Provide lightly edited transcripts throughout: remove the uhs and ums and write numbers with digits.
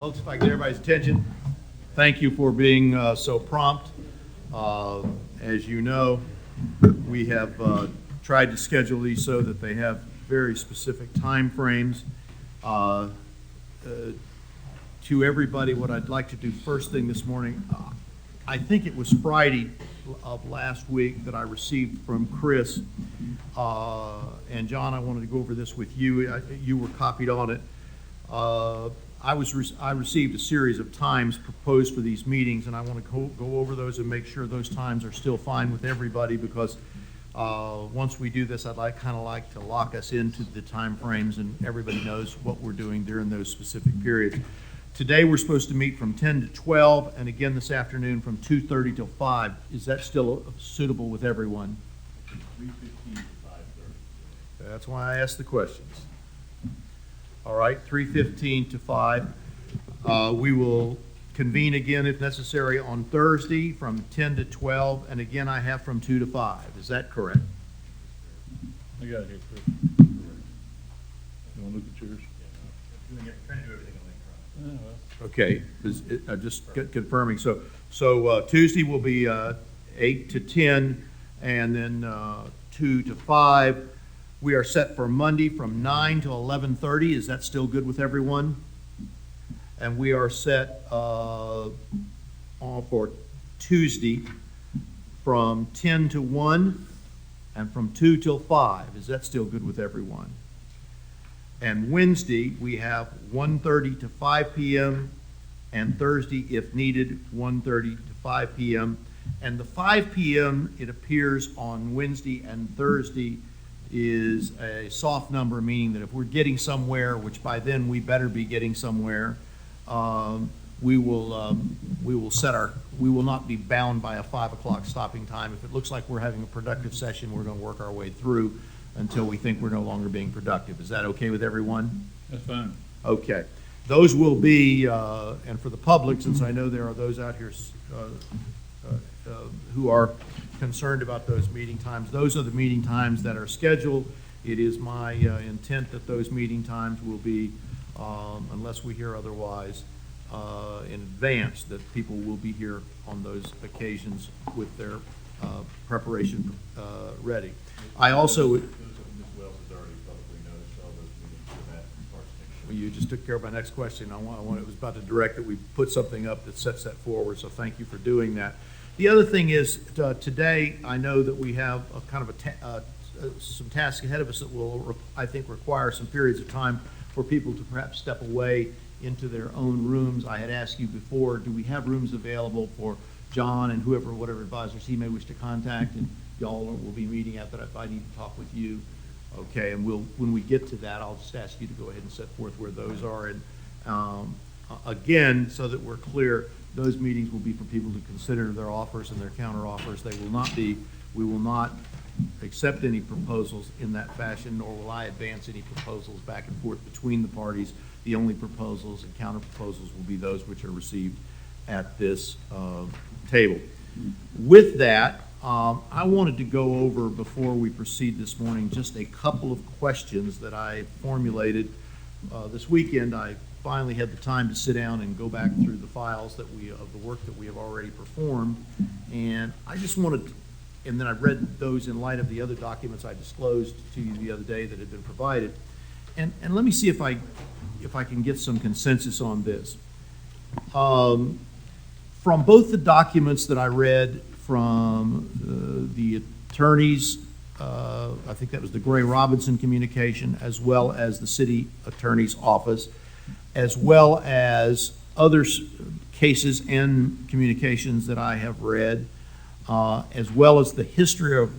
Folks, if I get everybody's attention, thank you for being so prompt. As you know, we have tried to schedule these so that they have very specific time frames. To everybody, what I'd like to do first thing this morning, I think it was Friday of last week that I received from Chris, and John, I wanted to go over this with you. You were copied on it. I received a series of times proposed for these meetings, and I want to go over those and make sure those times are still fine with everybody, because once we do this, I'd kind of like to lock us into the time frames and everybody knows what we're doing during those specific periods. Today we're supposed to meet from 10 to 12, and again this afternoon from 2:30 till 5. Is that still suitable with everyone? 3:15 to 5:30. That's why I asked the questions. All right, 3:15 to 5. We will convene again if necessary on Thursday from 10 to 12, and again I have from 2 to 5. Is that correct? I got it here, Chris. You want to look at yours? Trying to do everything electronic. Okay, just confirming. So Tuesday will be 8 to 10, and then 2 to 5. We are set for Monday from 9 to 11:30. Is that still good with everyone? And we are set for Tuesday from 10 to 1 and from 2 till 5. Is that still good with everyone? And Wednesday, we have 1:30 to 5 p.m. and Thursday, if needed, 1:30 to 5 p.m. And the 5 p.m., it appears on Wednesday and Thursday, is a soft number, meaning that if we're getting somewhere, which by then we better be getting somewhere, we will not be bound by a 5 o'clock stopping time. If it looks like we're having a productive session, we're going to work our way through until we think we're no longer being productive. Is that okay with everyone? That's fine. Okay. Those will be, and for the public, since I know there are those out here who are concerned about those meeting times, those are the meeting times that are scheduled. It is my intent that those meeting times will be, unless we hear otherwise, in advance, that people will be here on those occasions with their preparation ready. I also would. Ms. Wells has already publicly noticed all those meetings for that parts next Well, you just took care of my next question. I was about to direct that we put something up that sets that forward, so thank you for doing that. The other thing is, today, I know that we have a kind of some tasks ahead of us that will, I think, require some periods of time for people to perhaps step away into their own rooms. I had asked you before, do we have rooms available for John and whatever advisors he may wish to contact, and y'all will be meeting at that if I need to talk with you. Okay, and when we get to that, I'll just ask you to go ahead and set forth where those are. And again, so that we're clear, those meetings will be for people to consider their offers and their counter offers. We will not accept any proposals in that fashion, nor will I advance any proposals back and forth between the parties. The only proposals and counter proposals will be those which are received at this table. With that, I wanted to go over, before we proceed this morning, just a couple of questions that I formulated this weekend. I finally had the time to sit down and go back through the files of the work that we have already performed, and I just wanted, and then I read those in light of the other documents I disclosed to you the other day that had been provided, and let me see if I can get some consensus on this. From both the documents that I read from the attorneys, I think that was the Gray Robinson communication, as well as the city attorney's office, as well as other cases and communications that I have read, as well as the history of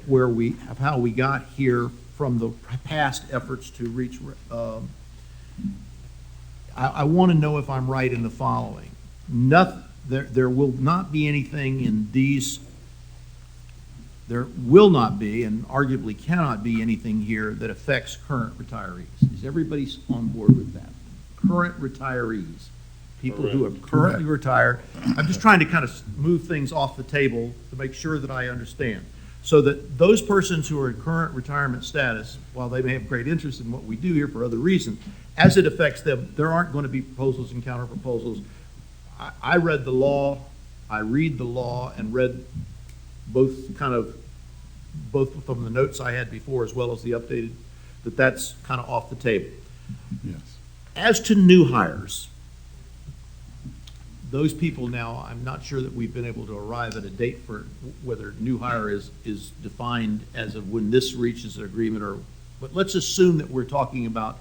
how we got here from the past efforts to reach. I want to know if I'm right in the following. There will not be anything in these. There will not be, and arguably cannot be, anything here that affects current retirees. Is everybody on board with that? Current retirees, people who have currently retired. I'm just trying to kind of move things off the table to make sure that I understand. So that those persons who are in current retirement status, while they may have great interest in what we do here for other reasons, as it affects them, there aren't going to be proposals and counter proposals. I read the law, I read the law and read both from the notes I had before as well as the updated, that's kind of off the table. Yes. As to new hires, those people now, I'm not sure that we've been able to arrive at a date for whether new hire is defined as of when this reaches an agreement but let's assume that we're talking about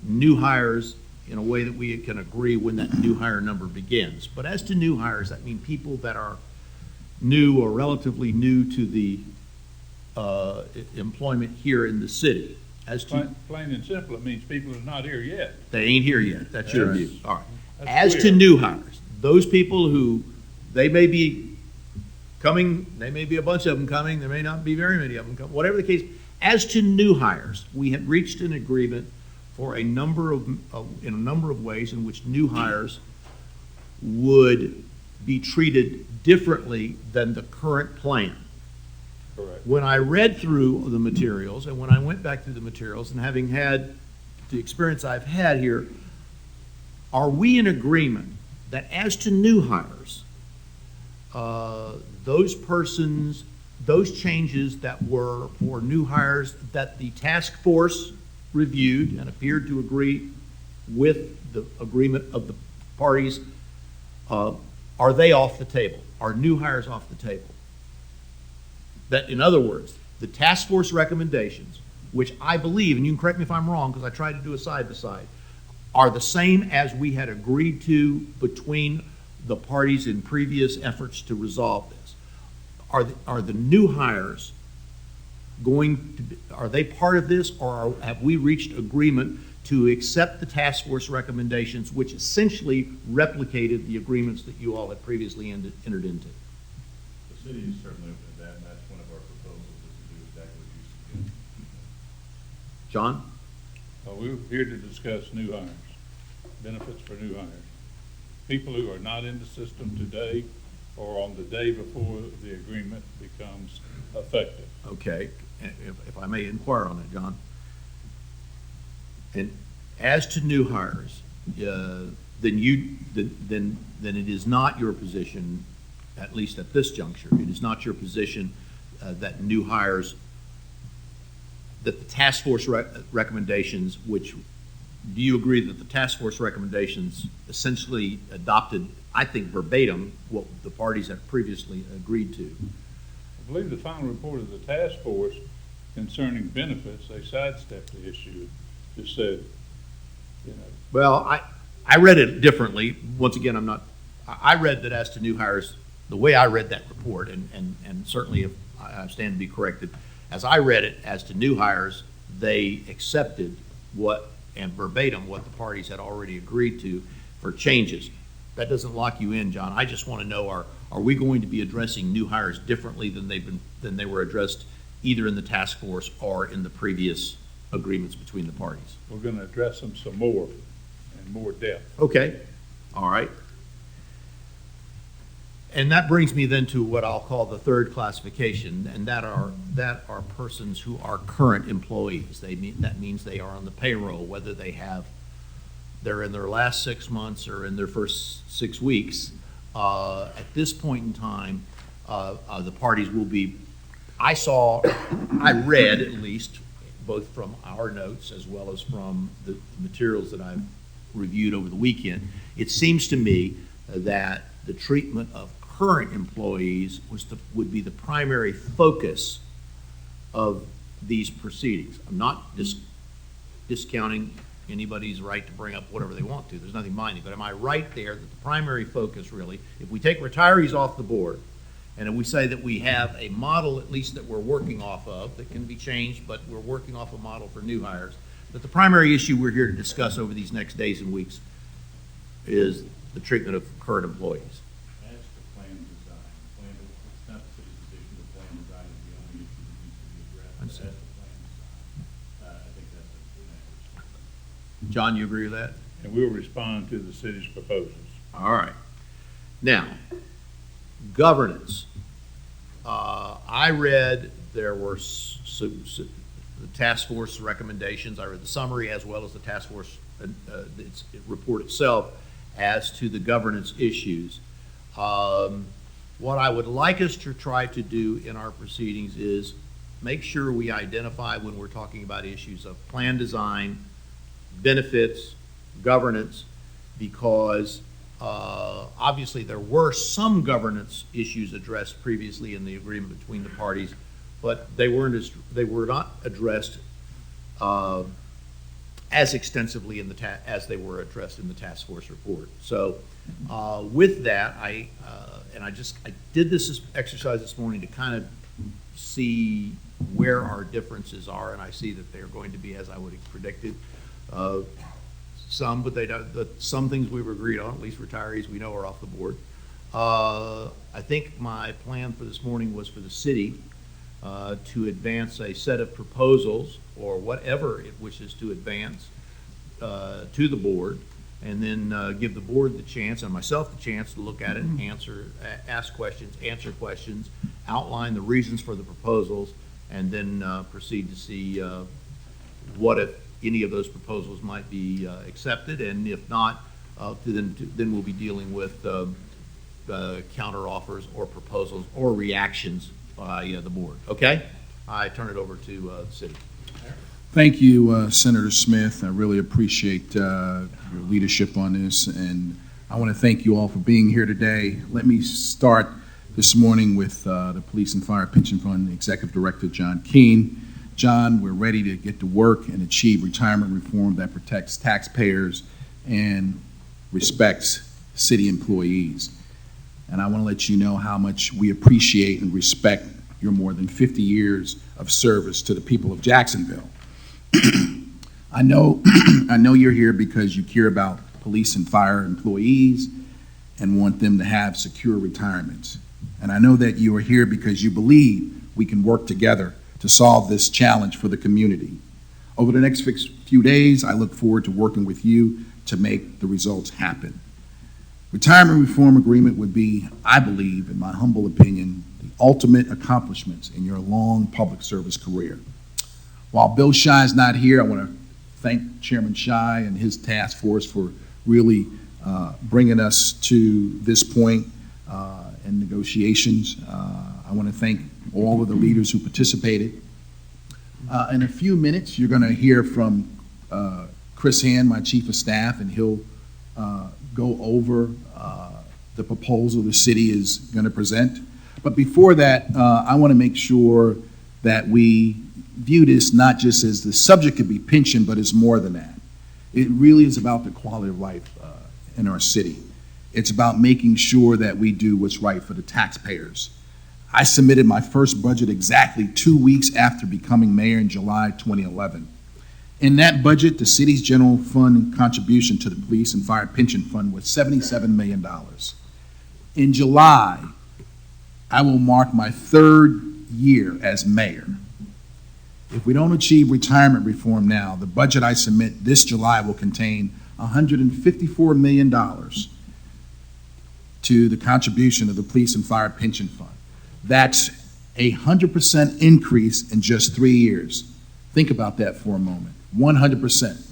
new hires in a way that we can agree when that new hire number begins. But as to new hires, that means people that are new or relatively new to the employment here in the city. As to Plain and simple, it means people who's not here yet. they ain't here yet. That's your Yes. view. All right. That's As to clear. new hires, those people who, they may be coming, they may be a bunch of them coming, there may not be very many of them coming, whatever the case. As to new hires, we have reached an agreement for in a number of ways in which new hires would be treated differently than the current plan. Correct. When I read through the materials, and when I went back through the materials, and having had the experience I've had here, are we in agreement that as to new hires, those changes that were for new hires that the task force reviewed and appeared to agree with the agreement of the parties, are they off the table? Are new hires off the table? That, in other words, the task force recommendations, which I believe, and you can correct me if I'm wrong, because I tried to do a side-by-side, are the same as we had agreed to between the parties in previous efforts to resolve this. Are the new hires are they part of this, or have we reached agreement to accept the task force recommendations, which essentially replicated the agreements that you all had previously entered into? The city is certainly open to that, and that's one of our proposals, is to do exactly what you suggested. John? We're here to discuss new hires, benefits for new hires. People who are not in the system today or on the day before the agreement becomes effective. Okay, if I may inquire on it, John. And as to new hires, then it is not your position, at least at this juncture, it is not your position that new hires, that the task force recommendations, which, do you agree that the task force recommendations essentially adopted, I think verbatim, what the parties had previously agreed to? I believe the final report of the task force concerning benefits, they sidestepped the issue, just said, Well, I read it differently. Once again, I read that as to new hires, the way I read that report, and certainly if I stand to be corrected, as I read it, as to new hires, they accepted and verbatim what the parties had already agreed to for changes. That doesn't lock you in, John. I just want to know, are we going to be addressing new hires differently than they were addressed either in the task force or in the previous agreements between the parties? we're gonna address them some more, in more depth. Okay, all right. And that brings me then to what I'll call the third classification, and that are persons who are current employees. That means they are on the payroll, whether they're in their last 6 months or in their first 6 weeks. At this point in time, the parties will be, I read at least, both from our notes as well as from the materials that I've reviewed over the weekend, it seems to me that the treatment of current employees would be the primary focus of these proceedings. I'm not discounting anybody's right to bring up whatever they want to. There's nothing binding. But am I right there that the primary focus really, if we take retirees off the board, and if we say that we have a model at least that we're working off of, that can be changed, but we're working off a model for new hires, that the primary issue we're here to discuss over these next days and weeks is the treatment of current employees. As to plan design, it's not the city's position that plan design is the only issue that needs to be addressed. But as to plan design, I think that's an accurate. John, you agree with that? And we'll respond to the city's proposals. All right. Now, governance. I read there were the task force recommendations. I read the summary as well as the task force report itself as to the governance issues. What I would like us to try to do in our proceedings is make sure we identify when we're talking about issues of plan design, benefits, governance, because obviously there were some governance issues addressed previously in the agreement between the parties, but they were not addressed as extensively as they were addressed in the task force report. So with that, I did this exercise this morning to kind of see where our differences are, and I see that they're going to be as I would have predicted. Some, but they don't. Some things we've agreed on, at least retirees we know are off the board. I think my plan for this morning was for the city to advance a set of proposals or whatever it wishes to advance to the board, and then give the board the chance and myself the chance to look at it, ask questions, answer questions, outline the reasons for the proposals, and then proceed to see what if any of those proposals might be accepted, and if not, then we'll be dealing with counter offers or proposals or reactions by the board. Okay? I turn it over to the city. Thank you, Senator Smith. I really appreciate your leadership on this, and I want to thank you all for being here today. Let me start this morning with the Police and Fire Pension Fund Executive Director, John Keene. John, we're ready to get to work and achieve retirement reform that protects taxpayers and respects city employees. And I want to let you know how much we appreciate and respect your more than 50 years of service to the people of Jacksonville. I know you're here because you care about police and fire employees and want them to have secure retirements. And I know that you are here because you believe we can work together to solve this challenge for the community. Over the next few days, I look forward to working with you to make the results happen. Retirement reform agreement would be, I believe, in my humble opinion, the ultimate accomplishments in your long public service career. While Bill Shy is not here, I want to thank Chairman Shy and his task force for really bringing us to this point in negotiations. I want to thank all of the leaders who participated. In a few minutes, you're going to hear from Chris Hand, my Chief of Staff, and he'll go over the proposal the city is going to present. But before that, I want to make sure that we view this not just as the subject could be pension, but it's more than that. It really is about the quality of life in our city. It's about making sure that we do what's right for the taxpayers. I submitted my first budget exactly 2 weeks after becoming mayor in July 2011. In that budget, the city's general fund contribution to the police and fire pension fund was $77 million. In July, I will mark my 3rd year as mayor. If we don't achieve retirement reform now, the budget I submit this July will contain $154 million to the contribution of the police and fire pension fund. That's a 100% increase in just 3 years. Think about that for a moment, 100%.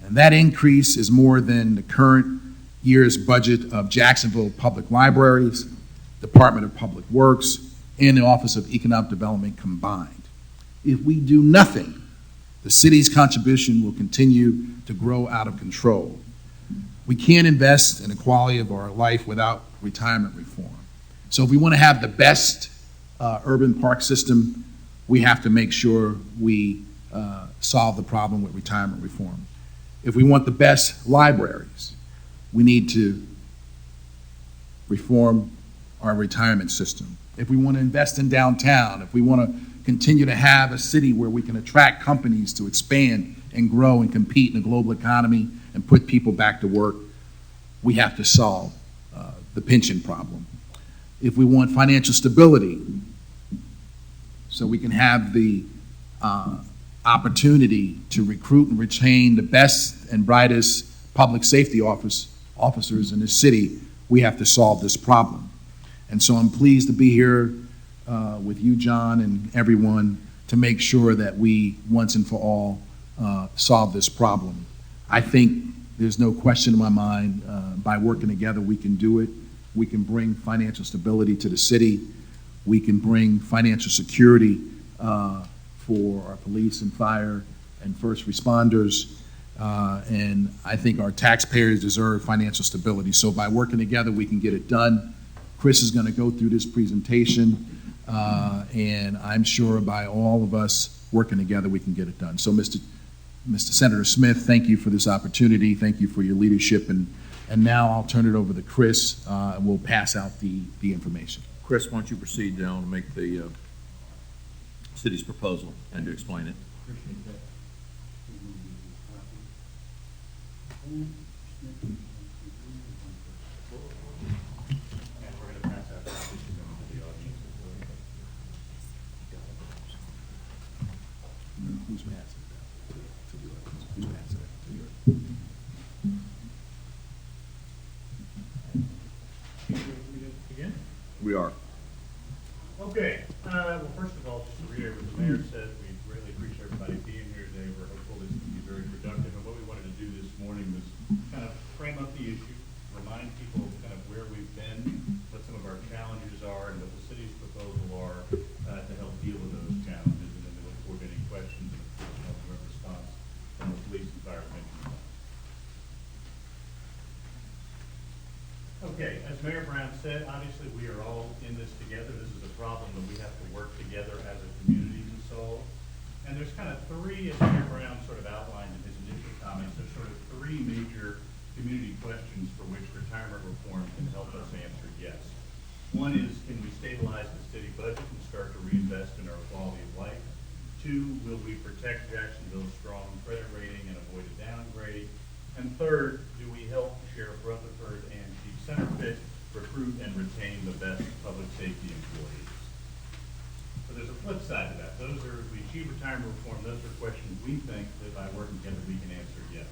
And that increase is more than the current year's budget of Jacksonville Public Libraries, Department of Public Works, and the Office of Economic Development combined. If we do nothing, the city's contribution will continue to grow out of control. We can't invest in the quality of our life without retirement reform. So if we want to have the best urban park system, we have to make sure we solve the problem with retirement reform. If we want the best libraries, we need to reform our retirement system. If we want to invest in downtown, if we want to continue to have a city where we can attract companies to expand and grow and compete in the global economy and put people back to work, we have to solve the pension problem. If we want financial stability, so we can have the opportunity to recruit and retain the best and brightest public safety officers in this city, we have to solve this problem. And so I'm pleased to be here with you, John, and everyone to make sure that we, once and for all, solve this problem. I think there's no question in my mind, by working together, we can do it. We can bring financial stability to the city. We can bring financial security for our police and fire and first responders. And I think our taxpayers deserve financial stability. So by working together, we can get it done. Chris is going to go through this presentation, and I'm sure by all of us working together, we can get it done. So, Mr. Senator Smith, thank you for this opportunity. Thank you for your leadership. And now I'll turn it over to Chris, and we'll pass out the information. Chris, why don't you proceed now to make the city's proposal and to explain it? Appreciate that. And we're going to pass out copies to the audience as well. Who's passing it out? Who's passing it out? Again? We are. Okay, well, first of all, just to reiterate what the mayor said, we really appreciate everybody being here today. We're hopeful this can be very productive. And what we wanted to do this morning was kind of frame up the issue, remind people kind of where we've been, what some of our challenges are, and what the city's proposal are to help deal with those challenges. And then we look forward to any questions and of course, help with response from the police and fire pension fund. Okay, as Mayor Brown said, obviously we are all in this together. This is a problem that we have to work together as a community to solve. And there's kind of three, as Mayor Brown sort of outlined in his initial comments, there's sort of three major community questions for which retirement reform can help us answer yes. One is, can we stabilize the city budget and start to reinvest in our quality of life? Two, will we protect Jacksonville's strong credit rating and avoid a downgrade? And third, do we help Sheriff Rutherford and Chief Centerfit recruit and retain the best public safety employees? So there's a flip side to that. Those are, if we achieve retirement reform, those are questions we think that by working together we can answer yes.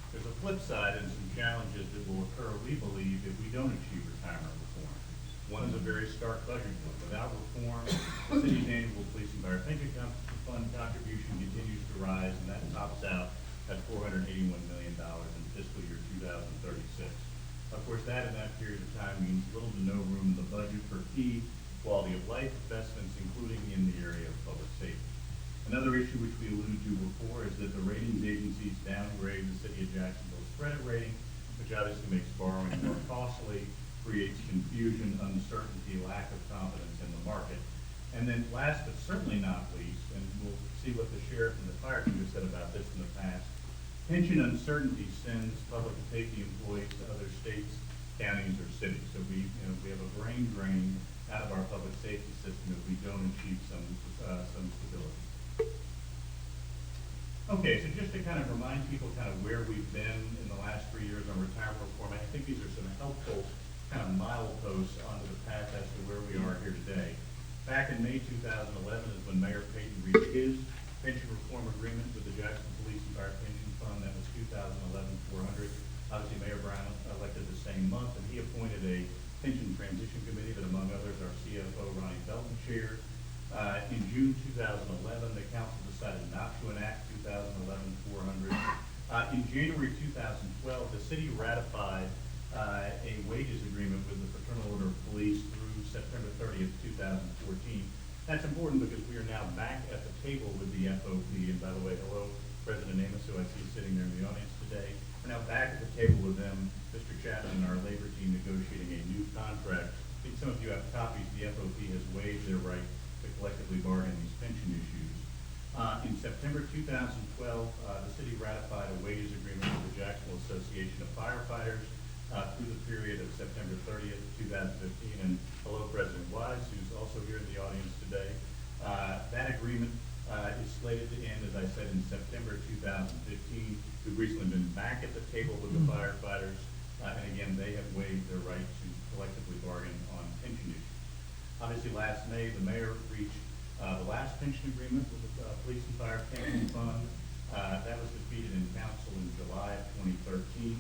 There's a flip side and some challenges that will occur, we believe, if we don't achieve retirement reform. One is a very stark budget one. Without reform, the city's annual police and fire pension fund contribution continues to rise, and that tops out at $481 million in fiscal year 2036. Of course, that in that period of time means little to no room in the budget for key quality of life investments, including in the area of public safety. Another issue which we alluded to before is that the ratings agencies downgrade the City of Jacksonville's credit rating, which obviously makes borrowing more costly, creates confusion, uncertainty, lack of confidence in the market. And then last but certainly not least, and we'll see what the sheriff and the fire chief have said about this in the past, pension uncertainty sends public safety employees to other states, counties, or cities. So we have a brain drain out of our public safety system if we don't achieve some stability. Okay, so just to kind of remind people kind of where we've been in the last 3 years on retirement reform, I think these are some helpful kind of mileposts onto the path as to where we are here today. Back in May 2011 is when Mayor Payton reached his pension reform agreement with the Jackson Police and Fire Pension Fund. That was 2011-400. Obviously, Mayor Brown elected the same month, and he appointed a pension transition committee that, among others, our CFO, Ronnie Belton, chaired. In June 2011, the council decided not to enact 2011-400. In January 2012, the city ratified a wages agreement with the Fraternal Order of Police through September 30th, 2014. That's important because we are now back at the table with the FOP. And by the way, hello, President Amos, who I see sitting there in the audience today. We're now back at the table with them, Mr. Chapman and our labor team negotiating a new contract. I think some of you have copies. The FOP has waived their right to collectively bargain these pension issues. In September 2012, the city ratified a wages agreement with the Jacksonville Association of Firefighters through the period of September 30th, 2015. And hello, President Wise, who's also here in the audience today. That agreement is slated to end, as I said, in September 2015. We've recently been back at the table with the firefighters, and again, they have waived their right to collectively bargain on pension issues. Obviously, last May, the mayor reached the last pension agreement with the Police and Fire Pension Fund. That was defeated in council in July of 2013.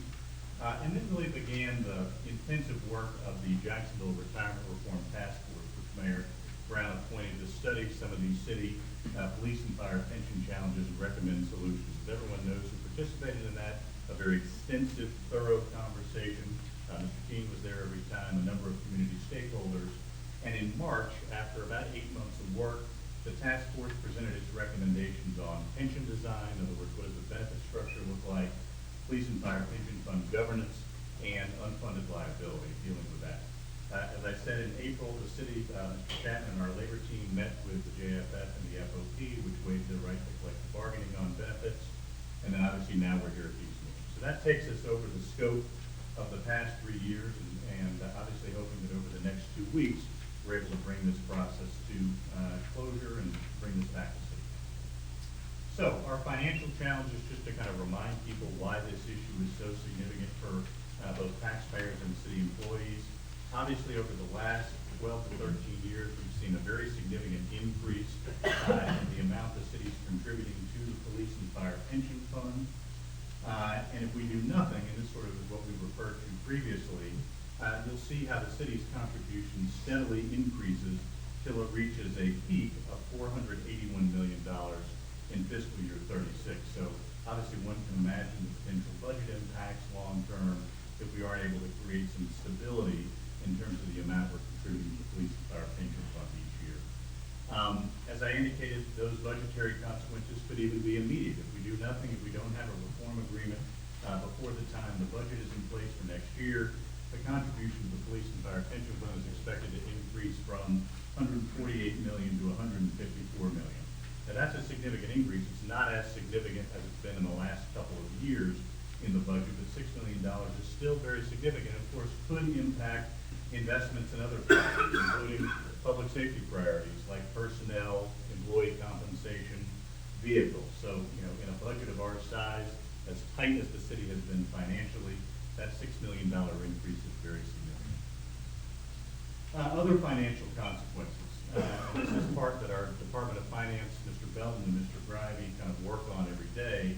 And then really began the intensive work of the Jacksonville Retirement Reform Task Force, which Mayor Brown appointed to study some of these city police and fire pension challenges and recommend solutions. As everyone knows who participated in that, a very extensive, thorough conversation. Mr. Keene was there every time, a number of community stakeholders. And in March, after about 8 months of work, the task force presented its recommendations on pension design, in other words, what does the benefit structure look like, police and fire pension fund governance, and unfunded liability, dealing with that. As I said, in April, the city, Mr. Chapman and our labor team met with the JFF and the FOP, which waived their right to collective bargaining on benefits. And then obviously now we're here at these meetings. So that takes us over the scope of the past 3 years, and obviously hoping that over the next 2 weeks, we're able to bring this process to closure and bring this back to city. So our financial challenges, just to kind of remind people why this issue is so significant for both taxpayers and city employees. Obviously, over the last 12 to 13 years, we've seen a very significant increase in the amount the city's contributing to the police and fire pension fund. And if we do nothing, and this sort of is what we referred to previously, you'll see how the city's contribution steadily increases till it reaches a peak of $481 million in fiscal year 36. So obviously one can imagine the potential budget impacts long-term if we are able to create some stability in terms of the amount we're contributing to the police and fire pension fund each year. As I indicated, those budgetary consequences could even be immediate. If we do nothing, if we don't have a reform agreement before the time the budget is in place for next year, the contribution to the police and fire pension fund is expected to increase from $148 million to $154 million. Now that's a significant increase. It's not as significant as it's been in the last couple of years in the budget, but $6 million is still very significant. Of course, could impact investments in other priorities, including public safety priorities like personnel, employee compensation, vehicles. So, in a budget of our size, as tight as the city has been financially, that $6 million increase is very significant. Other financial consequences. This is part that our Department of Finance, Mr. Belton and Mr. Grivey kind of work on every day.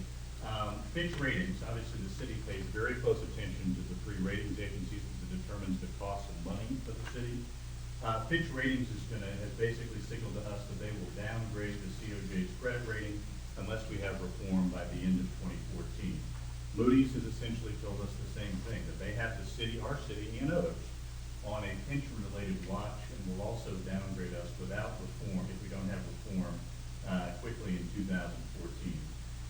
Fitch Ratings, obviously the city pays very close attention to the 3 ratings agencies that determines the cost of money for the city. Fitch Ratings has basically signaled to us that they will downgrade the COJ's credit rating unless we have reform by the end of 2014. Moody's has essentially told us the same thing, that they have the city, our city, and others on a pension-related watch and will also downgrade us without reform, if we don't have reform quickly in 2014.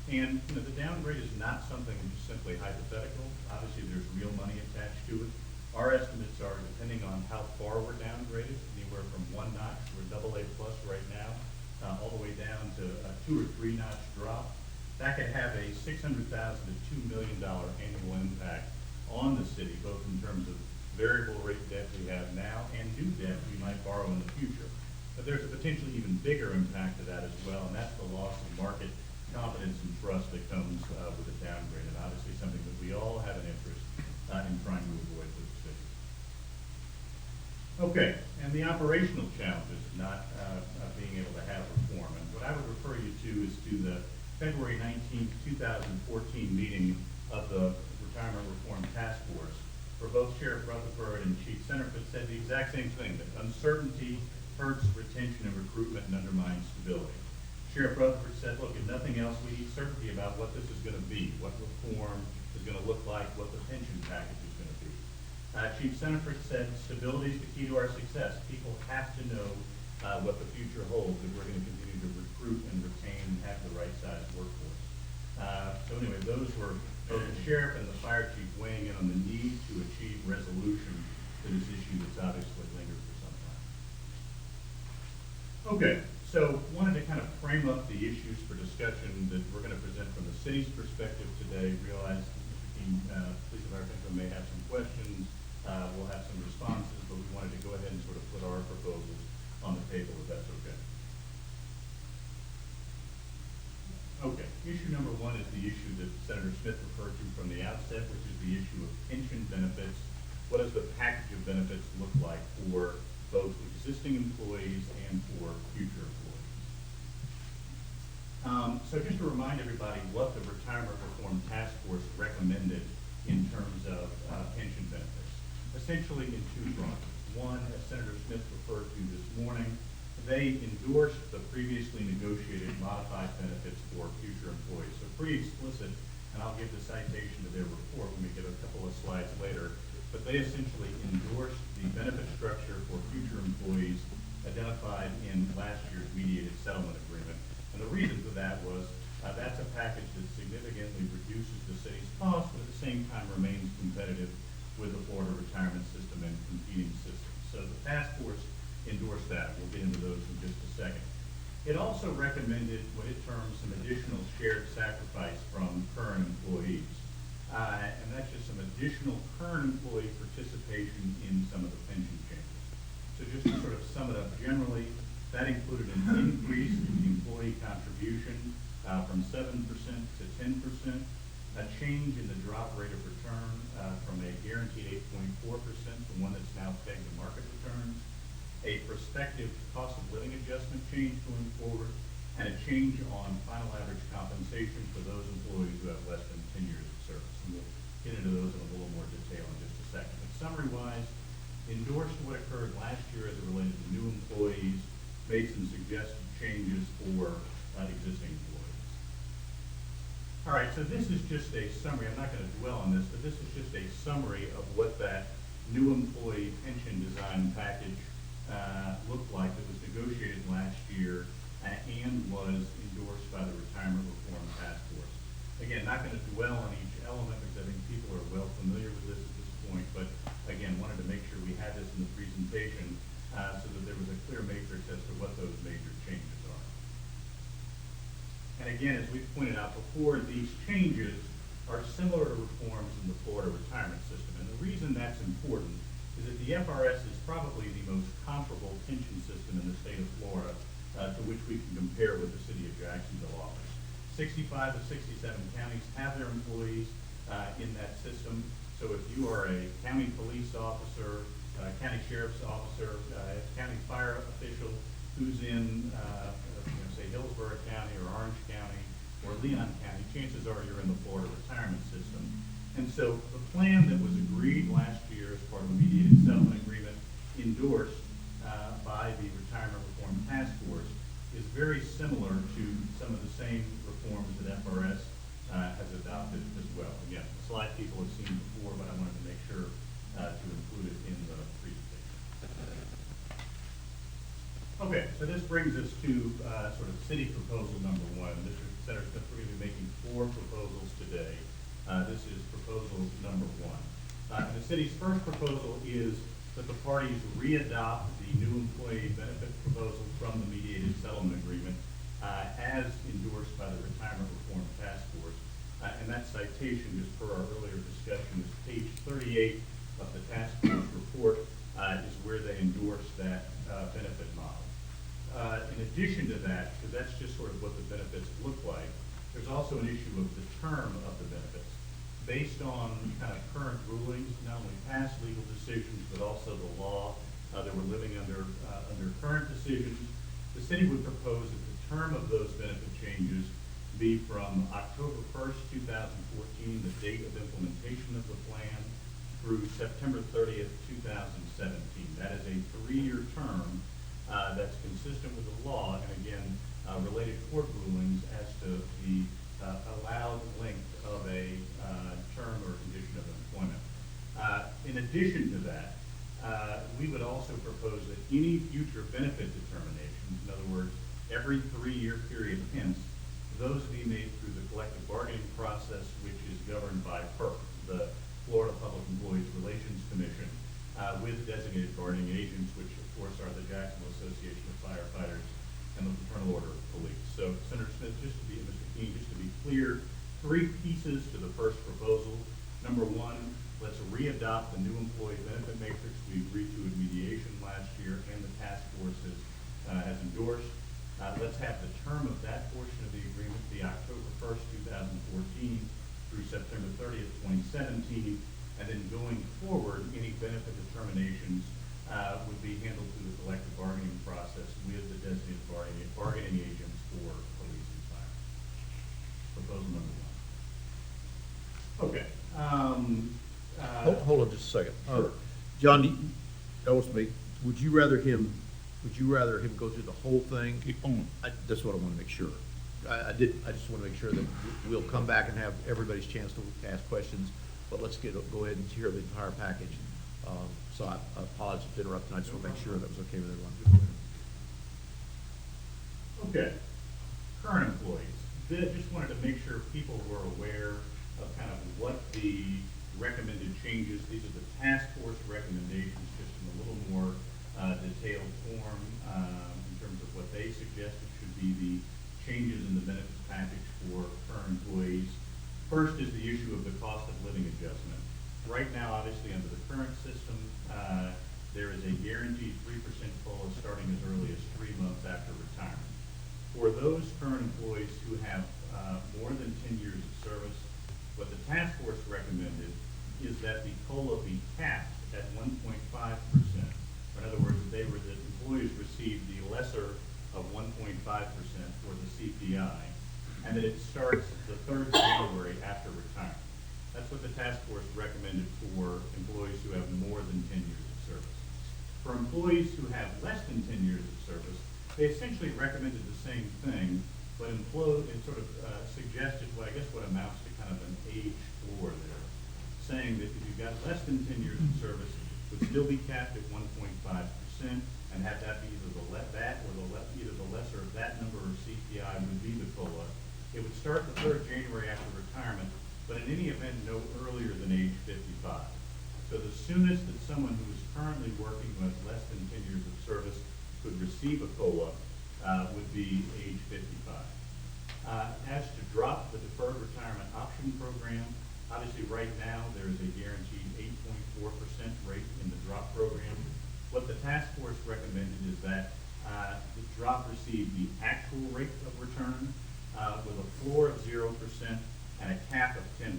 And the downgrade is not something which is simply hypothetical. Obviously, there's real money attached to it. Our estimates are, depending on how far we're downgraded, anywhere from 1 notch, we're AA+ right now, all the way down to a 2 or 3 notch drop. That could have a $600,000 to $2 million annual impact on the city, both in terms of variable rate debt we have now and new debt we might borrow in the future. But there's a potentially even bigger impact to that as well, and that's the loss of market confidence and trust that comes with a downgrade, and obviously something that we all have an interest in trying to avoid with the city. Okay, and the operational challenges of not being able to have reform. And what I would refer you to is to the February 19th, 2014 meeting of the Retirement Reform Task Force, where both Sheriff Rutherford and Chief Centerford said the exact same thing, that uncertainty hurts retention and recruitment and undermines stability. Sheriff Rutherford said, look, if nothing else, we need certainty about what this is going to be, what reform is going to look like, what the pension package is going to be. Chief Centerford said stability is the key to our success. People have to know what the future holds if we're going to continue to recruit and retain and have the right size workforce. So anyway, those were both the sheriff and the fire chief weighing in on the need to achieve resolution to this issue that's obviously lingered for some time. Okay, so wanted to kind of frame up the issues for discussion that we're going to present from the city's perspective today. Realize that Mr. Keene, police and fire pension may have some questions. We'll have some responses, but we wanted to go ahead and sort of put our proposals on the table, if that's okay. Okay, issue number 1 is the issue that Senator Smith referred to from the outset, which is the issue of pension benefits. What does the package of benefits look like for both existing employees and for future employees? So just to remind everybody what the Retirement Reform Task Force recommended in terms of pension benefits, essentially in 2 branches. One, as Senator Smith referred to this morning, they endorsed the previously negotiated modified benefits for future employees. So pretty explicit, and I'll give the citation to their report when we get a couple of slides later. But they essentially endorsed the benefit structure for future employees identified in last year's mediated settlement agreement. And the reason for that was that's a package that significantly reduces the city's cost, but at the same time remains competitive with the Florida retirement system and competing systems. So the task force endorsed that. We'll get into those in just a second. It also recommended what it terms some additional shared sacrifice from current employees. And that's just some additional current employee participation in some of the pension changes. So just to sort of sum it up generally, that included an increase in the employee contribution from 7% to 10%, a change in the drop rate of return from a guaranteed 8.4% to one that's now pegged to market returns, a prospective cost of living adjustment change going forward, and a change on final average compensation for those employees who have less than 10 years of service. And we'll get into those in a little more detail in just a second. But summary-wise, endorsed what occurred last year as it related to new employees, made some suggested changes for existing employees. All right, so this is just a summary. I'm not going to dwell on this, but this is just a summary of what that new employee pension design package looked like that was negotiated last year and was endorsed by the Retirement Reform Task Force. Again, not going to dwell on each element because I think people are well familiar with this at this point, but again, wanted to make sure we had this in the presentation so that there was a clear matrix as to what those major changes are. And again, as we've pointed out before, these changes are similar to reforms in the Florida retirement system. And the reason that's important is that the FRS is probably the most comparable pension system in the state of Florida to which we can compare with the City of Jacksonville offers. 65 of 67 counties have their employees in that system. So if you are a county police officer, county sheriff's officer, county fire official who's in, say, Hillsborough County or Orange County or Leon County, chances are you're in the Florida retirement system. And so the plan that was agreed last year as part of the mediated settlement agreement, endorsed by the Retirement Reform Task Force, is very similar to some of the same reforms that FRS has adopted as well. Again, the slide people have seen before, but I wanted to make sure to include it in the presentation. Okay, so this brings us to sort of city proposal number one. Mr. Senator Smith, we're going to be making 4 proposals today. This is proposal number 1. And the city's first proposal is that the parties re-adopt the new employee benefit proposal from the mediated settlement agreement as endorsed by the Retirement Reform Task Force. And that citation, just per our earlier discussion, is page 38 of the task force report, is where they endorse that benefit model. In addition to that, because that's just sort of what the benefits look like, there's also an issue of the term of the benefits. Based on kind of current rulings, not only past legal decisions, but also the law that we're living under current decisions, the city would propose that the term of those benefit changes be from October 1st, 2014, the date of implementation of the plan, through September 30th, 2017. That is a 3-year term that's consistent with the law, and again, related court rulings as to the allowed length of a term or condition of employment. In addition to that, we would also propose that any future benefit determinations, in other words, every 3-year period hence, those be made through the collective bargaining process, which is governed by PERC, the Florida Public Employees Relations Commission, with designated bargaining agents, which of course are the Jacksonville Association of Firefighters and the Fraternal Order of Police. So Senator Smith, Mr. Keene, just to be clear, 3 pieces to the first proposal. Number 1, let's re-adopt the new employee benefit matrix we agreed to in mediation last year and the task force has endorsed. Let's have the term of that portion of the agreement be October 1st, 2014 through September 30th, 2017. And then going forward, any benefit determinations would be handled through the collective bargaining process with the designated bargaining agents for police and fire. Proposal number 1. Okay. Hold on just a second. Sure. John, that was me. Would you rather him Would you rather him go through the whole thing? Keep on. That's what I want to make sure. I just want to make sure that we'll come back and have everybody's chance to ask questions, but let's go ahead and hear the entire package. So I apologize for interrupting, I just want to make sure that was okay with everyone. Okay, current employees. Just wanted to make sure people were aware of kind of what the recommended changes, these are the task force recommendations, just in a little more detailed form in terms of what they suggested should be the changes in the benefits package for current employees. First is the issue of the cost of living adjustment. Right now, obviously, under the current system, there is a guaranteed 3% COLA starting as early as 3 months after retirement. For those current employees who have more than 10 years of service, what the task force recommended is that the COLA be capped at 1.5%. In other words, the employees receive the lesser of 1.5% for the CPI, and that it starts the 3rd January after retirement. That's what the task force recommended for employees who have more than 10 years of service. For employees who have less than 10 years of service, they essentially recommended the same thing, but suggested what amounts to kind of an age floor there, saying that if you've got less than 10 years of service, it would still be capped at 1.5%, and have that be either the lesser of that number or CPI would be the COLA. It would start the 3rd January after retirement, but in any event, no earlier than age 55. So the soonest that someone who is currently working who has less than 10 years of service could receive a COLA would be age 55. As to drop the deferred retirement option program, obviously right now there is a guaranteed 8.4% rate in the drop program. What the task force recommended is that the drop receive the actual rate of return with a floor of 0% and a cap of 10%.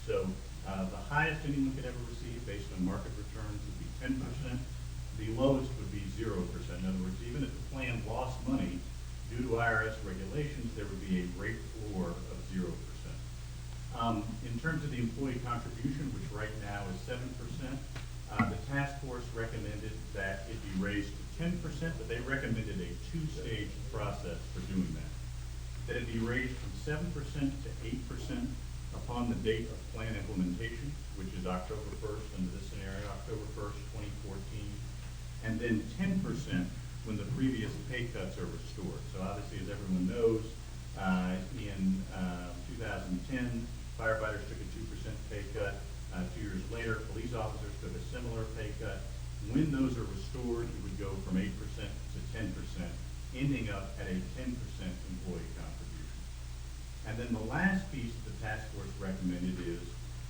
So the highest anyone could ever receive based on market returns would be 10%. The lowest would be 0%. In other words, even if the plan lost money due to IRS regulations, there would be a rate floor of 0%. In terms of the employee contribution, which right now is 7%, the task force recommended that it be raised to 10%, but they recommended a 2-stage process for doing that. That it be raised from 7% to 8% upon the date of plan implementation, which is October 1st under this scenario, October 1st, 2014, and then 10% when the previous pay cuts are restored. So obviously, as everyone knows, in 2010, firefighters took a 2% pay cut. 2 years later, police officers took a similar pay cut. When those are restored, it would go from 8% to 10%, ending up at a 10% employee contribution. And then the last piece the task force recommended is,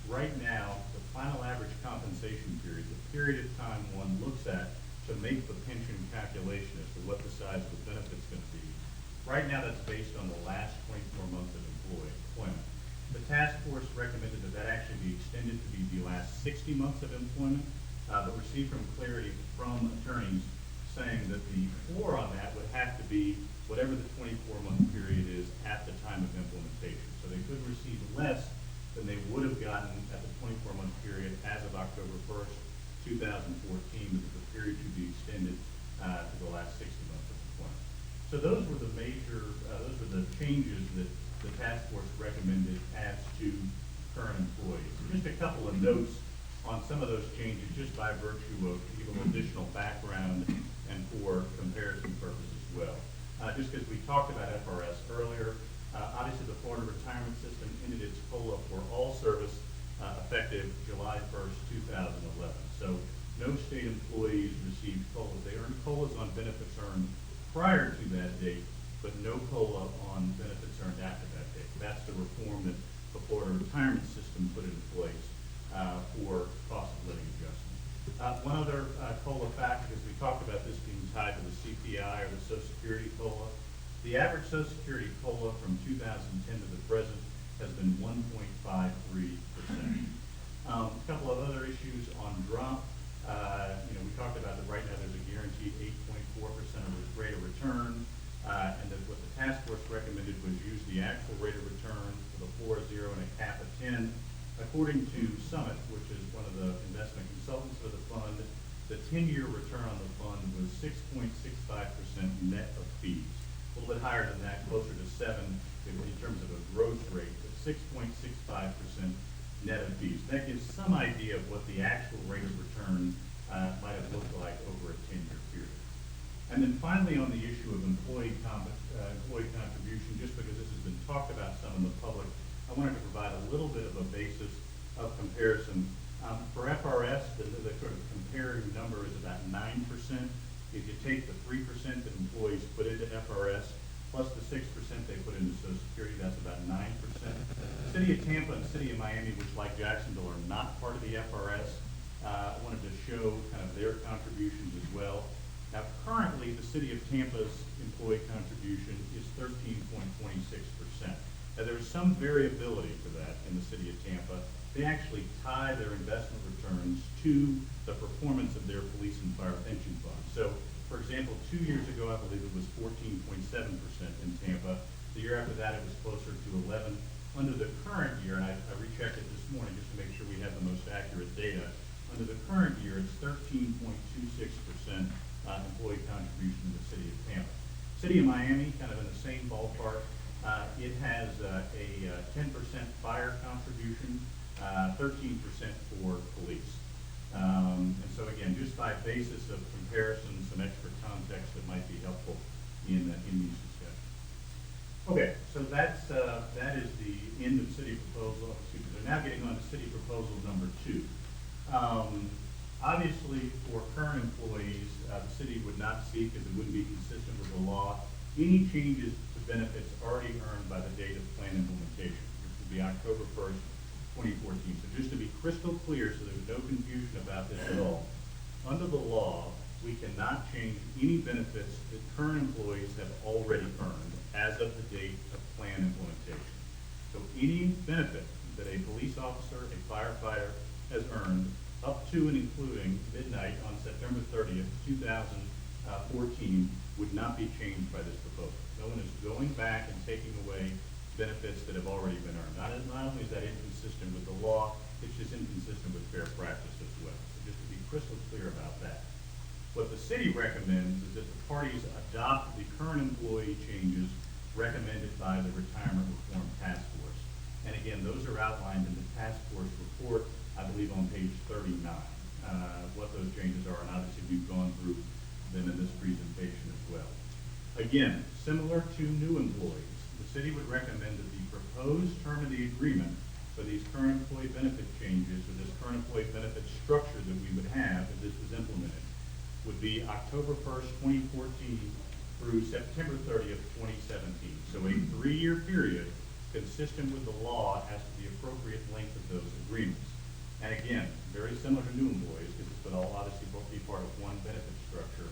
right now, the final average compensation period, the period of time one looks at to make the pension calculation as to what the size of the benefit's going to be. Right now, that's based on the last 24 months of employment. The task force recommended that actually be extended to be the last 60 months of employment, but received from clarity from attorneys saying that the floor on that would have to be whatever the 24-month period is at the time of implementation. So they could receive less than they would have gotten at the 24-month period as of October 1st, 2014, but the period should be extended to the last 60 months of employment. So those were the changes that the task force recommended as to current employees. Just a couple of notes on some of those changes, just by virtue of to give a little additional background and for comparison purposes as well. Just because we talked about FRS earlier, obviously the Florida retirement system ended its COLA for all service effective July 1st, 2011. So no state employees received COLAs. They earned COLAs on benefits earned prior to that date, but no COLA on benefits earned after that date. That's the reform that the Florida retirement system put into place for cost of living adjustment. One other COLA fact, because we talked about this being tied to the CPI or the Social Security COLA, the average Social Security COLA from 2010 to the present has been 1.53%. A couple of other issues on drop. We talked about that right now there's a guaranteed 8.4% of the rate of return, and that what the task force recommended was use the actual rate of return for the floor of 0 and a cap of 10. According to Summit, which is one of the investment consultants for the fund, The 10-year return on the fund was 6.65% net of fees. A little bit higher than that, closer to 7 in terms of a growth rate, but 6.65% net of fees. That gives some idea of what the actual rate of return might have looked like over a 10-year period. And then finally, on the issue of employee contribution, just because this has been talked about some in the public, I wanted to provide a little bit of a basis of comparison. For FRS, the sort of comparing number is about 9%. If you take the 3% that employees put into FRS, plus the 6% they put into Social Security, that's about 9%. The City of Tampa and the City of Miami, which like Jacksonville are not part of the FRS, I wanted to show kind of their contributions as well. Now, currently, the City of Tampa's employee contribution is 13.26%. Now, there is some variability to that in the City of Tampa. They actually tie their investment returns to the performance of their police and fire pension funds. So, for example, 2 years ago, I believe it was 14.7% in Tampa. The year after that, it was closer to 11. Under the current year, and I rechecked it this morning just to make sure we have the most accurate data. Under the current year, it's 13.26% employee contribution to the City of Tampa. City of Miami, kind of in the same ballpark. It has a 10% fire contribution, 13% for police. And so again, just by basis of comparison, some extra context that might be helpful in these discussions. Okay, so that is the end of city proposal. Excuse me. They're now getting on to city proposal number 2. Obviously, for current employees, the city would not seek, as it wouldn't be consistent with the law, any changes to benefits already earned by the date of plan implementation, which would be October 1st, 2014. So just to be crystal clear, so there's no confusion about this at all, under the law, we cannot change any benefits that current employees have already earned as of the date of plan implementation. So any benefit that a police officer, a firefighter has earned up to and including midnight on September 30th, 2014 would not be changed by this proposal. No one is going back and taking away benefits that have already been earned. Not only is that inconsistent with the law, it's just inconsistent with fair practice as well. So just to be crystal clear about that. What the city recommends is that the parties adopt the current employee changes recommended by the Retirement Reform Task Force. And again, those are outlined in the task force report, I believe on page 39, what those changes are, and obviously we've gone through them in this presentation as well. Again, similar to new employees, the city would recommend that the proposed term of the agreement for these current employee benefit changes, or this current employee benefit structure that we would have if this was implemented, would be October 1st, 2014 through September 30th, 2017. So a 3-year period consistent with the law as to the appropriate length of those agreements. And again, very similar to new employees, because this would all obviously be part of one benefit structure.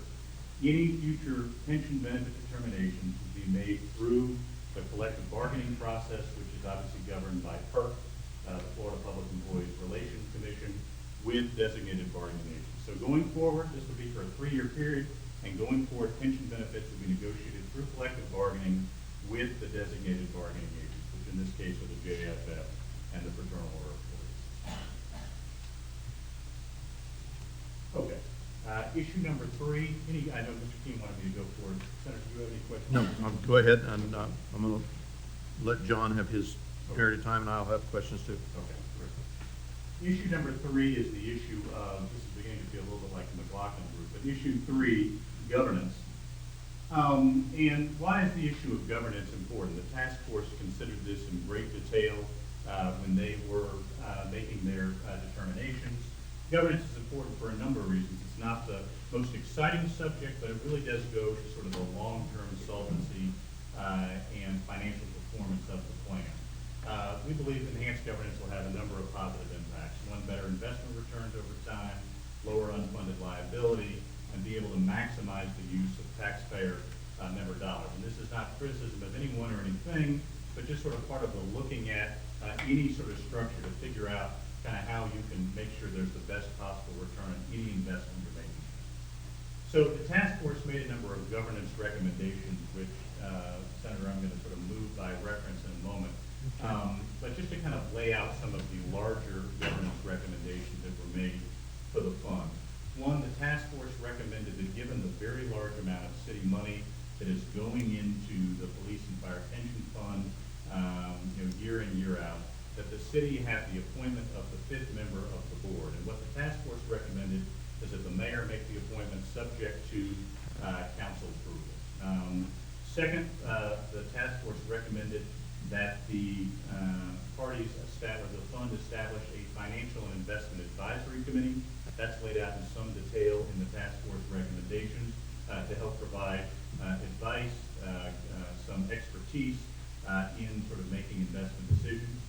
Any future pension benefit determinations would be made through the collective bargaining process, which is obviously governed by PERC, the Florida Public Employees Relations Commission, with designated bargaining agents. So going forward, this would be for a 3-year period, and going forward, pension benefits would be negotiated through collective bargaining with the designated bargaining agents, which in this case are the JFF and the Fraternal Order of Employees. Okay. Issue number 3. I know Mr. King wanted me to go forward. Senator, do you have any questions? No, go ahead, and I'm going to let John have his period of time, and I'll have questions too. Okay, great. Issue number 3 is the issue of, this is beginning to feel a little bit like the McLaughlin group, but issue 3, governance. And why is the issue of governance important? The task force considered this in great detail when they were making their determinations. Governance is important for a number of reasons. It's not the most exciting subject, but it really does go to sort of the long-term solvency and financial performance of the plan. We believe enhanced governance will have a number of positive impacts. One, better investment returns over time, lower unfunded liability, and be able to maximize the use of taxpayer member dollars. And this is not criticism of anyone or anything, but just sort of part of the looking at any sort of structure to figure out kind of how you can make sure there's the best possible return on any investment you're making. So the task force made a number of governance recommendations, which, Senator, I'm going to sort of move by reference in a moment. But just to kind of lay out some of the larger governance recommendations that were made for the fund. One, the task amount of city money that is going into the police and fire pension fund, year in, year out, that the city have the appointment of the fifth member of the board. And what the task force recommended is that the mayor make the appointment subject to council approval. Second, the task force recommended that the fund establish a financial and investment advisory committee. That's laid out in some detail in the task force recommendations to help provide advice, some expertise in sort of making investment decisions.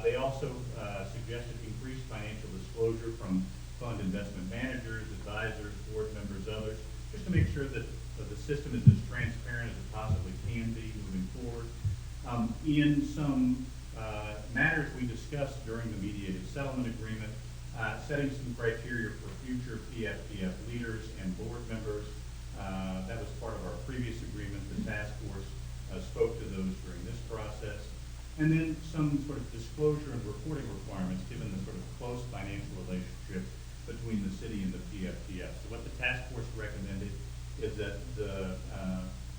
They also suggested increased financial disclosure from fund investment managers, advisors, board members, others, just to make sure that the system is as transparent as it possibly can be moving forward. In some matters we discussed during the mediated settlement agreement, setting some criteria for future PFPF leaders and board members. That was part of our previous agreement. The task force spoke to those during this process. And then some sort of disclosure and reporting requirements given the sort of close financial relationship between the city and the PFPF. So what the task force recommended is that the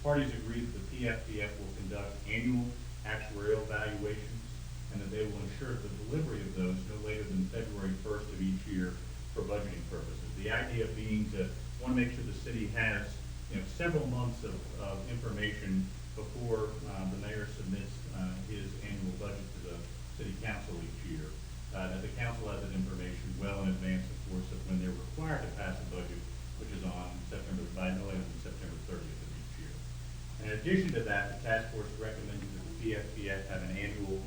parties agreed that the PFPF will conduct annual actuarial valuations and that they will ensure the delivery of those no later than February 1st of each year for budgeting purposes. The idea being to want to make sure the city has several months of information before the mayor submits his annual budget to the city council each year. That the council has that information well in advance, of course, of when they're required to pass a budget, which is on by no later than September 30th of each year. In addition to that, the task force recommended that the PFPF have an annual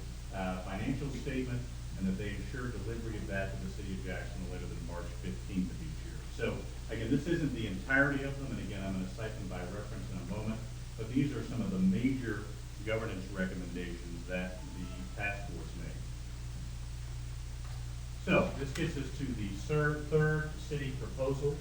financial statement and that they ensure delivery of that to the city of Jacksonville later than March 15th of each year. So again, this isn't the entirety of them, and again, I'm going to cite them by reference in a moment, but these are some of the major governance recommendations that the task force made. So this gets us to the third city proposal,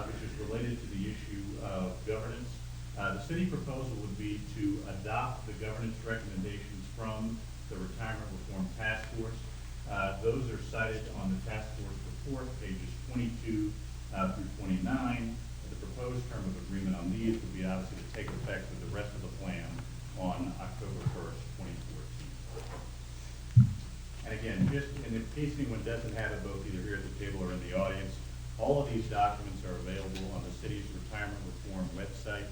which is related to the issue of governance. The city proposal would be to adopt the governance recommendations from the Retirement Reform Task Force. Those are cited on the task force report, pages 22 through 29. The proposed term of agreement on these would be obviously to take effect with the rest of the plan on October 1st, 2014. And again, just in case anyone doesn't have it both either here at the table or in the audience, all of these documents are available on the city's retirement reform website,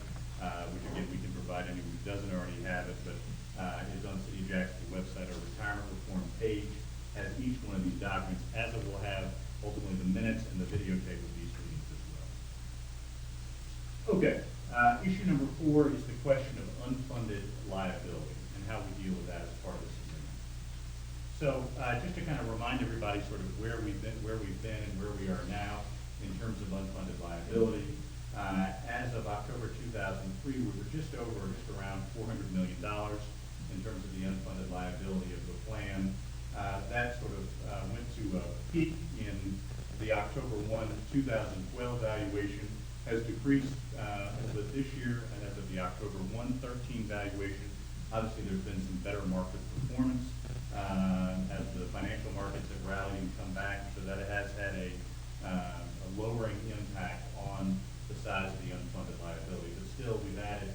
which again, we can provide anyone who doesn't already have it, but is on City of Jacksonville website. Our retirement reform page has each one of these documents, as it will have ultimately the minutes and the videotape of these meetings as well. Okay, issue number 4 is the question of unfunded liability and how we deal with that as part of this agreement. So just to kind of remind everybody sort of where we've been and where we are now in terms of unfunded liability. As of October 2003, we were just around $400 million in terms of the unfunded liability of the plan. That sort of went to a peak in the October 1, 2012 valuation, has decreased a little bit this year, and as of the October 1, 13 valuation, obviously there's been some better market performance as the financial markets have rallied and come back, so that it has had a lowering impact on the size of the unfunded liability. But still, we've added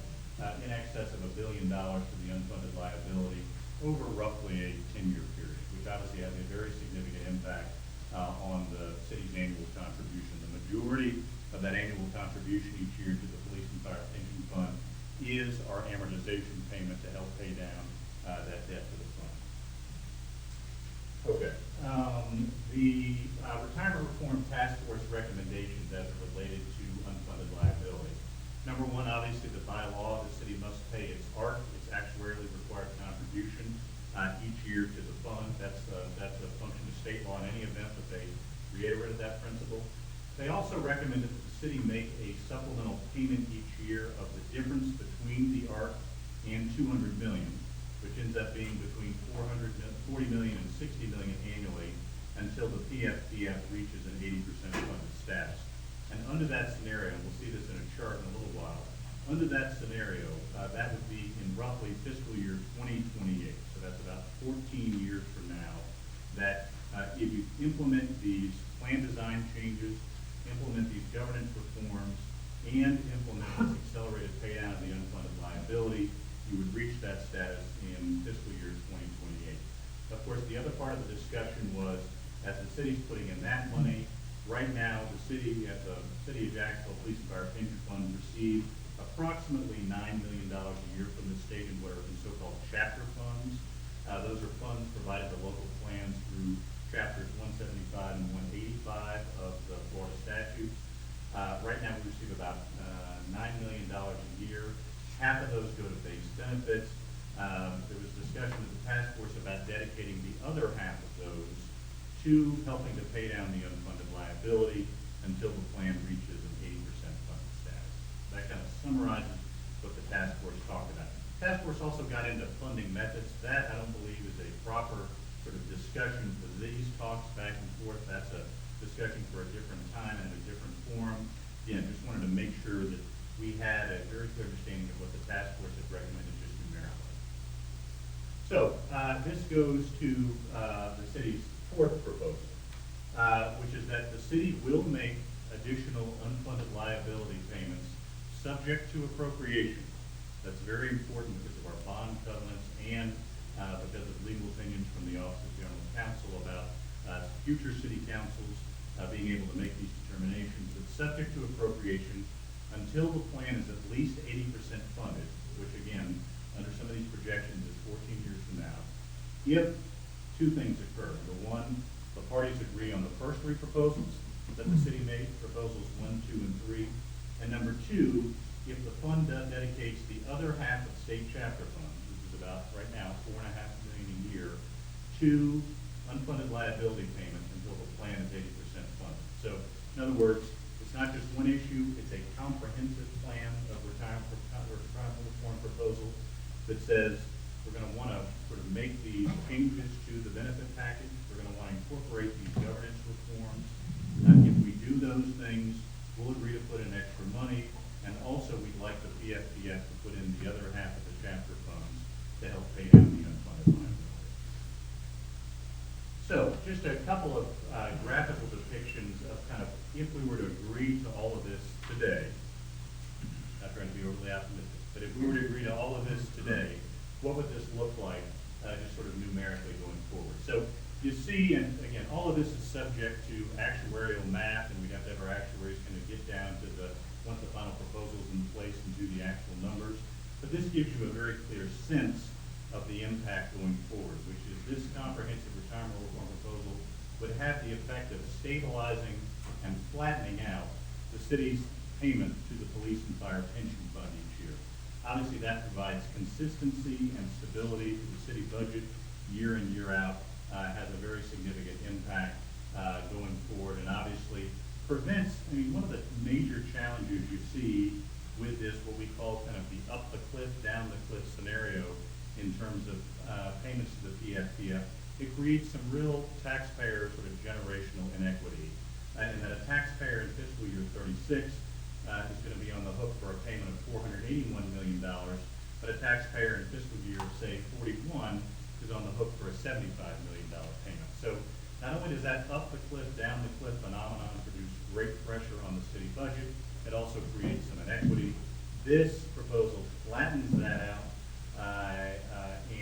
in excess of $1 billion to the unfunded liability over roughly a 10-year period, which obviously has a very significant impact on the city's annual contribution. The majority of that annual contribution each year to the Police and Fire Pension Fund is our amortization payment to help pay down that debt to the fund. Okay. The Retirement Reform Task Force recommendations as it related to unfunded liability. Number 1, obviously, that by law, the city must pay its ARC, its actuarially required contribution, each year to the fund. That's a function of state law in any event, but they reiterated that principle. They also recommended that the city make a supplemental payment each year of the difference between the ARC and $200 million, which ends up being between $40 million and $60 million annually until the PFPF reaches an 80% funded status. And under that scenario, and we'll see this in a chart in a little while, under that scenario, that would be in roughly fiscal year 2028. So that's about 14 years from now, that if you implement these plan design changes, implement these governance reforms, and implement this liability, you would reach that status in fiscal year 2028. Of course, the other part of the discussion was, as the city's putting in that money, right now, the City of Jacksonville Police and Fire Pension Fund receive approximately $9 million a year from the state in what are the so-called chapter funds. Those are funds provided to local plans through chapters 175 and 185 of the Florida statutes. Right now, we receive about $9 million a year. Half of those go to base benefits. There was discussion at the task force about dedicating the other half of those to helping to pay down the unfunded liability until the plan reaches an 80% funded status. That kind of summarizes what the task force talked about. The task force also got into funding methods. That, I don't believe, is a proper sort of discussion for these talks back and forth. That's a discussion for a different time and in a different forum. Again, just wanted to make sure that we had a very clear understanding of what the task force had recommended just numerically. So this goes to the city's fourth proposal, which is that the city will make additional unfunded liability payments subject to appropriation. That's very important because of our bond covenants and because of legal opinions from the Office of General Counsel about future city councils being able to make these determinations. It's subject to appropriation until the plan is at least 80% funded, which again, under some of these projections is 14 years from now, if two things occur. Number one, the parties agree on the first three proposals that the city made, proposals 1, 2, and 3. And number two, if the fund dedicates the other half of state chapter funds, which is about right now $4.5 million a year, to unfunded liability payments until the plan is 80% funded. So in other words, it's not just one issue, it's a comprehensive plan of retirement reform proposal that says we're going to want to sort of make these changes to the benefit package. We're going to want to incorporate these governance reforms. If we do those things, we'll agree to put in extra money, and also we'd like the PFPF to put in the other half of the chapter funds to help pay down the unfunded liability. So just a couple of graphical depictions of kind of if we were to agree to all of this today, not trying to be overly optimistic, but if we were to agree to all of this today, what would this look like just sort of numerically going forward? So you see, and again, all of this is subject to actuarial math, and we'd have to have our actuaries kind of get down to once the final proposal's in place and do the actual numbers. But this gives you a very clear sense of the impact going forward, which is this comprehensive retirement reform proposal would have the effect of stabilizing and flattening out the city's payment to the police and fire pension fund each year. Obviously, that provides consistency and stability to the city budget year in, year out, has a very significant impact going forward, and obviously prevents, I mean, one of the major challenges you see with this, what we call kind of the up the cliff, down the cliff scenario in terms of payments to the PFPF, it creates some real taxpayer sort of generational inequity. And that a taxpayer in fiscal year 36 is going to be on the hook for a payment of $481 million, but a taxpayer in fiscal year, say, 41 is on the hook for a $75 million payment. So not only does that up the cliff, down the cliff phenomenon produce great pressure on the city budget, it also creates some inequity. This proposal flattens that out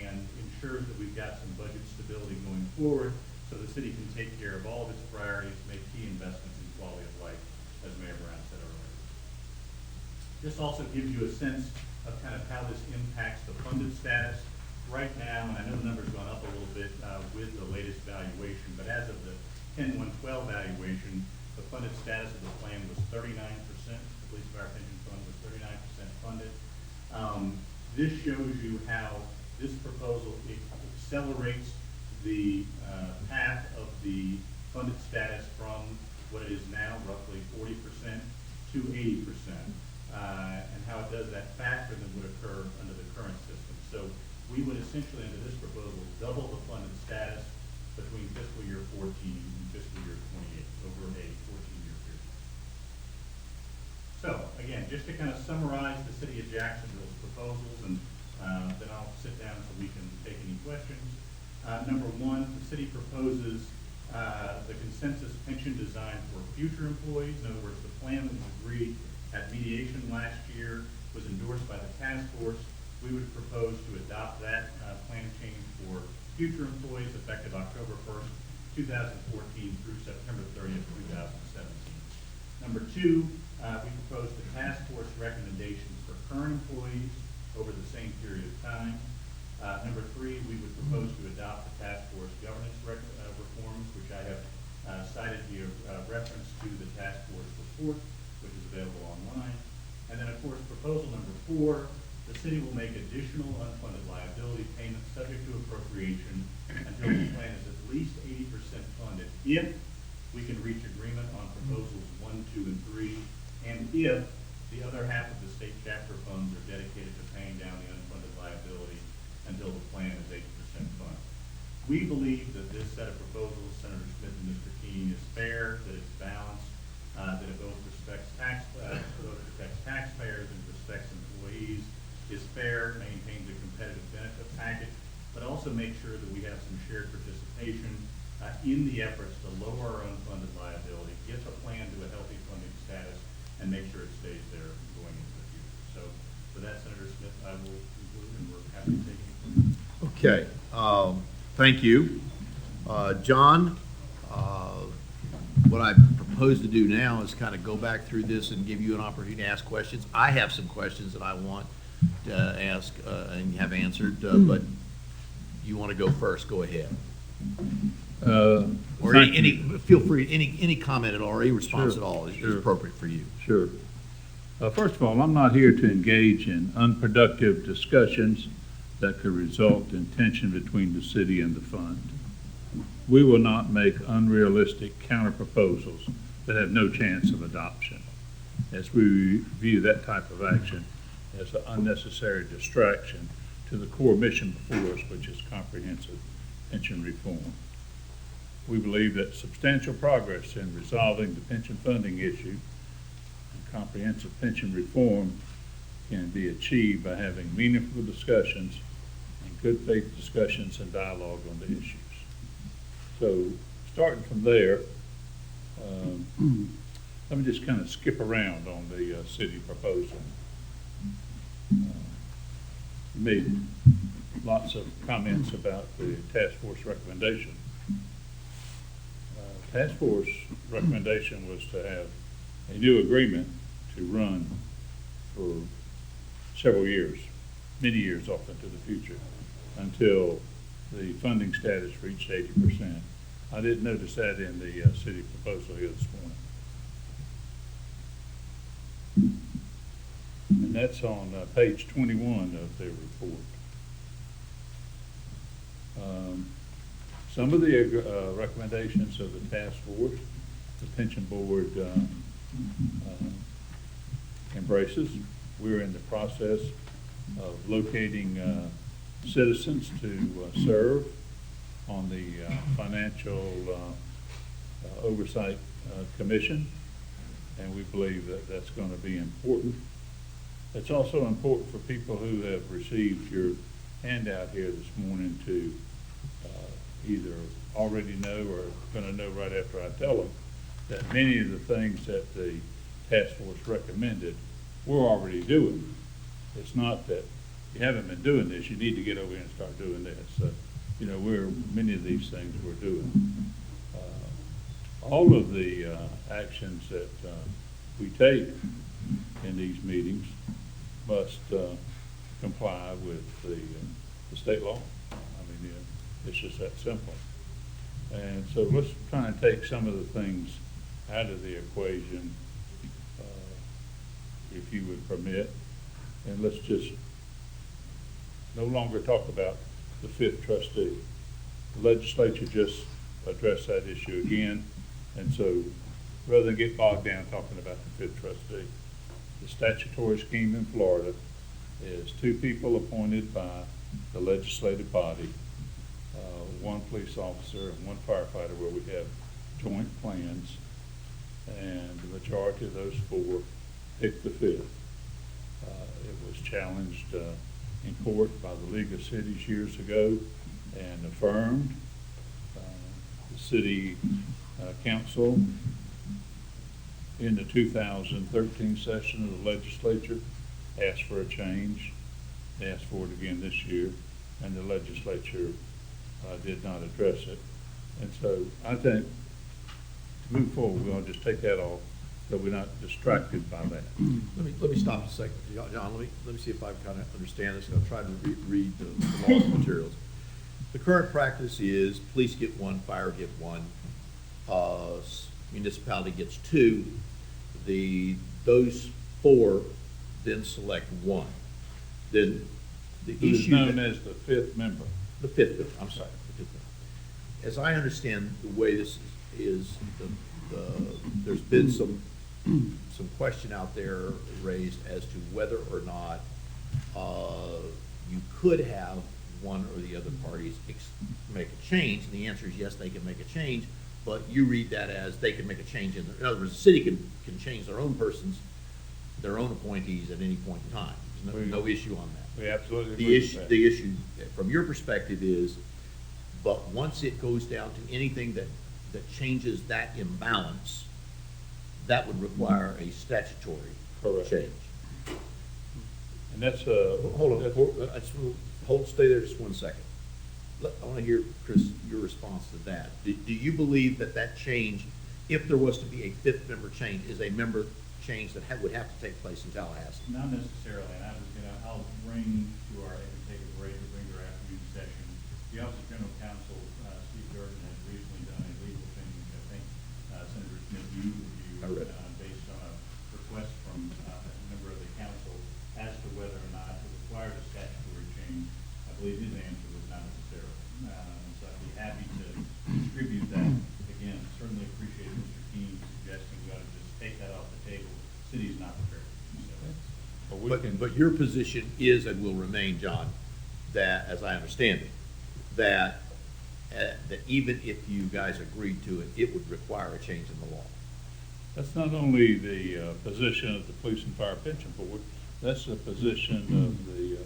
and ensures that we've got some budget stability going forward so the city can take care of all of its priorities, make key investments in quality of life, as Mayor Brown said earlier. This also gives you a sense of kind of how this impacts the funded status. Right now, and I know the number's gone up a little bit with the latest valuation, but as of the 10-112 valuation, the funded status of the plan was 39%. The police and fire pension fund was 39% funded. This shows you how this proposal accelerates the path of the funded status from what it is now, roughly 40% to 80%, and how it does that faster than would occur under the current system. So we would essentially, under this proposal, double the funded status between fiscal year 14 and fiscal year 28 over a 14-year period. So again, just to kind of summarize the City of Jacksonville's proposals, and then I'll sit down so we can take any questions. Number one, the city proposes the consensus pension design for future employees. In other words, the plan that was agreed at mediation last year was endorsed by the task force. future employees effective October 1st, 2014 through September 30th, 2017. Number two, we proposed the task force recommendations for current employees over the same period of time. Number three, we would propose to adopt the task force governance reforms, which I have cited via reference to the task force report, which is available online. And then, of course, proposal number four, the city will make additional unfunded liability payments subject to appropriation until the plan is at least 80% funded if we can reach agreement on proposals 1, 2, and 3, and if the other half of the state chapter funds are dedicated to paying down the unfunded liability until the plan is 80% funded. We believe that this set of proposals, Senator Smith and Mr. Keene, is fair, that it's balanced, that it both respects taxpayers and respects employees, is fair, maintains a competitive benefit package, but also makes sure that we have some shared participation in the efforts to lower our unfunded liability, get the plan to a healthy funding status, and make sure it stays there going into the future. So for that, Senator Smith, I will conclude, and we're happy to take any questions. Okay, thank you. John, what I propose to do now is kind of go back through this and give you an opportunity to ask questions. I have some questions that I want to ask and have answered, but you want to go first, go ahead. Or any, feel free, any comment at all, or any response at all is appropriate for you. Sure. First of all, I'm not here to engage in unproductive discussions that could result in tension between the city and the fund. We will not make unrealistic counter-proposals that have no chance of adoption, as we view that type of action as an unnecessary distraction to the core mission before us, which is comprehensive pension reform. We believe that substantial progress in resolving the pension funding issue and comprehensive pension reform can be achieved by having meaningful discussions and good faith discussions and dialogue on the issues. So starting from there, let me just kind of skip around on the city proposal. Made lots of comments about the task force recommendation. Task force recommendation was to have a new agreement to run for several years, many years off into the future, until the funding status reached 80%. I didn't notice that in the city proposal here this morning. And that's on page 21 of the report. Some of the recommendations of the task force, the pension board embraces. We're in the process of locating citizens to serve on the Financial Oversight Commission, and we believe that that's going to be important. It's also important for people who have received your handout here this morning to either already know or going to know right after I tell them that many of the things that the task force recommended we're already doing. It's not that you haven't been doing this, you need to get over here and start doing this. You know, many of these things we're doing. All of the actions that we take in these meetings must comply with the state law. I mean, it's just that simple. And so let's try and take some of the things out of the equation, if you would permit, and let's just no longer talk about the fifth trustee. The legislature just addressed that issue again, and so rather than get bogged down talking about the fifth trustee, the statutory scheme in Florida is 2 people appointed by the legislative body, 1 police officer and 1 firefighter, where we have joint plans, and the majority of those 4 picked the 5th. It was challenged in court by the League of Cities years ago and affirmed. The city council in the 2013 session of the legislature asked for a change. They asked for it again this year, and the legislature did not address it. And so I think to move forward, we ought to just take that off so we're not distracted by that. Let me stop a second. John, let me see if I kind of understand this, and I'll try to read the laws and materials. The current practice is police get one, fire get one, municipality gets two. Those four then select one. Then the Who's issue. known as the fifth member. The fifth member, I'm sorry, the fifth member. As I understand the way this is, there's been some question out there raised as to whether or not you could have one or the other parties make a change, and the answer is yes, they can make a change, but you read that as they can make a change in other words, the city can change their own persons, their own appointees at any point in time. There's no issue on that. We absolutely The agree issue, with that. the issue from your perspective is, but once it goes down to anything that changes that imbalance, that would require a statutory Correct. change. And that's, Hold on, stay there just 1 second. I want to hear, Chris, your response to that. Do you believe that change, if there was to be a fifth member change, is a member change that would have to take place in Tallahassee? Not necessarily, and I'll bring to our, if we take a break, or bring to our afternoon session, the Office of General Counsel, Steve Durden, has recently done a legal opinion, which I think Senator Smith, you reviewed, based on a request from a member of the council as to whether or not it required a statutory change. I believe his answer was not necessarily. So I'd be happy to distribute that. Again, certainly appreciate Mr. King suggesting we ought to just take that off the table. City's not prepared to do so. But your position is and will remain, John, that, as I understand it, that even if you guys agreed to it, it would require a change in the law. That's not only the position of the Police and Fire Pension Board, that's the position of the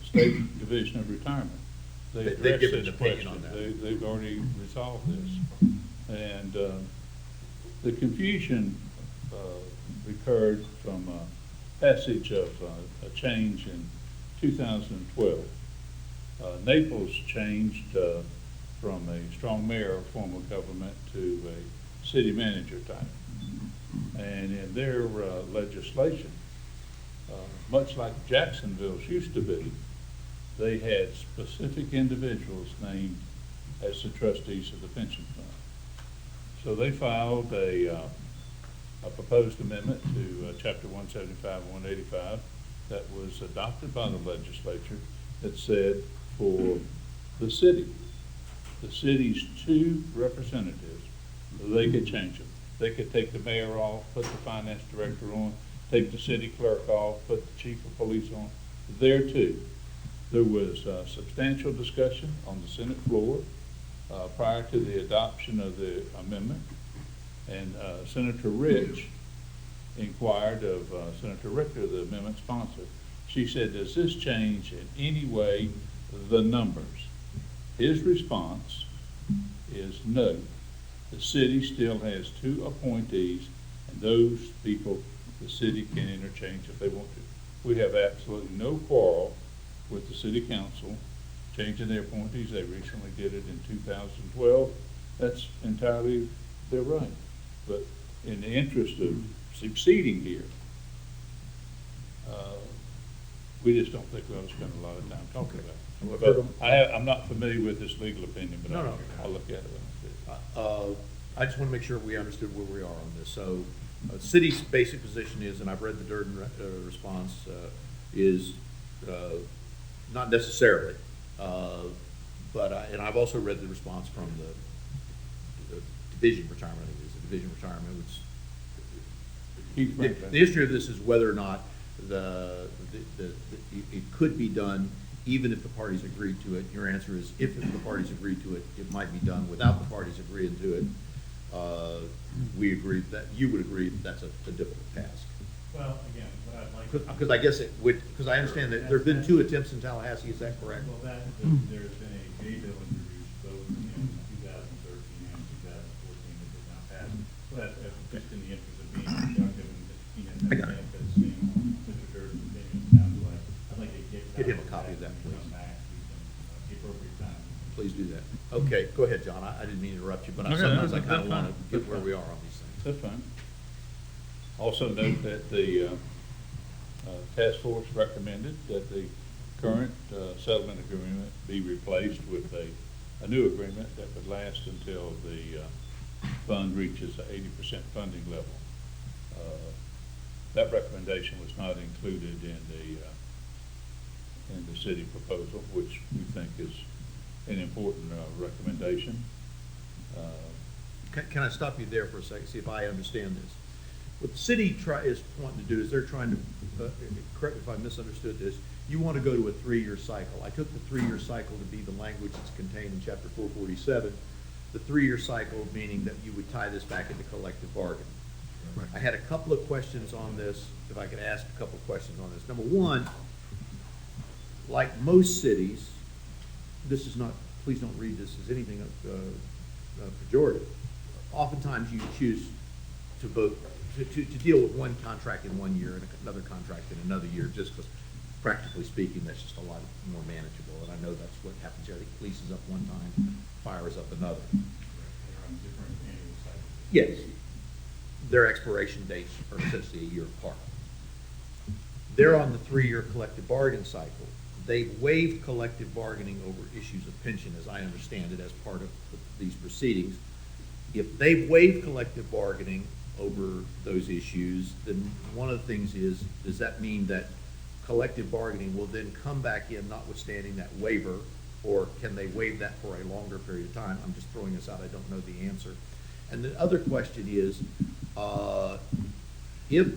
State Division of Retirement. They They've addressed given this an opinion question. on that. They've already resolved this. And the confusion occurred from passage of a change in 2012. Naples changed from a strong mayor form of government to a city manager type. And in their legislation, much like Jacksonville's used to be, they had specific individuals named as the trustees of the pension fund. So they filed a proposed amendment to Chapter 175 and 185 that was adopted by the legislature that said for the city's two representatives, they could change them. They could take the mayor off, put the finance director on, take the city clerk off, put the chief of police on. There too, there was substantial discussion on the Senate floor prior to the adoption of the amendment. And Senator Rich inquired of Senator Richter, the amendment sponsor. She said, does this change in any way the numbers? His response is no. The city still has two appointees, and those people the city can interchange if they want to. We have absolutely no quarrel with the city council changing their appointees. They recently did it in 2012. That's entirely their right. But in the interest of succeeding here, we just don't think we ought to spend a lot of time talking about it. But I'm not familiar with this legal opinion, but I'll look at it when I see it. I just want to make sure we understood where we are on this. So, city's basic position is, and I've read the Durden response, is not necessarily, and I've also read the response from the division retirement. I think it is the division retirement, which the history of this is whether or not it could be done even if the parties agreed to it. Your answer is if the parties agreed to it, it might be done. Without the parties agreeing to it, we agreed that you would agree that that's a difficult task. Well, again, what I'd like. Because I guess it would, because I understand that there've been two attempts in Tallahassee, is that correct? Well, there's been a J bill introduced both in 2013 and 2014 that did not pass. But just in the interest of being productive and Mr. Keenan and benefits, seeing Mr. Durden's opinion, it sounds like, I'd like to get Get him a copy of that, please. Come back, we can, at the appropriate time, we can do that. Okay, go ahead, John. I didn't mean to interrupt you, but Okay, sometimes I no, kind of that's want fine. to get That's where fine. we are on these things. That's fine. Also note that the task force recommended that the current settlement agreement be replaced with a new agreement that would last until the fund reaches the 80% funding level. That recommendation was not included in the city proposal, which we think is an important recommendation. Can I stop you there for a second, see if I understand this? What the city is wanting to do is they're trying to, correct me if I misunderstood this, you want to go to a 3-year cycle. I took the 3-year cycle to be the language that's contained in chapter 447. The 3-year cycle meaning that you would tie this back into collective bargaining. Right. I had a couple of questions on this, if I could ask a couple of questions on this. Number one, like most cities, this is not, please don't read this as anything pejorative. Oftentimes you choose to vote, to deal with one contract in 1 year and another contract in another year, just because practically speaking, that's just a lot more manageable. And I know that's what happens here. I think police is up one time, fire is up another. They're on different annual cycles. Yes, their expiration dates are essentially a year apart. They're on the 3-year collective bargain cycle. They've waived collective bargaining over issues of pension, as I understand it, as part of these proceedings. If they've waived collective bargaining over those issues, then one of the things is, does that mean that collective bargaining will then come back in notwithstanding that waiver, or can they waive that for a longer period of time? I'm just throwing this out, I don't know the answer. And the other question is, if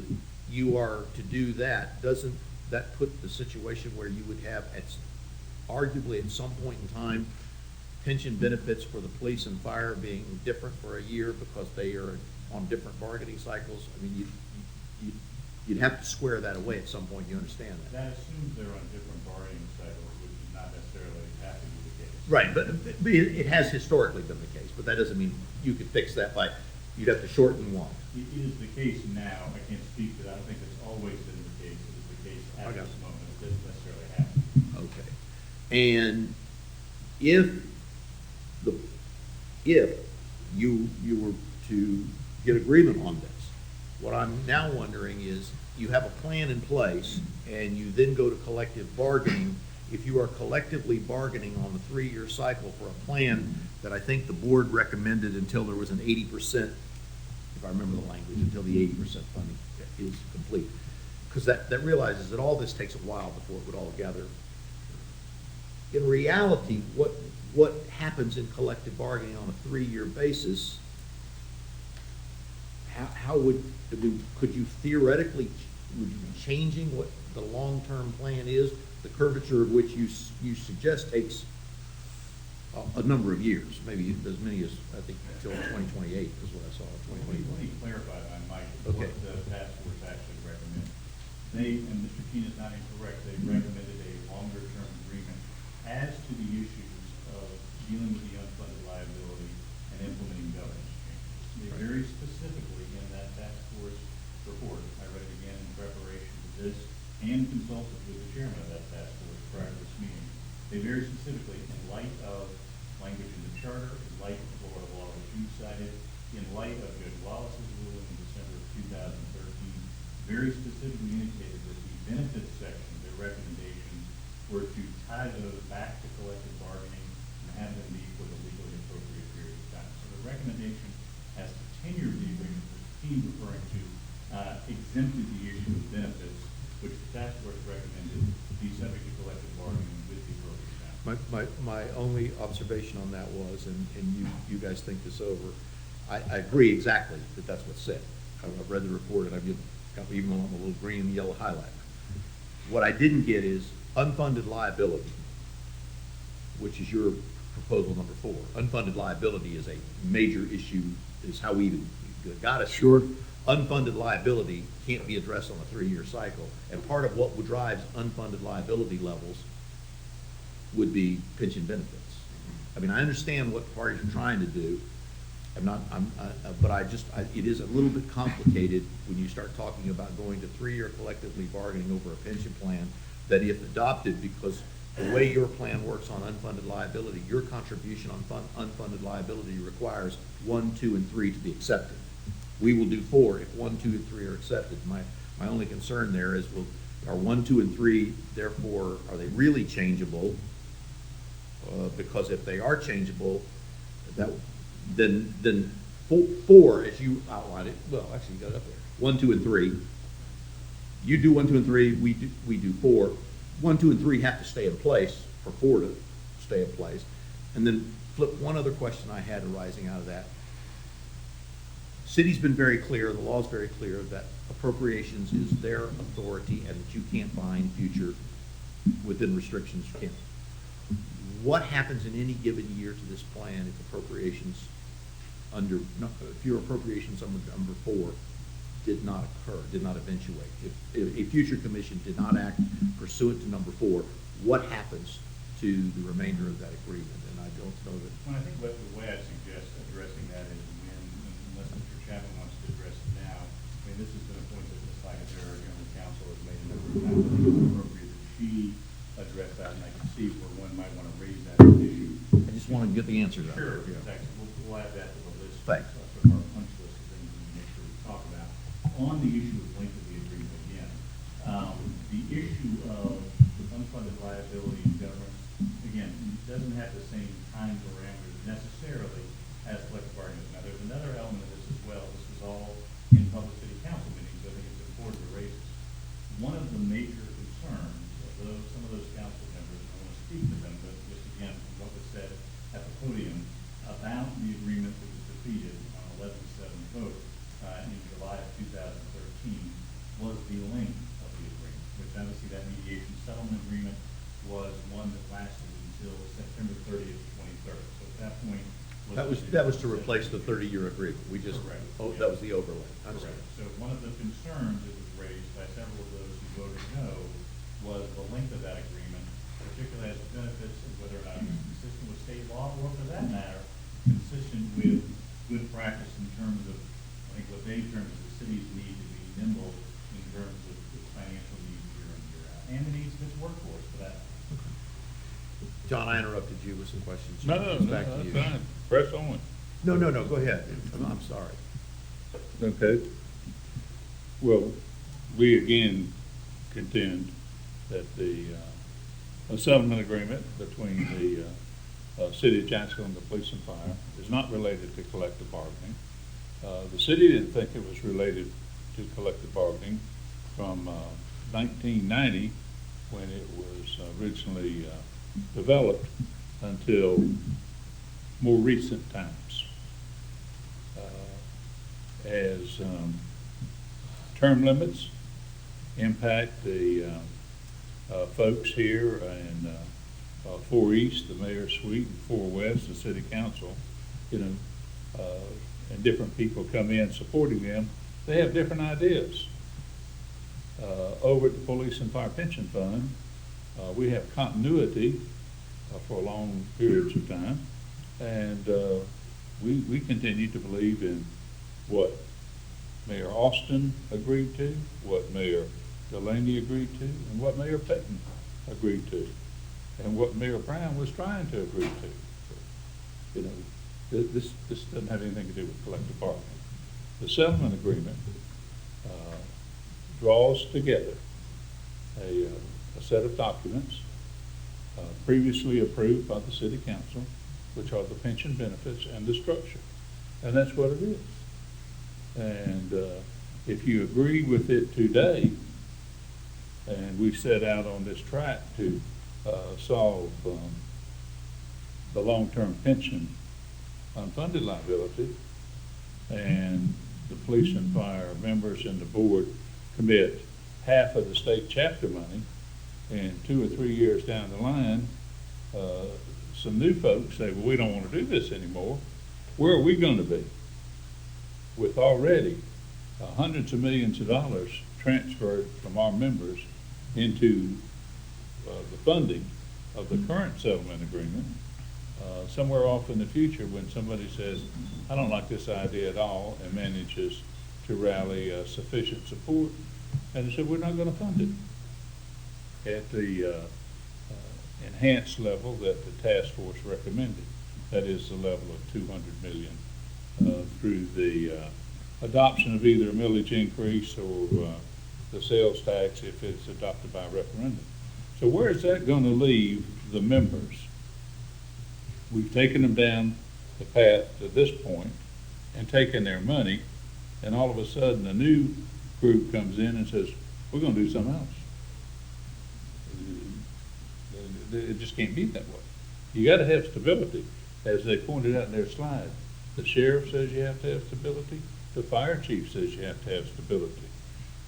you are to do that, doesn't that put the situation where you would have, arguably at some point in time, pension benefits for the police and fire being different for a year because they are on different bargaining cycles? I mean, you'd have to square that away at some point, you understand that? That assumes they're on different bargaining cycles, which is not necessarily have to be the case. Right, but it has historically been the case, but that doesn't mean you could fix that by, you'd have to shorten one. It is the case now, I can't speak to that, I don't think it's always been the case, it is the case at Okay. this moment, it doesn't necessarily happen. Okay. And if you were to get agreement on this, what I'm now wondering is, you have a plan in place, and you then go to collective bargaining. If you are collectively bargaining on the 3-year cycle for a plan that I think the board recommended until there was an 80%, if I remember the language, until the 80% funding is complete. Because that realizes that all this takes a while before it would all gather. In reality, what happens in collective bargaining on a 3-year basis? How could you theoretically, would you be changing what the long-term plan is? The curvature of which you suggest takes a number of years, maybe as many as, I think, until 2028 is what I saw, Let 2028. me clarify, Mike, Okay. what the task force actually recommended. They, and Mr. Keene is not incorrect, they recommended a longer-term agreement as to the issues of dealing with the unfunded liability and implementing governance changes. They very specifically, in that task force report, I read it again in preparation for this, and consulted with the chairman of that task force prior to this meeting. They very specifically, in light of language in the charter, in light of Florida law that you cited, in light of Judge Wallace's ruling in December of 2013, very specifically indicated that the benefits section, their recommendations, were to tie those back to collective bargaining and have them be for the legally appropriate period of time. So the recommendation as to tenure of the agreement, that the team referring to, exempted the issue of benefits, which the task force recommended be subject to collective bargaining with the appropriate time. My only observation on that was, and you guys think this over, I agree exactly that that's what's said. I've read the report, and I've got even on the little green and yellow highlight. What I didn't get is unfunded liability, which is your proposal number 4. Unfunded liability is a major issue, is how we even got it. Sure. Unfunded liability can't be addressed on a 3-year cycle, and part of what drives unfunded liability levels would be pension benefits. I mean, I understand what parties are trying to do. It is a little bit complicated when you start talking about going to 3-year collectively bargaining over a pension plan that, if adopted, because the way your plan works on unfunded liability, your contribution on unfunded liability requires 1, 2, and 3 to be accepted. We will do 4 if 1, 2, and 3 are accepted. My only concern there is, are 1, 2, and 3, therefore, are they really changeable? Because if they are changeable, then 4, as you outlined it, well, actually, you got it up there. 1, 2, and 3. You do 1, 2, and 3, we do 4. 1, 2, and 3 have to stay in place for 4 to stay in place. And then flip one other question I had arising out of that. City's been very clear, the law's very clear, that appropriations is their authority and that you can't bind future within restrictions. You can't. What happens in any given year to this plan if appropriations if your appropriations under number 4 did not occur, did not eventuate? If a future commission did not act pursuant to number 4, what happens to the remainder of that agreement? And I don't know that. Well, I think the way I suggest addressing that is unless Mr. Chapman wants to address it now, I mean, this has been a point that Ms. Secretary or General Counsel has made a number of times. I think it's appropriate that she address that, and I can see where one might want to raise that issue. I just want to get the answers out Sure, there. exactly. We'll add that to the list. Thanks. Sort of our punch list of things we make sure we talk about. On the issue of length of the agreement again, the issue of unfunded liability and governance, again, doesn't have the same time parameters necessarily as collective bargaining. Now, there's another element of this as well. This is all in public city council meetings. I think it's important to raise this. One of the major concerns of some of those council members, and I want to speak to them, but just again, from what was said at the podium about the agreement that was defeated on 11-7 vote in July of 2013 was the length of the agreement, which obviously that mediation settlement agreement was one that lasted until September 30th, 2030. So at that point, That was to replace the 30-year agreement. We just, Correct. that was the overlay. Correct. So one of the concerns that was raised by several of those who voted no was the length of that agreement, particularly as the benefits and whether or not it was consistent with state law, or for that matter, consistent with good practice in terms of, I think what they term as the city's need to be nimble in terms of its financial needs year in, year out, and the needs of its workforce for that. John, I interrupted you with some questions. No, It's back to that's you. fine. Press on. No, go ahead. I'm sorry. Okay. Well, we again contend that the settlement agreement between the City of Jacksonville and the police and fire is not related to collective bargaining. The city didn't think it was related to collective bargaining from 1990, when it was originally developed, until more recent times. As term limits impact the folks here in 4 East, the mayor's suite, and 4 West, the city council, and different people come in supporting them, they have different ideas. Over at the Police and Fire Pension Fund, we have continuity for long periods of time, and we continue to believe in what Mayor Austin agreed to, what Mayor Delaney agreed to, and what Mayor Pettin agreed to, and what Mayor Brown was trying to agree to. This doesn't have anything to do with collective bargaining. The settlement agreement draws together a set of documents previously approved by the city council, which are the pension benefits and the structure. And that's what it is. And if you agree with it today, and we set out on this track to solve the long-term pension unfunded liability, and the police and fire members and the board commit half of the state chapter money, and 2 or 3 years down the line, some new folks say, well, we don't want to do this anymore. Where are we going to be? With already hundreds of millions of dollars transferred from our members into the funding of the current settlement agreement, somewhere off in the future when somebody says, I don't like this idea at all, and manages to rally sufficient support, and they said, we're not going to fund it. At the enhanced level that the task force recommended. That is the level of 200 million through the adoption of either a millage increase or the sales tax if it's adopted by referendum. So where is that going to leave the members? We've taken them down the path to this point and taken their money, and all of a sudden a new group comes in and says, we're going to do something else. It just can't be that way. You got to have stability, as they pointed out in their slide. The sheriff says you have to have stability. The fire chief says you have to have stability.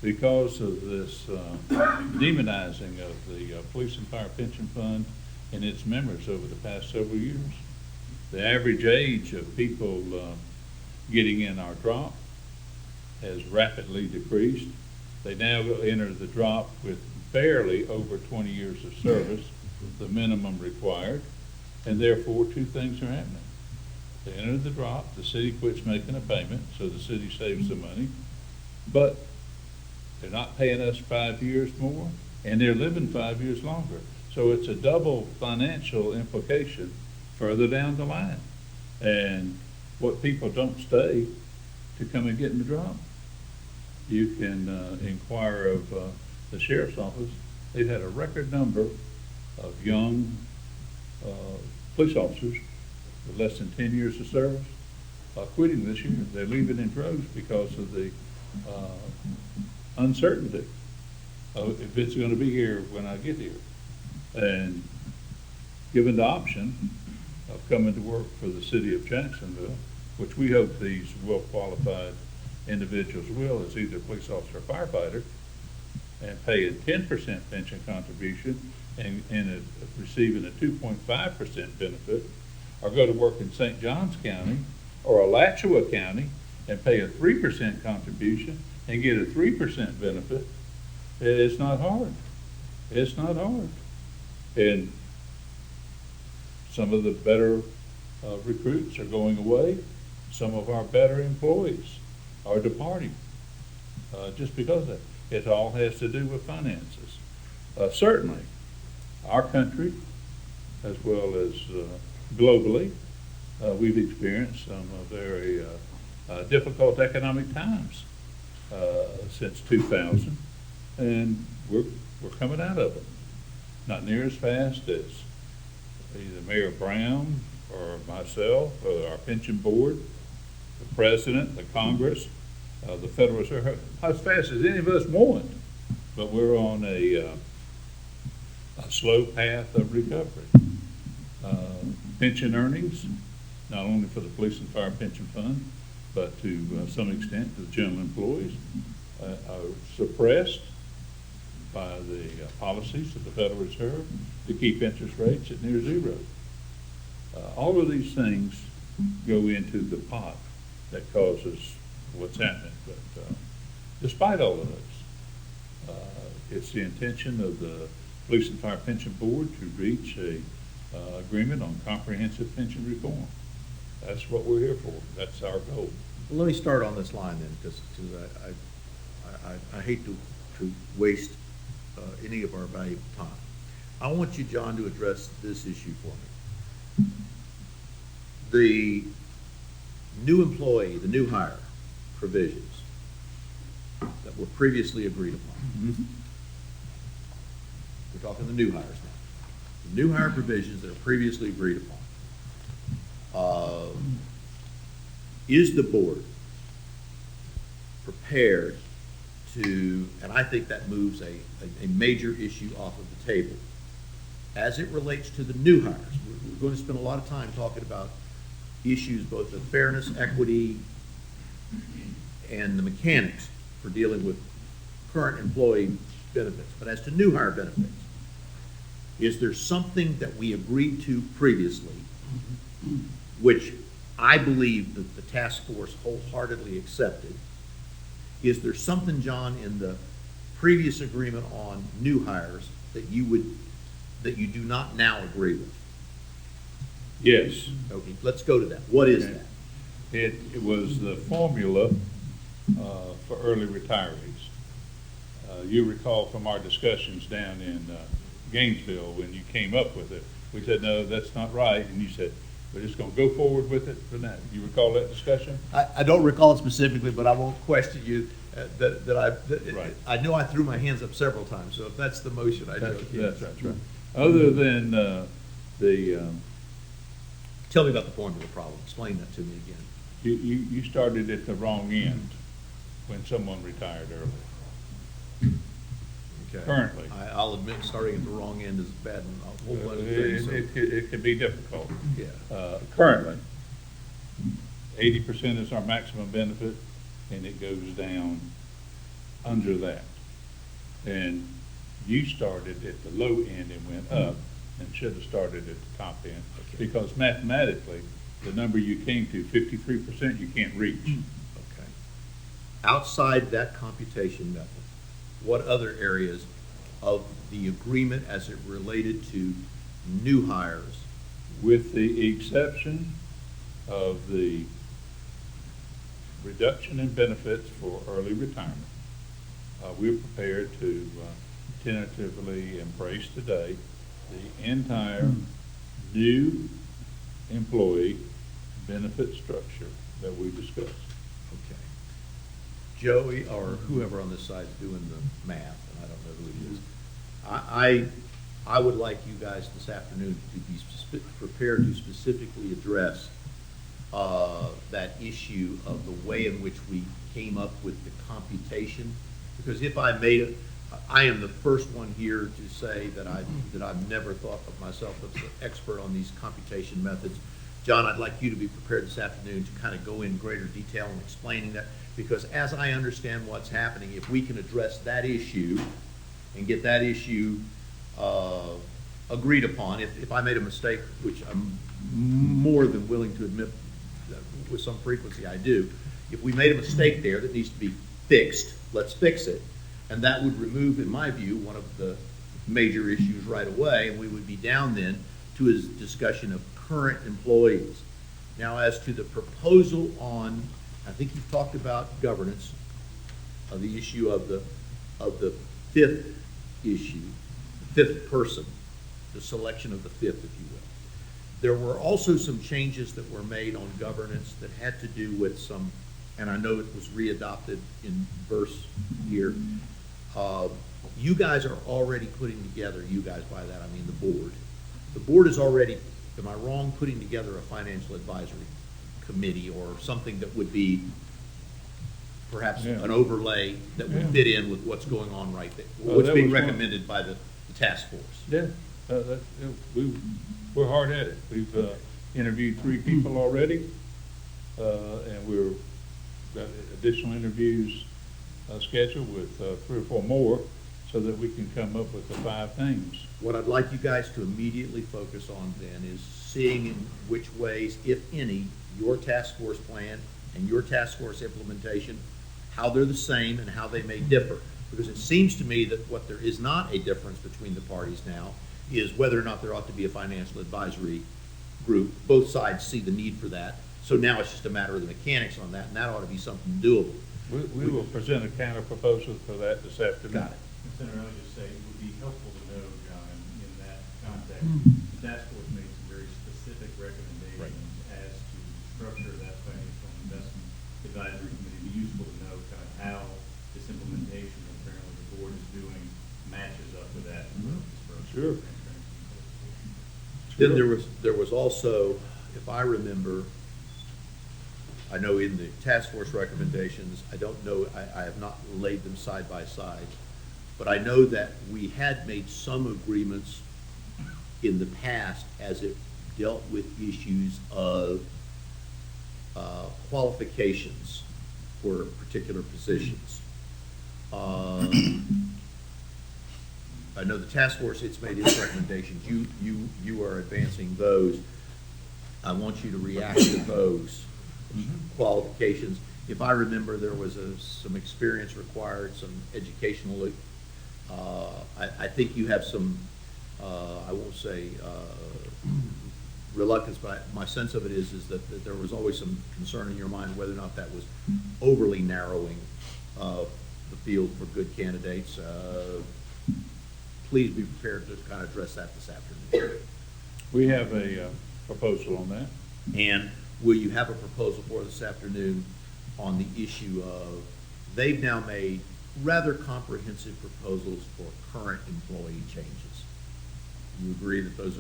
Because of this demonizing of the police and fire pension fund and its members over the past several years, the average age of people getting in our drop has rapidly decreased. They now enter the drop with barely over 20 years of service, the minimum required, and therefore two things are happening. They enter the drop, the city quits making a payment, so the city saves the money, but they're not paying us 5 years more, and they're living 5 years longer. So it's a double financial implication further down the line. And what people don't stay to come and get in the drop, you can inquire of the sheriff's office. They've had a record number of young police officers with less than 10 years of service quitting this year. They're leaving in droves because of the uncertainty of if it's going to be here when I get here. And given the option of coming to work for the City of Jacksonville, which we hope these well-qualified individuals will, as either police officer or firefighter, and pay a 10% pension contribution and receiving a 2.5% benefit, or go to work in St. Johns County or Alachua County and pay a 3% contribution and get a 3% benefit, it's not hard. It's not hard. And some of the better recruits are going away. Some of our better employees are departing just because of that. It all has to do with finances. Certainly, our country, as well as globally, we've experienced some very difficult economic times since 2000, and we're coming out of them. Not near as fast as either Mayor Brown or myself or our pension board, the president, the Congress, the Federal Reserve, as fast as any of us want. But we're on a slow path of recovery. Pension earnings, not only for the police and fire pension fund, but to some extent to the general employees, are suppressed by the policies of the Federal Reserve to keep interest rates at near zero. All of these things go into the pot that causes what's happening. But despite all of this, it's the intention of the Police and Fire Pension Board to reach a agreement on comprehensive pension reform. That's what we're here for. That's our goal. Well, let me start on this line then, because I hate to waste any of our valuable time. I want you, John, to address this issue for me. The new employee, the new hire provisions that were previously agreed upon. Mm-hmm. We're talking the new hires now. The new hire provisions that are previously agreed upon. Is the board prepared to, and I think that moves a major issue off of the table, as it relates to the new hires. We're going to spend a lot of time talking about issues both of fairness, equity, and the mechanics for dealing with current employee benefits. But as to new hire benefits, is there something that we agreed to previously, which I believe that the task force wholeheartedly accepted? Is there something, John, in the previous agreement on new hires that you do not now agree with? Yes. Okay, let's go to that. What is that? It was the formula for early retirees. You recall from our discussions down in Gainesville, when you came up with it. We said, no, that's not right, and you said, we're just gonna go forward with it for now. You recall that discussion? I don't recall it specifically, but I won't question you Right. I know I threw my hands up several times, so if that's the motion, I do. That's right. Other than, Tell me about the formula problem. Explain that to me again. you started at the wrong end when someone retired early. Okay. Currently. I'll admit, starting at the wrong end is bad in a whole bunch of things. so- It can be difficult. Yeah. Currently, 80% is our maximum benefit, and it goes down under that. And you started at the low end and went up, and should have started at the top end. Okay. Because mathematically, the number you came to, 53%, you can't reach. Okay. Outside that computation method, what other areas of the agreement as it related to new hires? With the exception of the reduction in benefits for early retirement, we're prepared to tentatively embrace today the entire new employee benefit structure that we discussed. Okay. Joey, or whoever on this side is doing the math, and I don't know who it is, I would like you guys this afternoon to be prepared to specifically address that issue of the way in which we came up with the computation. Because if I made it, I am the first one here to say that I've never thought of myself as an expert on these computation methods. John, I'd like you to be prepared this afternoon to kind of go in greater detail in explaining that, because as I understand what's happening, if we can address that issue and get that issue agreed upon, if I made a mistake, which I'm more than willing to admit that with some frequency I do, if we made a mistake there that needs to be fixed, let's fix it. And that would remove, in my view, one of the major issues right away, and we would be down then to a discussion of current employees. Now, as to the proposal on, I think you've talked about governance, of the issue of the fifth issue, the fifth person, the selection of the fifth, if you will. There were also some changes that were made on governance that had to do with some, and I know it was readopted in verse here. You guys are already putting together, you guys by that I mean the board. The board is already, am I wrong, putting together a financial advisory committee or something that would be perhaps Yeah. an overlay that would Yeah. fit in with what's going on right there, Well, what's that being was one- recommended by the task force. Yeah, we're hard at it. We've interviewed 3 people already, and we're got additional interviews scheduled with 3 or 4 more, so that we can come up with the 5 things. What I'd like you guys to immediately focus on then is seeing in which ways, if any, your task force plan and your task force implementation, how they're the same and how they may differ. Because it seems to me that what there is not a difference between the parties now is whether or not there ought to be a financial advisory group. Both sides see the need for that. So now it's just a matter of the mechanics on that, and that ought to be something doable. We will present a counter proposal for that this afternoon. Got it. Senator, I would just say it would be helpful to know, John, in that context, the task force made some very specific recommendations as to structure that financial investment advisory committee. It'd be useful to know kind of how this implementation that apparently the board is doing matches up to that. Sure. Then there was also, if I remember, I know in the task force recommendations, I don't know, I have not laid them side by side, but I know that we had made some agreements in the past as it dealt with issues of qualifications for particular positions. I know the task force, it's made its recommendations. You are advancing those. I want you to react to those qualifications. If I remember, there was some experience required, some educational, I think you have some, I won't say reluctance, but my sense of it is that there was always some concern in your mind whether or not that was overly narrowing the field for good candidates. please be prepared to kind of address that this afternoon. We have a proposal on that. And will you have a proposal for this afternoon on the issue of, they've now made rather comprehensive proposals for current employee changes? You agree that those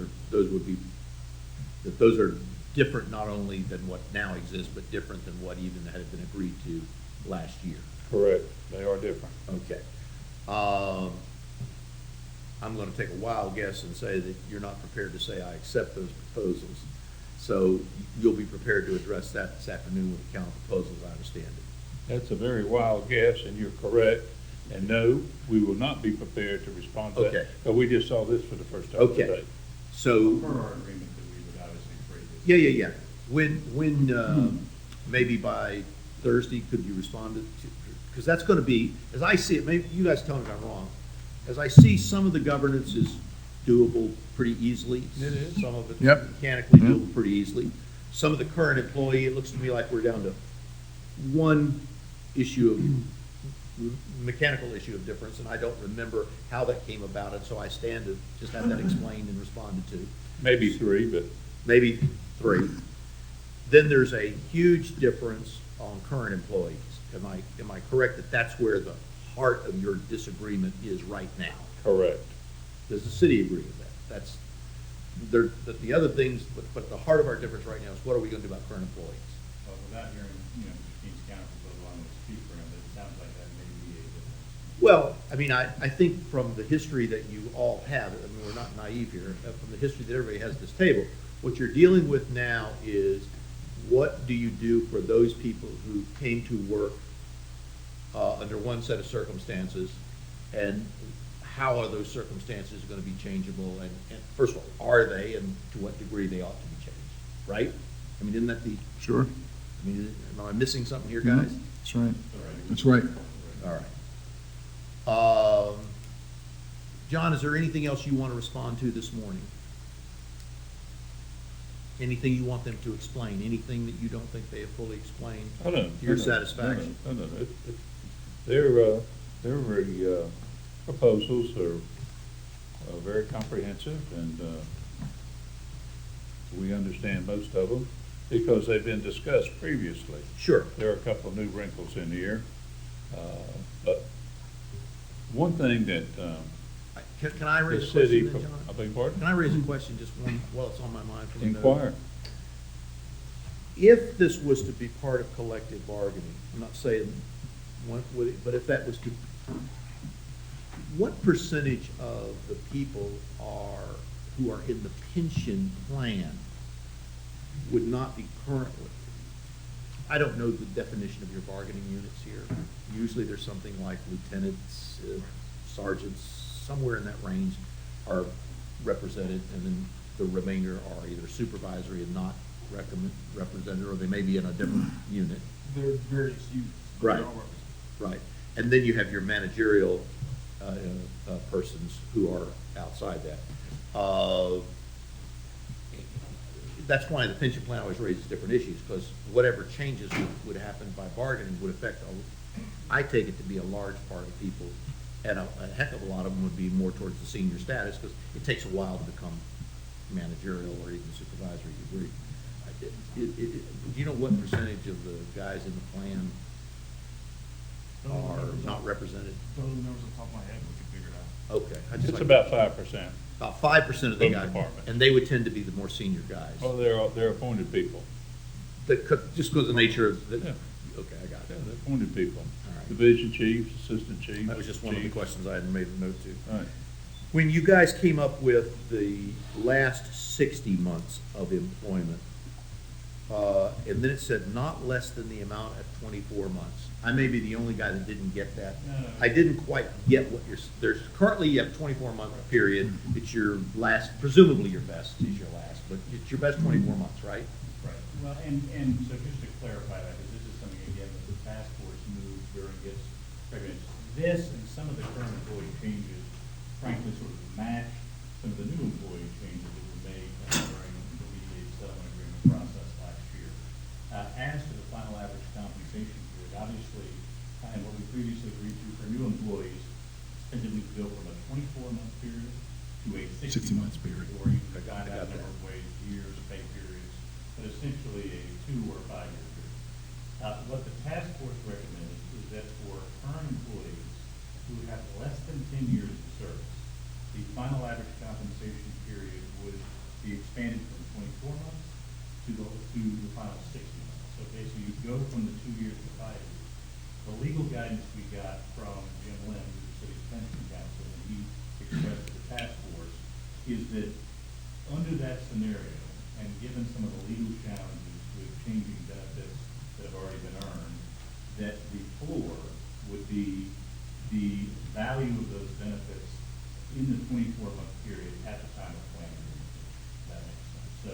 are different not only than what now exists, but different than what even had been agreed to last year? Correct. They are different. Okay. I'm gonna take a wild guess and say that you're not prepared to say I accept those proposals. So you'll be prepared to address that this afternoon with the counter proposals, I understand it. That's a very wild guess, and you're correct. And no, we will not be prepared to respond to that. Okay. But we just saw this for the first time Okay. today. So, Per our agreement that we would obviously create this. yeah. When, maybe by Thursday, could you respond to, because that's gonna be, as I see it, maybe you guys tell me if I'm wrong, as I see, some of the governance is doable pretty easily. It is. Some of it Yep. mechanically doable pretty easily. Some of the current employee, it looks to me like we're down to one issue of, mechanical issue of difference, and I don't remember how that came about, and so I stand to just have that explained and responded to. Maybe three, but Maybe three. Then there's a huge difference on current employees. Am I correct that that's where the heart of your disagreement is right now? correct. Does the city agree with that? That's, the other things, but the heart of our difference right now is what are we gonna do about current employees? Well, without hearing, Dean's counter proposal, I'm going to speak for him, but it sounds like that may be a difference. Well, I mean, I think from the history that you all have, I mean, we're not naive here, from the history that everybody has at this table, what you're dealing with now is what do you do for those people who came to work under one set of circumstances, and how are those circumstances going to be changeable? And first of all, are they, and to what degree they ought to be changed, right? I mean, isn't that the, Sure. I mean, am I missing something here, guys? That's right. That's right. All right. John, is there anything else you want to respond to this morning? Anything you want them to explain? Anything that you don't think they have fully explained Oh, no. to your no, no, satisfaction? No. Their very proposals are very comprehensive, and we understand most of them because they've been discussed previously. Sure. There are a couple of new wrinkles in here. But one thing that Can I the raise a city, question then, I John? beg your pardon? Can I raise a question, just one, while it's on my mind? for a minute? Inquire. If this was to be part of collective bargaining, I'm not saying, but if that was to, what percentage of the people who are in the pension plan would not be currently? I don't know the definition of your bargaining units here. Usually there's something like lieutenants, sergeants, somewhere in that range are represented, and then the remainder are either supervisory and not represented, or they may be in a different unit. There are various units. Right. They're all represented. Right. And then you have your managerial persons who are outside that. That's why the pension plan always raises different issues, because whatever changes would happen by bargaining would affect, I take it to be a large part of people, and a heck of a lot of them would be more towards the senior status, because it takes a while to become managerial or even supervisory degree. Do you know what percentage of the guys in the plan are not represented? Those numbers off the top of my head, we can figure it out. Okay. I just It's like- about 5%. About 5% of the Of the guys, department. and they would tend to be the more senior guys. Oh, they're appointed people. Just because of the nature of the, Yeah. okay, I got Yeah, it. they're appointed people. All right. Division chiefs, assistant chiefs. That was just one of the chiefs. questions I had made a note to. Right. When you guys came up with the last 60 months of employment, and then it said not less than the amount at 24 months. I may be the only guy that didn't get that. No. I didn't quite get what there's currently you have a 24-month period. It's your last, presumably your best is your last, but it's your best 24 months, right? Right. Well, and so just to clarify that, because this is something, again, that the task force moved during its pregnancy. This and some of the current employee changes, frankly, sort of match some of the new employee changes that were made during the mediated settlement agreement process last year. As to the final average compensation period, obviously, and what we previously agreed to for new employees, tend to be built from a 24-month period to a 60 months period. Or you can I define got that that. number of ways, years, pay periods, but essentially a 2 or 5 year period. What the task force recommended is that for current employees who have less than 10 years of service, the final average compensation period would be expanded from 24 months to the final 60 months. So basically, you go from the 2 years to 5 years. The legal guidance we got from Jim Lynn, who's the city's pension counsel, and he expressed to the task force, is that under that scenario, and given some of the legal challenges with changing benefits that have already been earned, that the floor would be the value of those benefits in the 24-month period at the time of planning. That makes sense. So.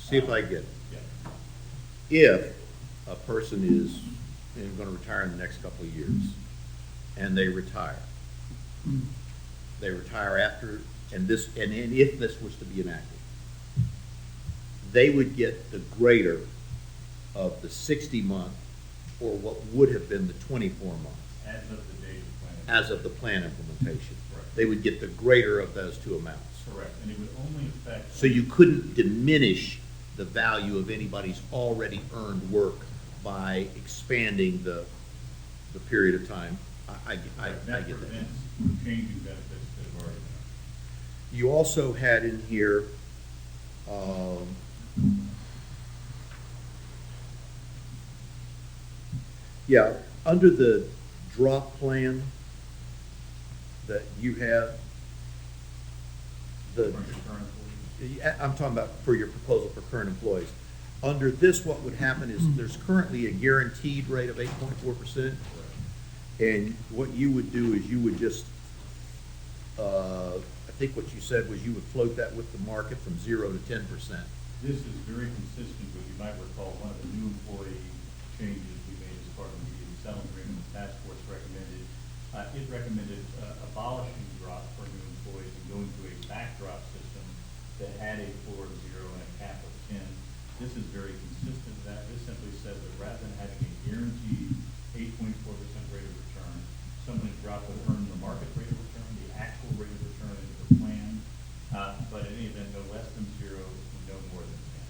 See if I get it. Yeah. If a person is going to retire in the next couple of years, and they retire after, and if this was to be enacted, they would get the greater of the 60-month, or what would have been the 24-month, As of the date of planning. as of the plan implementation. Correct. They would get the greater of those two amounts. Correct, and it would only affect. So you couldn't diminish the value of anybody's already earned work by expanding the period of time. I That get that. prevents changing benefits that have already been. You also had in here, yeah, under the drop plan that you have, the, From your current employees. yeah, I'm talking about for your proposal for current employees. Under this, what would happen is there's currently a guaranteed rate of 8.4%. And what you would do is you would just, I think what you said was you would float that with the market from 0 to 10%. This is very consistent with, you might recall, one of the new employee changes we made as part of the settlement agreement the task force recommended. It recommended abolishing drop for new employees and going to a backdrop system that had a floor of 0 and a cap of 10. This is very consistent with that. This simply says that rather than having a guaranteed 8.4% rate of return, someone who dropped would earn the market rate of return, the actual rate of return into the plan, but in any event, no less than 0, no more than 10.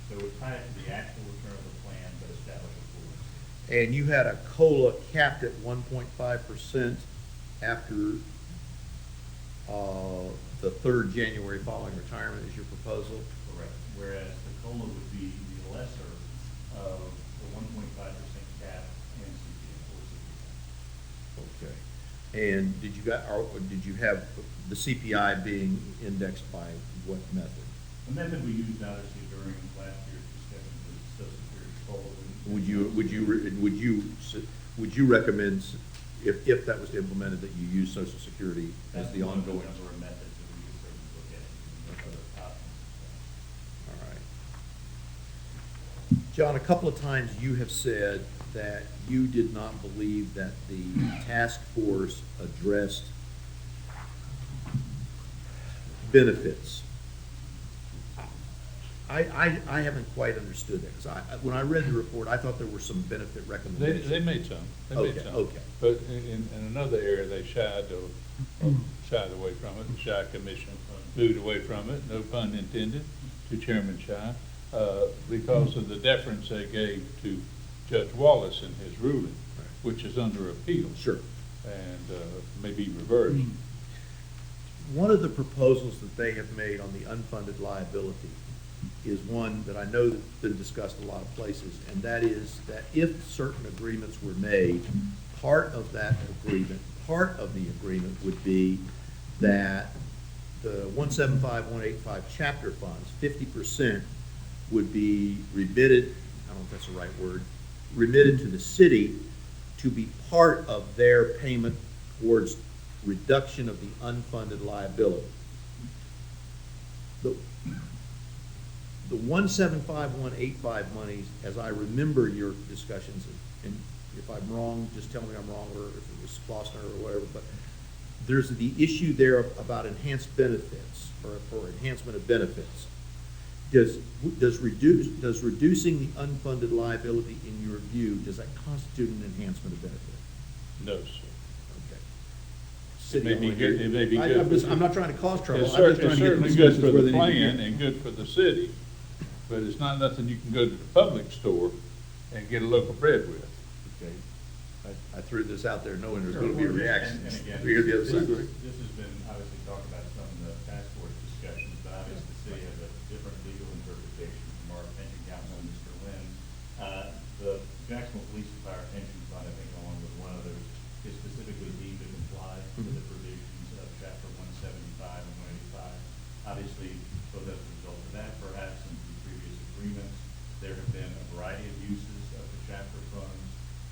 So it would tie it to the actual return of the plan, but establish a floor. And you had a COLA capped at 1.5% after the third January following retirement is your proposal? Correct. Whereas the COLA would be the lesser of the 1.5% cap and CPI or CPI. Okay. And did you have the CPI being indexed by what method? The method we used obviously during last year's discussion was Social Security COLA. Would you recommend, if that was implemented, that you use Social Security as That's the one of ongoing? number of methods that we could certainly look at, and other options as well. All right. John, a couple of times you have said that you did not believe that the task force addressed benefits. I haven't quite understood that, because when I read the report, I thought there were some benefit recommendations. They made some, Okay. But in another area, they shied away from it. The Shy Commission moved away from it, no pun intended, to Chairman Shy, because of the deference they gave to Judge Wallace in his ruling, which is under appeal. Sure. And maybe reversed. One of the proposals that they have made on the unfunded liability is one that I know that's been discussed a lot of places, and that is that if certain agreements were made, part of the agreement would be that the 175, 185 chapter funds, 50% would be remitted, I don't know if that's the right word, remitted to the city to be part of their payment towards reduction of the unfunded liability. The 175, 185 monies, as I remember your discussions, and if I'm wrong, just tell me I'm wrong, or if it was Flossner or whatever, but there's the issue there about enhanced benefits, or for enhancement of benefits. Does reducing the unfunded liability, in your view, does that constitute an enhancement of benefit? No, sir. Okay. city. may be only. good- it may be good I'm just- for- I'm not trying to cause trouble. It's I'm just trying to get certainly these good places for where the they need to be. plan and good for the city, but it's not nothing you can go to the public store and get a loaf of bread with. Okay. I threw this out there knowing there's gonna be a reaction. And again, We're gonna be this upset. this has been obviously talked about some in the task force discussions, but obviously the city has a different legal interpretation from our pension counsel, Mr. Lynn. The Jacksonville Police and Fire Pension Fund, I think along with one other, is specifically deemed to comply with the provisions of chapter 175 and 185. Obviously, both as a result of that, perhaps, and through previous agreements, there have been a variety of uses of the chapter funds.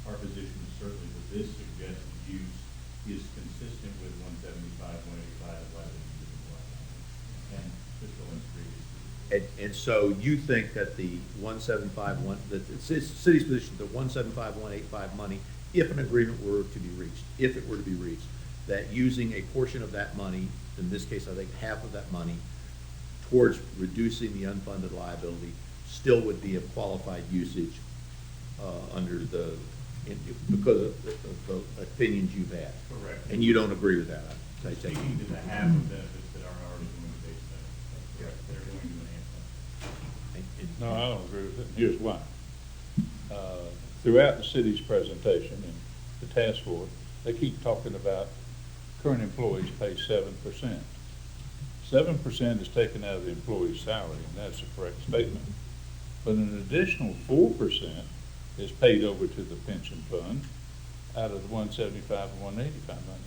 Our position is certainly that this suggested use is consistent with 175, 185, and why they need to comply. And Mr. Lynn's previously. And so you think that the 175, that the city's position, the 175, 185 money, if an agreement were to be reached, if it were to be reached, that using a portion of that money, in this case, I think half of that money, towards reducing the unfunded liability, still would be a qualified usage under because of the opinions you've had? Correct. And you don't agree with that, I take it? Speaking to the half of benefits that aren't already going to base benefits, that's correct. They're going to enhance that. No, I don't agree with it. Here's why. Throughout the city's presentation and the task force, they keep talking about current employees pay 7%. 7% is taken out of the employee's salary, and that's a correct statement. But an additional 4% is paid over to the pension fund out of the 175 and 185 money.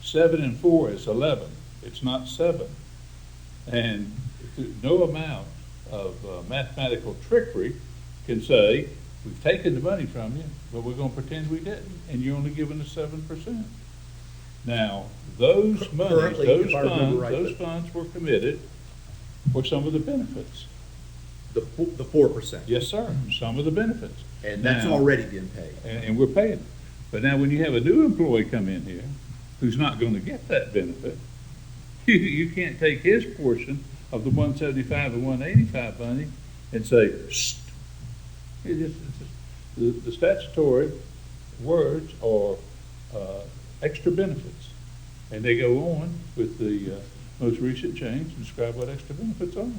7 and 4 is 11. It's not 7. And no amount of mathematical trickery can say, we've taken the money from you, but we're going to pretend we didn't, and you're only giving us 7%. Now, those monies, Currently, if I remember right, those funds were committed for some of the benefits. The 4%. Yes, sir, some of the benefits. And that's Now- already been paid. And we're paying it. But now, when you have a new employee come in here who's not going to get that benefit, you can't take his portion of the 175 and 185 money and say, "Shh." It's just the statutory words are extra benefits. And they go on with the most recent change to describe what extra benefits are.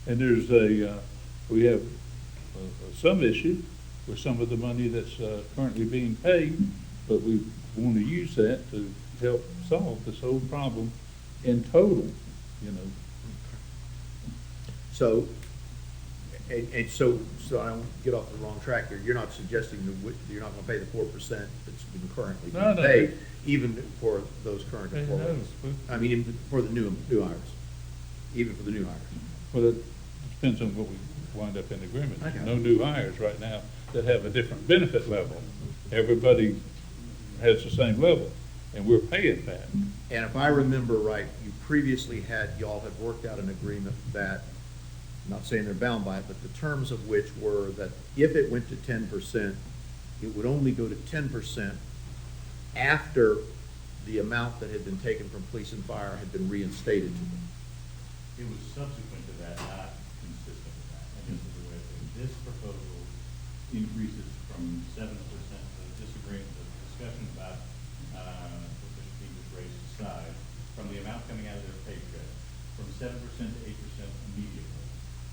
And there's we have some issue with some of the money that's currently being paid, but we want to use that to help solve this whole problem in total, you know. So, so I don't get off the wrong track here. You're not suggesting that you're not gonna pay the 4% that's been currently No, being no. paid, even for those current Hey, employees? no. I mean, even for the new hires, even for the new hires. Well, it depends on what we wind up in agreement. Okay. No new hires right now that have a different benefit level. Everybody has the same level, and we're paying that. And if I remember right, you previously y'all had worked out an agreement that, I'm not saying they're bound by it, but the terms of which were that if it went to 10%, it would only go to 10% after the amount that had been taken from police and fire had been reinstated to them. It was subsequent to that, not consistent with that. I guess is the way to put it. This proposal increases from 7%, the disagreement, the discussion about, what Mr. Dean just raised aside, from the amount coming out of their paycheck, from 7% to 8% immediately.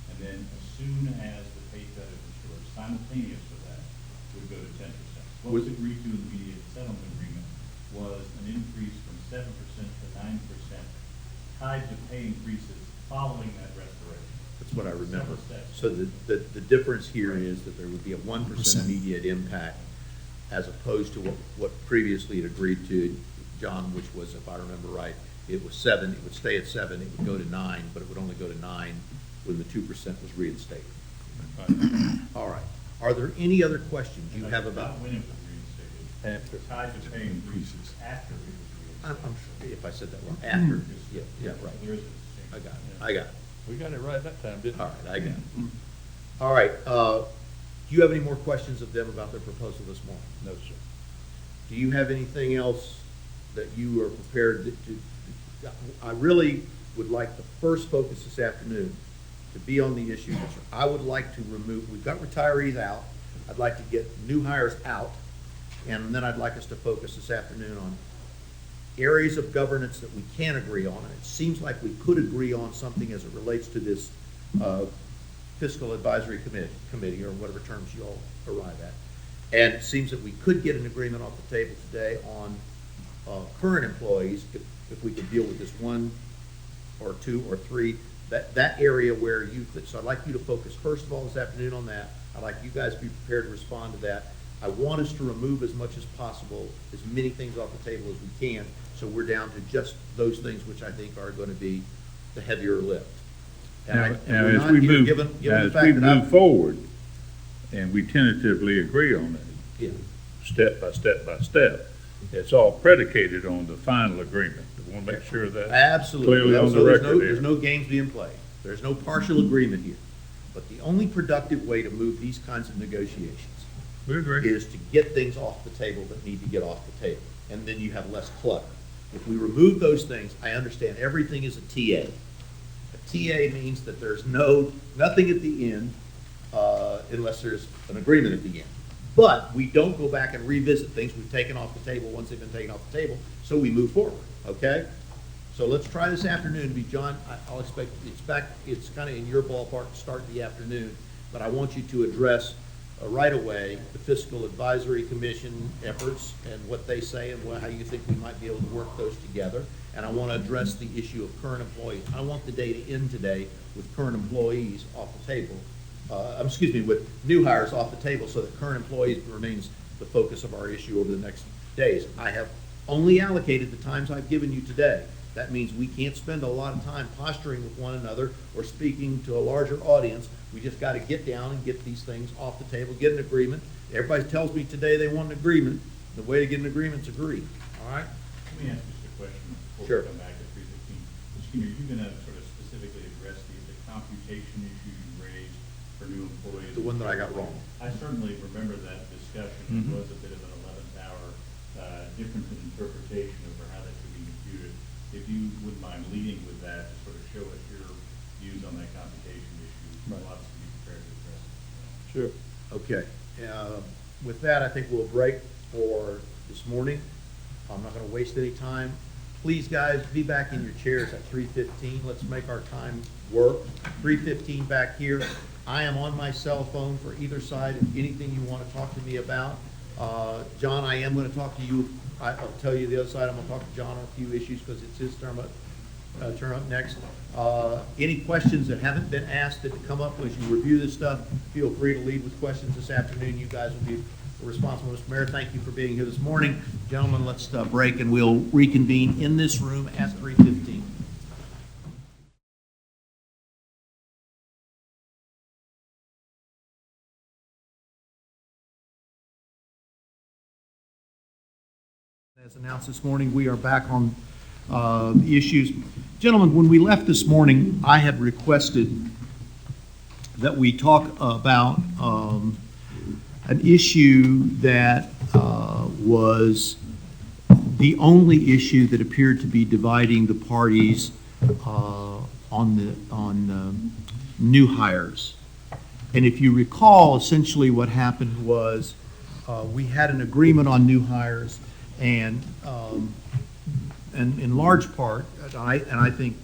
And then as soon as the pay cut is restored, simultaneous with that, would go to 10%. What was agreed to in the immediate settlement agreement was an increase from 7% to 9%, tied to pay increases following that restoration. That's what I remember. Several steps. So the difference here is that there would be a 1% immediate impact as opposed to what previously had agreed to, John, which was, if I remember right, it was 7, it would stay at 7, it would go to 9, but it would only go to 9 when the 2% was reinstated. All right. Are there any other questions you have about? Not when it was reinstated. After. Tied to pay increases after it was I'm reinstated. sure if I said that wrong, after, yeah, So right. there is a distinction. I got it, I got it. We got it right that time, didn't we? All right, I got it. All right, do you have any more questions of them about their proposal this morning? No, sir. Do you have anything else that you are prepared to, I really would like the first focus this afternoon to be on the issue that I would like to remove, we've got retirees out, I'd like to get new hires out, and then I'd like us to focus this afternoon on areas of governance that we can agree on, and it seems like we could agree on something as it relates to this fiscal advisory committee, or whatever terms you all arrive at. And it seems that we could get an agreement off the table today on current employees, if we could deal with this one or two or three, that area where so I'd like you to focus first of all this afternoon on that. I'd like you guys to be prepared to respond to that. I want us to remove as much as possible, as many things off the table as we can, so we're down to just those things which I think are going to be the heavier lift. Now, as we move forward, and we tentatively agree on it, Yeah. step by step by step, it's all predicated on the final agreement. We want to make sure that Absolutely. clearly on the So record there's here. no games being played. There's no partial agreement here. But the only productive way to move these kinds of negotiations We agree. is to get things off the table that need to get off the table. And then you have less clutter. If we remove those things, I understand everything is a TA. A TA means that there's nothing at the end, unless there's an agreement at the end. But we don't go back and revisit things we've taken off the table once they've been taken off the table, so we move forward, okay? So let's try this afternoon to be, John, I'll expect, it's kind of in your ballpark to start the afternoon, but I want you to address right away the Fiscal Advisory Commission efforts and what they say and how you think we might be able to work those together. And I want to address the issue of current employees. I want the day to end today with current employees off the table, with new hires off the table, so that current employees remains the focus of our issue over the next days. I have only allocated the times I've given you today. That means we can't spend a lot of time posturing with one another or speaking to a larger audience. We just got to get down and get these things off the table, get an agreement. Everybody tells me today they want an agreement. The way to get an agreement is agree, all right? Let me ask just a question before Sure. we come back to 315. Skinner, are you going to sort of specifically address the computation issue you raised for new employees? The one that I got wrong. I certainly remember that discussion. It was a bit of an 11th hour difference in interpretation over how that could be computed. If you wouldn't mind leading with that to sort of show us your views on that computation issue, we'll obviously be prepared to address it. Sure. Okay. With that, I think we'll break for this morning. I'm not going to waste any time. Please, guys, be back in your chairs at 3:15. Let's make our time work. 3:15 back here. I am on my cell phone for either side. If anything you want to talk to me about. John, I am going to talk to you. I'll tell you the other side. I'm going to talk to John on a few issues because it's his turn up next. Any questions that haven't been asked that come up as you review this stuff, feel free to lead with questions this afternoon. You guys will be responsible. Mr. Mayor, thank you for being here this morning. Gentlemen, let's break and we'll reconvene in this room at 3:15. As announced this morning, we are back on the issues. Gentlemen, when we left this morning, I had requested that we talk about an issue that was the only issue that appeared to be dividing the parties on new hires. And if you recall, essentially what happened was we had an agreement on new hires, and in large part, and I think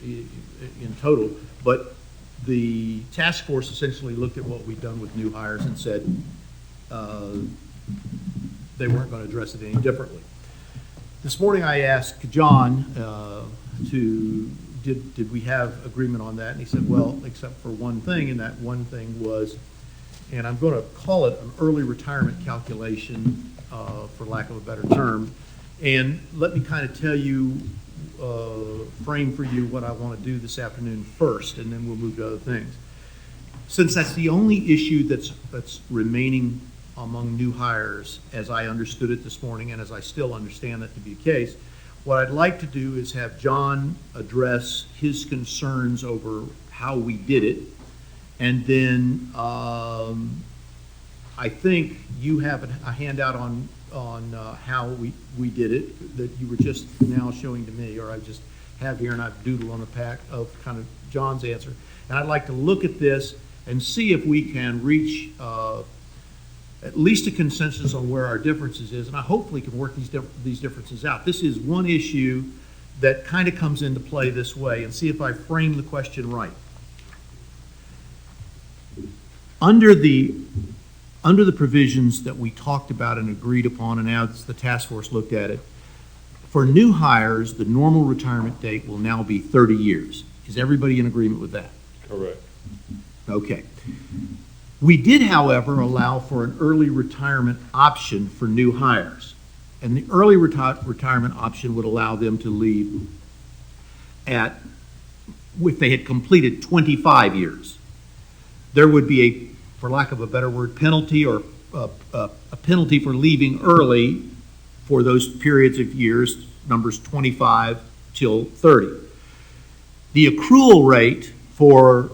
in total, but the task force essentially looked at what we'd done with new hires and said they weren't going to address it any differently. This morning I asked John did we have agreement on that, and he said, well, except for one thing, and that one thing was, and I'm going to call it an early retirement calculation, for lack of a better term. And let me kind of tell you, frame for you what I want to do this afternoon first, and then we'll move to other things. Since that's the only issue that's remaining among new hires, as I understood it this morning, and as I still understand that to be the case, what I'd like to do is have John address his concerns over how we did it, and then I think you have a handout on how we did it that you were just now showing to me, or I just have here, and I've doodled on a pack of kind of John's answer. And I'd like to look at this and see if we can reach at least a consensus on where our differences is, and I hopefully can work these differences out. This is one issue that kind of comes into play this way, and see if I frame the question right. Under the provisions that we talked about and agreed upon, and now the task force looked at it, for new hires, the normal retirement date will now be 30 years. Is everybody in agreement with that? Correct. Okay. We did, however, allow for an early retirement option for new hires. And the early retirement option would allow them to leave if they had completed 25 years. There would be a, for lack of a better word, penalty or a penalty for leaving early for those periods of years, numbers 25 till 30. The accrual rate for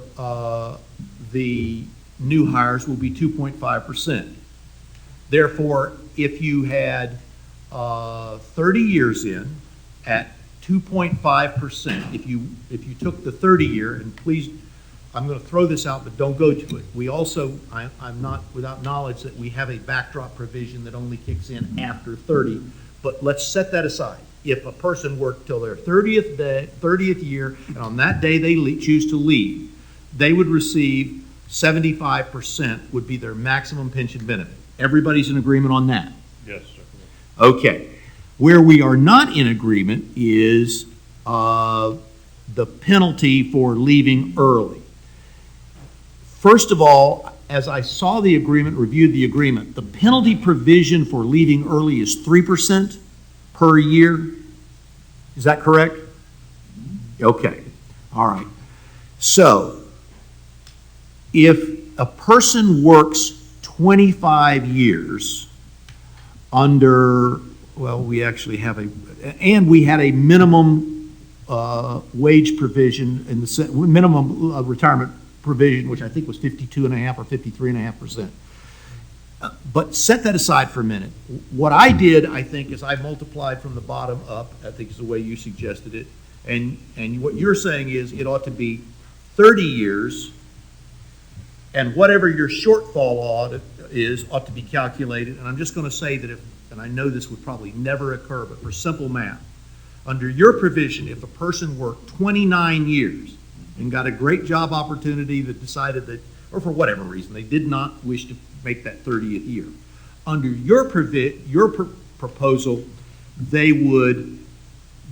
the new hires will be 2.5%. Therefore, if you had 30 years in at 2.5%, if you took the 30 year, and please, I'm going to throw this out, but don't go to it. We also, I'm not without knowledge that we have a backdrop provision that only kicks in after 30, but let's set that aside. If a person worked till their 30th year, and on that day they choose to leave, they would receive 75% would be their maximum pension benefit. Everybody's in agreement on that? Yes, sir. Okay. Where we are not in agreement is the penalty for leaving early. First of all, as I saw the agreement, reviewed the agreement, the penalty provision for leaving early is 3% per year. Is that correct? Okay. All right. So, if a person works 25 years under, well, we actually have we had a minimum wage provision in the minimum retirement provision, which I think was 52.5 or 53.5%. But set that aside for a minute. What I did, I think, is I multiplied from the bottom up, I think is the way you suggested it, and what you're saying is it ought to be 30 years, and whatever your shortfall ought to be calculated, and I'm just going to say that and I know this would probably never occur, but for simple math, under your provision, if a person worked 29 years and got a great job opportunity that decided that, or for whatever reason, they did not wish to make that 30th year, under your proposal, they would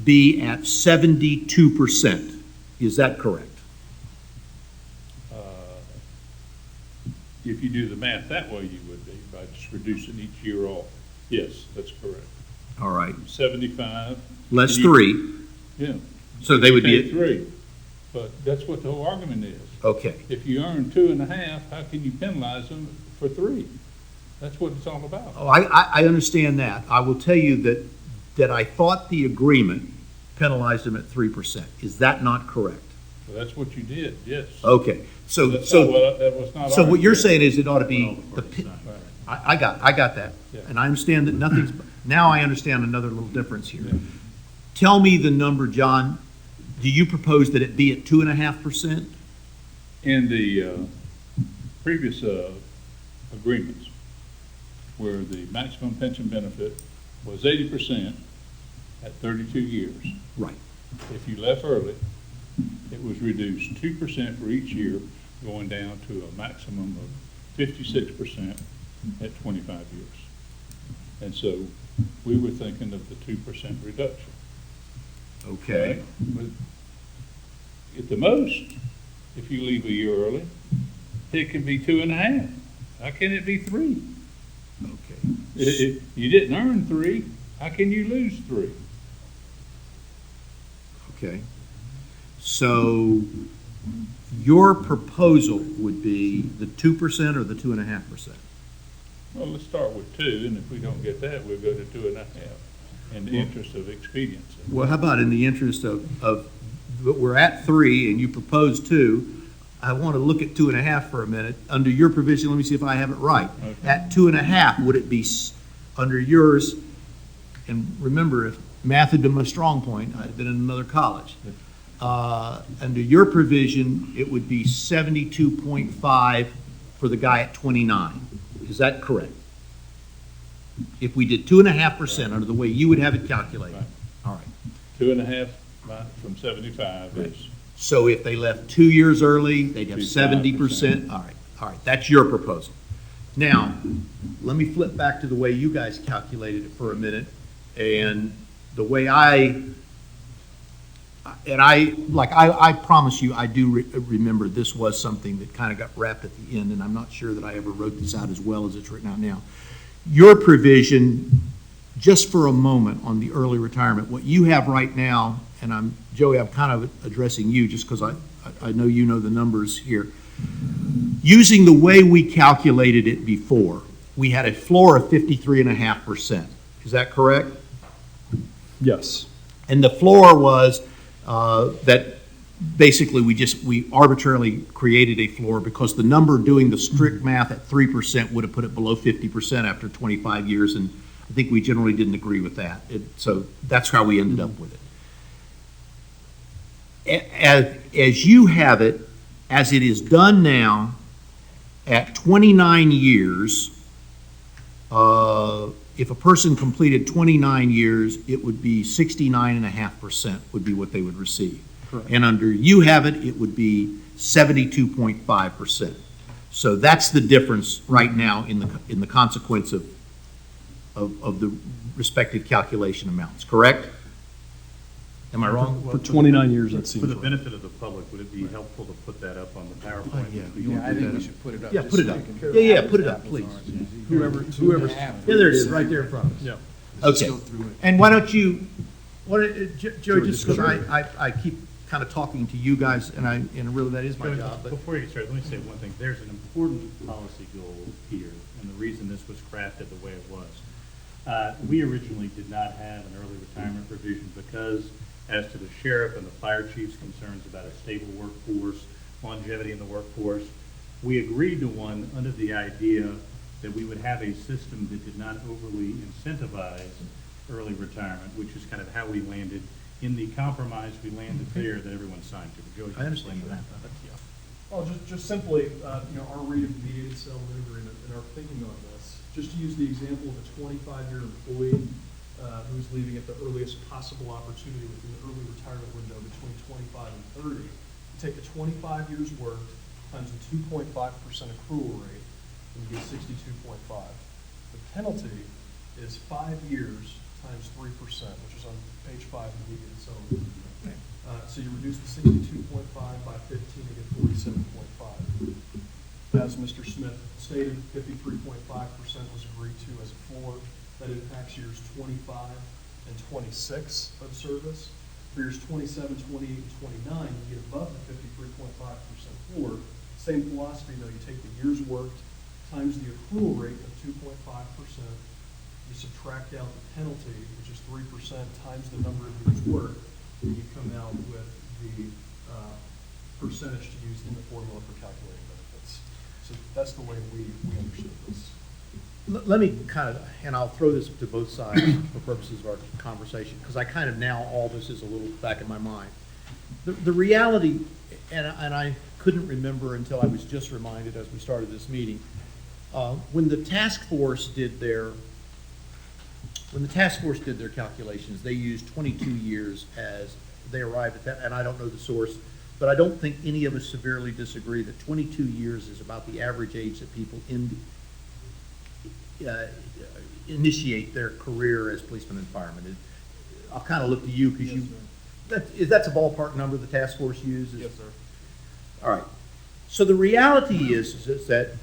be at 72%. Is that correct? If you do the math that way, you would be, by just reducing each year off. Yes, that's correct. All right. 75. Less 3. Yeah. So they would be at 3. But that's what the whole argument is. Okay. If you earn 2.5, how can you penalize them for 3? That's what it's all about. Oh, I understand that. I will tell you that I thought the agreement penalized them at 3%. Is that not correct? Well, that's what you did, yes. Okay. So that was not so what you're argument. saying is it ought to be I got that. Yeah. And I understand that now I understand another little difference here. Yeah. Tell me the number, John. Do you propose that it be at 2.5%? In the previous agreements, where the maximum pension benefit was 80% at 32 years. Right. If you left early, it was reduced 2% for each year, going down to a maximum of 56% at 25 years. And so we were thinking of the 2% reduction. Okay. But at the most, if you leave a year early, it can be 2.5. How can it be 3? Okay. If you didn't earn 3, how can you lose 3? Okay. So your proposal would be the 2% or the 2.5%? Well, let's start with 2, and if we don't get that, we'll go to 2.5, in the interest of expediency. Well, how about in the interest of we're at 3 and you propose 2, I want to look at 2.5 for a minute. Under your provision, let me see if I have it right. Okay. At 2.5, would it be under yours? And remember, if math had been my strong point, I'd been in another college. Under your provision, it would be 72.5 for the guy at 29. Is that correct? If we did 2.5% under the way you would have it calculated. Right. All right. 2.5 from 75 is, So if they left 2 years early, they'd have 70%. 70%. All right, that's your proposal. Now, let me flip back to the way you guys calculated it for a minute. And the way I promise you, I do remember this was something that kind of got wrapped at the end, and I'm not sure that I ever wrote this out as well as it's written out now. Your provision, just for a moment on the early retirement, what you have right now, and Joey, I'm kind of addressing you just because I know you know the numbers here. Using the way we calculated it before, we had a floor of 53.5%. Is that correct? Yes. And the floor was that basically we arbitrarily created a floor because the number doing the strict math at 3% would have put it below 50% after 25 years, and I think we generally didn't agree with that. So that's how we ended up with it. As you have it, as it is done now, at 29 years, if a person completed 29 years, it would be 69.5% would be what they would receive. Correct. And under you have it, it would be 72.5%. So that's the difference right now in the consequence of the respective calculation amounts, correct? Am I wrong? For 29 years, that seems For the right. benefit of the public, would it be helpful to put that up on the PowerPoint? Yeah, I think we should put it up. Yeah, just put it so up. we can- Yeah, put it up, please. Whoever's, yeah, there it is, right there in front of us. Yeah. Let's Okay. go through it. And why don't you, Joey, just because I keep kind of talking to you guys, and really that is my job, but Before you get started, let me say one thing. There's an important policy goal here, and the reason this was crafted the way it was. We originally did not have an early retirement provision because, as to the sheriff and the fire chief's concerns about a stable workforce, longevity in the workforce, we agreed to one under the idea that we would have a system that did not overly incentivize early retirement, which is kind of how we landed in the compromise we landed there that everyone signed to. But Joey, I understand explain that. Well, just simply, our rate of mediated settlement agreement and our thinking on this, just to use the example of a 25-year employee who's leaving at the earliest possible opportunity within the early retirement window between 25 and 30, take the 25 years worked times the 2.5% accrual rate, and you get 62.5. The penalty is 5 years times 3%, which is on page 5 of the mediated settlement agreement. So you reduce the 62.5 by 15 to get 47.5. As Mr. Smith stated, 53.5% was agreed to as a floor. That impacts years 25 and 26 of service. For years 27, 28, and 29, you get above the 53.5% floor. Same philosophy, though. You take the years worked times the accrual rate of 2.5%. You subtract out the penalty, which is 3%, times the number of years worked, and you come out with the percentage to use in the formula for calculating benefits. So that's the way we understood this. let me kind of, and I'll throw this to both sides for purposes of our conversation, because I kind of now, all this is a little back in my mind. The reality, and I couldn't remember until I was just reminded as we started this meeting, when the task force did their calculations, they used 22 years as they arrived at that, and I don't know the source, but I don't think any of us severely disagree that 22 years is about the average age that people initiate their career as policemen and firemen. I'll kind of look to you because that's a ballpark number the task force uses? Yes, sir. All right. So the reality is that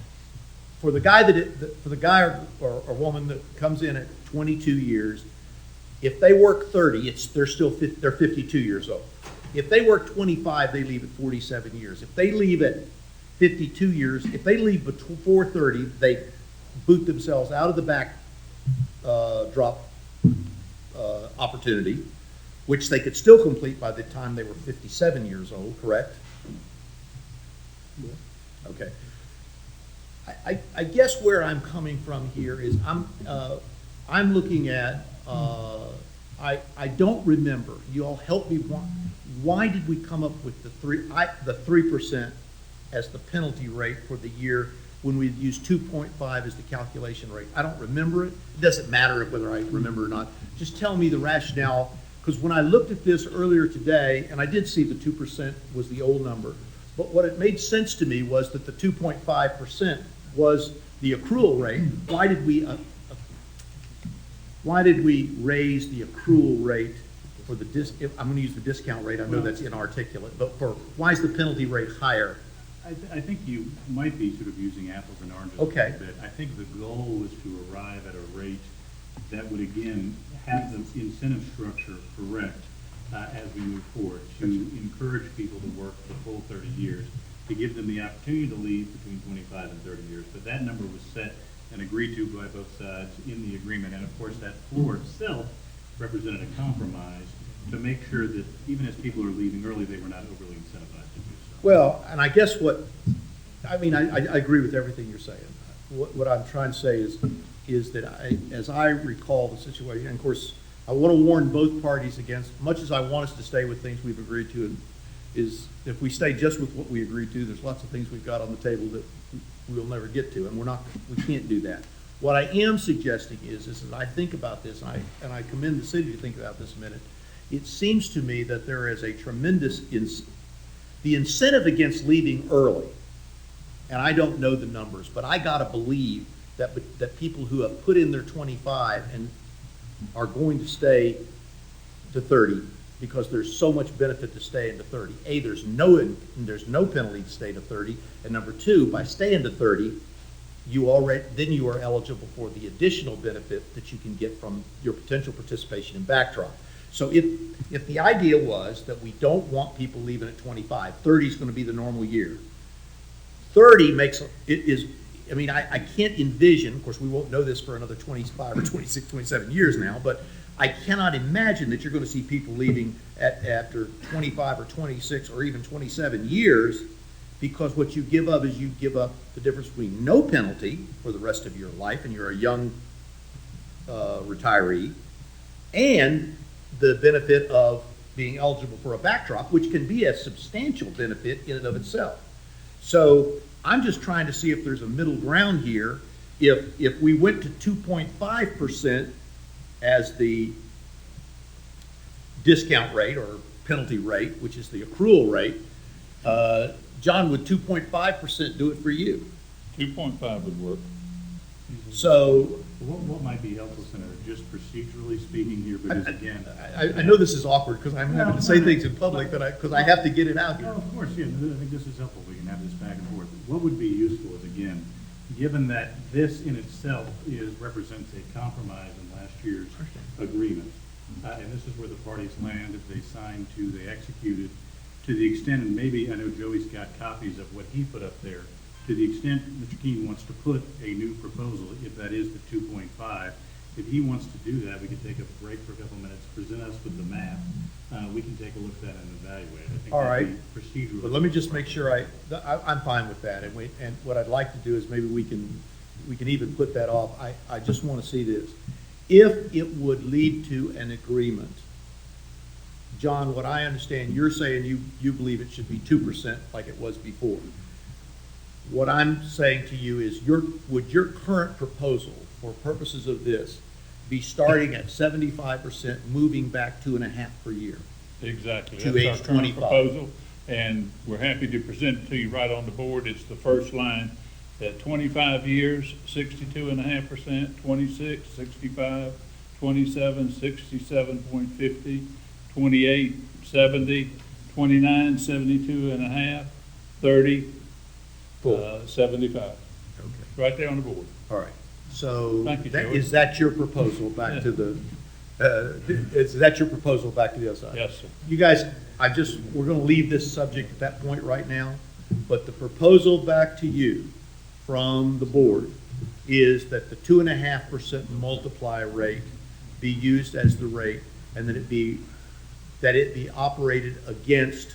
for the guy or woman that comes in at 22 years, if they work 30, they're 52 years old. If they work 25, they leave at 47 years. If they leave at 52 years, if they leave before 30, they boot themselves out of the backdrop opportunity, which they could still complete by the time they were 57 years old, correct? Okay. I guess where I'm coming from here is I'm looking at, I don't remember, you all help me, why did we come up with the 3% as the penalty rate for the year when we use 2.5 as the calculation rate. I don't remember it. It doesn't matter whether I remember or not. Just tell me the rationale, because when I looked at this earlier today, and I did see the 2% was the old number, but what it made sense to me was that the 2.5% was the accrual rate. Why did we raise the accrual rate for the I'm going to use the discount rate. I know that's inarticulate, but why is the penalty rate higher? I think you might be sort of using apples and oranges Okay. a bit. I think the goal was to arrive at a rate that would, again, have the incentive structure correct as we move forward, to encourage people to work the full 30 years, to give them the opportunity to leave between 25 and 30 years. But that number was set and agreed to by both sides in the agreement. And of course, that floor itself represented a compromise to make sure that even as people are leaving early, they were not overly incentivized to do so. Well, and I guess I agree with everything you're saying. What I'm trying to say is that as I recall the situation, and of course, I want to warn both parties against, much as I want us to stay with things we've agreed to, is if we stay just with what we agreed to, there's lots of things we've got on the table that we'll never get to, and we can't do that. What I am suggesting is as I think about this, and I commend the city to think about this a minute, it seems to me that there is a tremendous, the incentive against leaving early, and I don't know the numbers, but I gotta believe that people who have put in their 25 and are going to stay to 30 because there's so much benefit to stay into 30. A, there's no penalty to stay to 30, and number two, by staying to 30, you are eligible for the additional benefit that you can get from your potential participation in backdrop. So if the idea was that we don't want people leaving at 25, 30 is going to be the normal year. 30 I can't envision, of course we won't know this for another 25 or 26, 27 years now, but I cannot imagine that you're going to see people leaving after 25 or 26 or even 27 years, because what you give up is you give up the difference between no penalty for the rest of your life and you're a young retiree, and the benefit of being eligible for a backdrop, which can be a substantial benefit in and of itself. So I'm just trying to see if there's a middle ground here. If we went to 2.5% as the discount rate or penalty rate, which is the accrual rate, John, would 2.5% do it for you? 2.5 would work. So What might be helpful, Senator, just procedurally speaking here, because again. I know this is awkward because I'm having to say things in public, because I have to get it out here. Of course, yeah, I think this is helpful. We can have this back and forth. What would be useful is, again, given that this in itself represents a compromise in last year's agreement, and this is where the parties land, if they sign to, they executed, to the extent, and maybe, I know Joey's got copies of what he put up there, to the extent Mr. Keene wants to put a new proposal, if that is the 2.5, if he wants to do that, we can take a break for a couple minutes, present us with the map. We can take a look at that and evaluate. I think All right. Procedural. But let me just make sure I'm fine with that. And what I'd like to do is maybe we can even put that off. I just want to see this. If it would lead to an agreement, John, what I understand, you're saying you believe it should be 2% like it was before. What I'm saying to you is, would your current proposal, for purposes of this, be starting at 75%, moving back 2.5 per year? Exactly. To That's age our current 25. proposal, and we're happy to present it to you right on the board. It's the first line. At 25 years, 62.5%, 26, 65, 27, 67.50, 28, 70, 29, 72.5, 30, 75. Okay. Right there on the board. All right. So Thank you, Joey. is that your proposal back to the, is that your proposal back to the other side? Yes, sir. You guys, we're going to leave this subject at that point right now, but the proposal back to you from the board is that the 2.5% multiply rate be used as the rate, and that it be operated against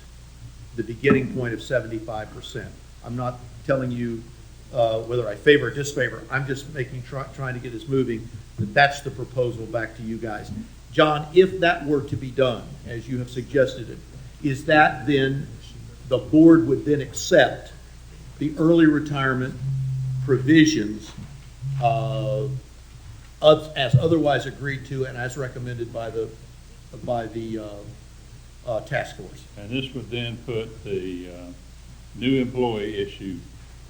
the beginning point of 75%. I'm not telling you whether I favor or disfavor. I'm just trying to get us moving. That's the proposal back to you guys. John, if that were to be done, as you have suggested it, is that then the board would then accept the early retirement provisions as otherwise agreed to and as recommended by the task force. And this would then put the new employee issue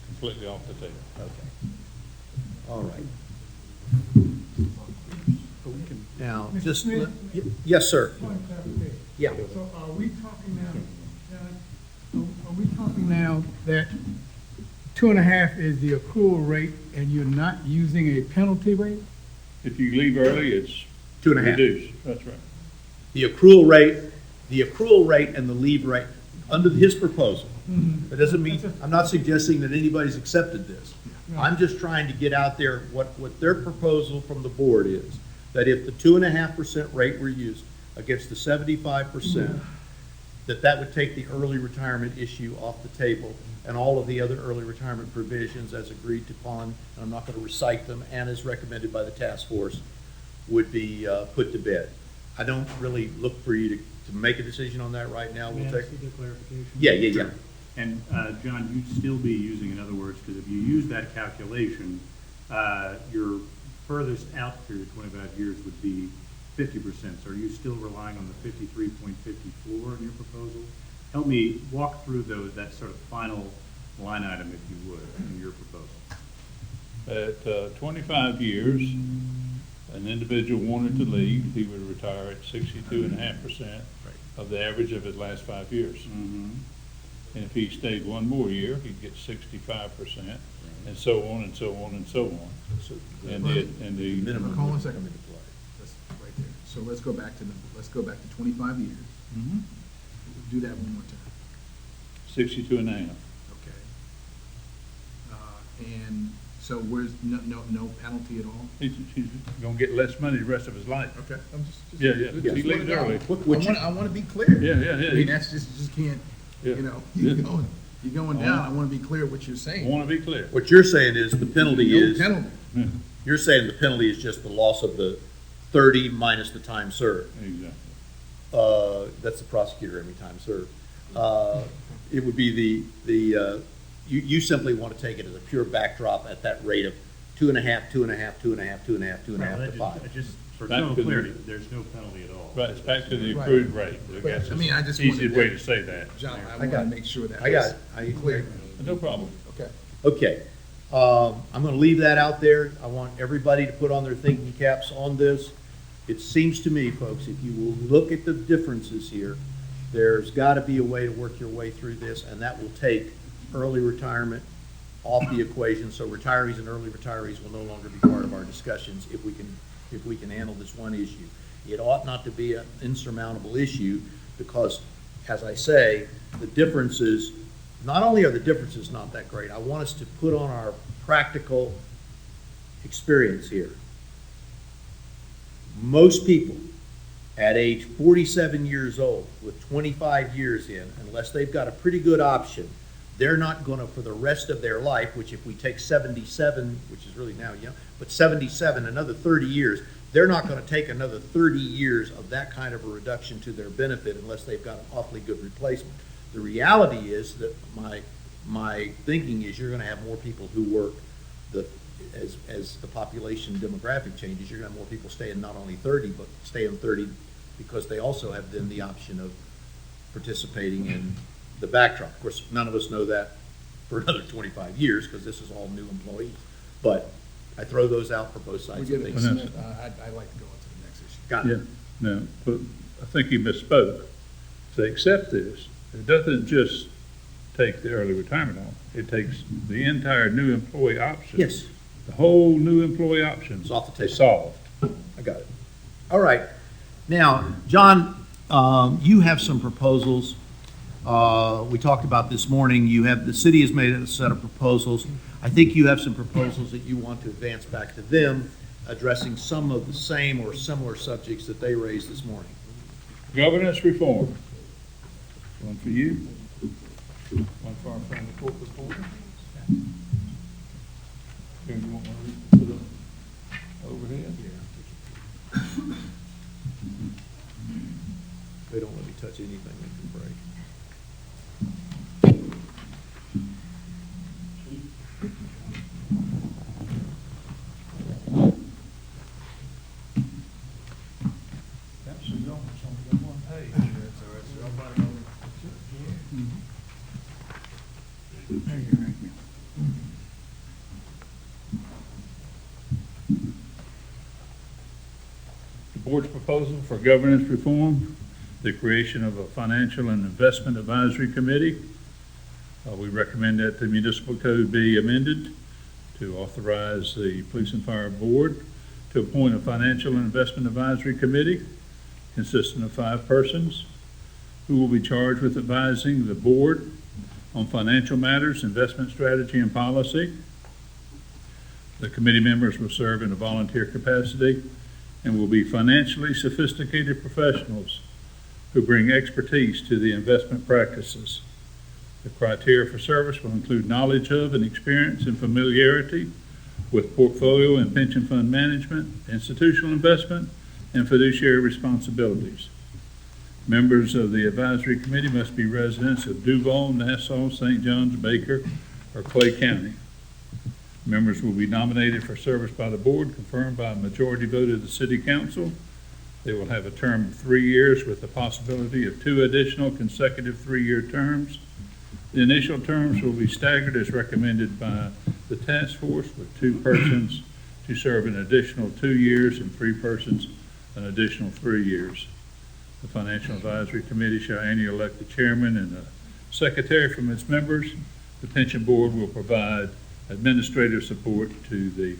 completely off the table. Okay. All right. Now, just, yes, sir. Point of clarification. Yeah. So are we talking now, are we talking now that 2.5 is the accrual rate and you're not using a penalty rate? If you leave early, it's 2.5. reduced. That's right. The accrual rate and the leave rate, under his proposal. That doesn't mean, I'm not suggesting that anybody's accepted this. I'm just trying to get out there what their proposal from the board is, that if the 2.5% rate were used against the 75%, that would take the early retirement issue off the table and all of the other early retirement provisions as agreed upon, and I'm not going to recite them, and as recommended by the task force, would be put to bed. I don't really look for you to make a decision on that right now. May We'll I take. see the clarification? Yeah. And, John, you'd still be using, in other words, because if you use that calculation, your furthest out period, 25 years, would be 50%. So are you still relying on the 53.54 in your proposal? Help me walk through that sort of final line item, if you would, in your proposal. At 25 years, an individual wanted to leave, he would retire at 62.5% of the average of his last 5 years. And if he stayed one more year, he'd get 65%, and so on and so on and so on. And the Minimum. Hold on a second. That's right there. So let's go back to 25 years. Do that one more time. 62.5. Okay. And so where's no penalty at all? He's gonna get less money the rest of his life. Okay. I'm just Yeah. just He leaves early. I want to be clear. Yeah. I mean, that's just can't, Yeah. you're going down. I want to be clear what you're I saying. wanna be clear. What you're saying is the penalty No is, penalty. you're saying the penalty is just the loss of the 30 minus the time served. Exactly. That's the prosecutor every time served. It would be you simply want to take it as a pure backdrop at that rate of 2.5, 2.5, 2.5, 2.5, 2.5 to 5. Just for Back total to the- clarity, there's no penalty at all. Right, it's back to the Right. accrued rate. I guess I mean, I just it's the easiest wanted way to- to say that. John, I I want got to it. make sure that I got was it. clear. No problem. Okay. Okay, I'm going to leave that out there. I want everybody to put on their thinking caps on this. It seems to me, folks, if you will look at the differences here, there's got to be a way to work your way through this, and that will take early retirement off the equation, so retirees and early retirees will no longer be part of our discussions if we can handle this one issue. It ought not to be an insurmountable issue because, as I say, the differences, not only are the differences not that great, I want us to put on our practical experience here. Most people at age 47 years old with 25 years in, unless they've got a pretty good option, they're not going to, for the rest of their life, which if we take 77, which is really now young, but 77, another 30 years, they're not going to take another 30 years of that kind of a reduction to their benefit unless they've got an awfully good replacement. The reality is that my thinking is you're going to have more people who work as the population demographic changes, you're going to have more people staying not only 30, but staying 30 because they also have then the option of participating in the backdrop. Of course, none of us know that for another 25 years because this is all new employees. But I throw those out for both We sides get of it. things. I'd like to go on to the next issue. Got Yeah, it. no, but I think he misspoke. To accept this, it doesn't just take the early retirement on, it takes the entire new employee option. Yes. The whole new employee option It's off the table. is solved. I got it. All right. Now, John, you have some proposals. We talked about this morning. The city has made a set of proposals. I think you have some proposals that you want to advance back to them, addressing some of the same or similar subjects that they raised this morning. Governance reform. One for you. One for our friend, the court reporter. Here, you want one to put up overhead? They don't let me touch anything that can break. only got one page. Thank you, thank you. The board's proposal for governance reform, the creation of a financial and investment advisory committee. We recommend that the municipal code be amended to authorize the police and fire board to appoint a financial and investment advisory committee consisting of 5 persons who will be charged with advising the board on financial matters, investment strategy, and policy. The committee members will serve in a volunteer capacity and will be financially sophisticated professionals who bring expertise to the investment practices. The criteria for service will include knowledge of and experience and familiarity with portfolio and pension fund management, institutional investment, and fiduciary responsibilities. Members of the advisory committee must be residents of Duval, Nassau, St. Johns, Baker, or Clay County. Members will be nominated for service by the board, confirmed by a majority vote of the city council. They will have a term of 3 years with the possibility of 2 additional consecutive 3-year terms. The initial terms will be staggered as recommended by the task force, with 2 persons to serve an additional 2 years and 3 persons an additional 3 years. The Financial Advisory Committee shall annually elect the chairman and a secretary from its members. The pension board will provide administrative support to the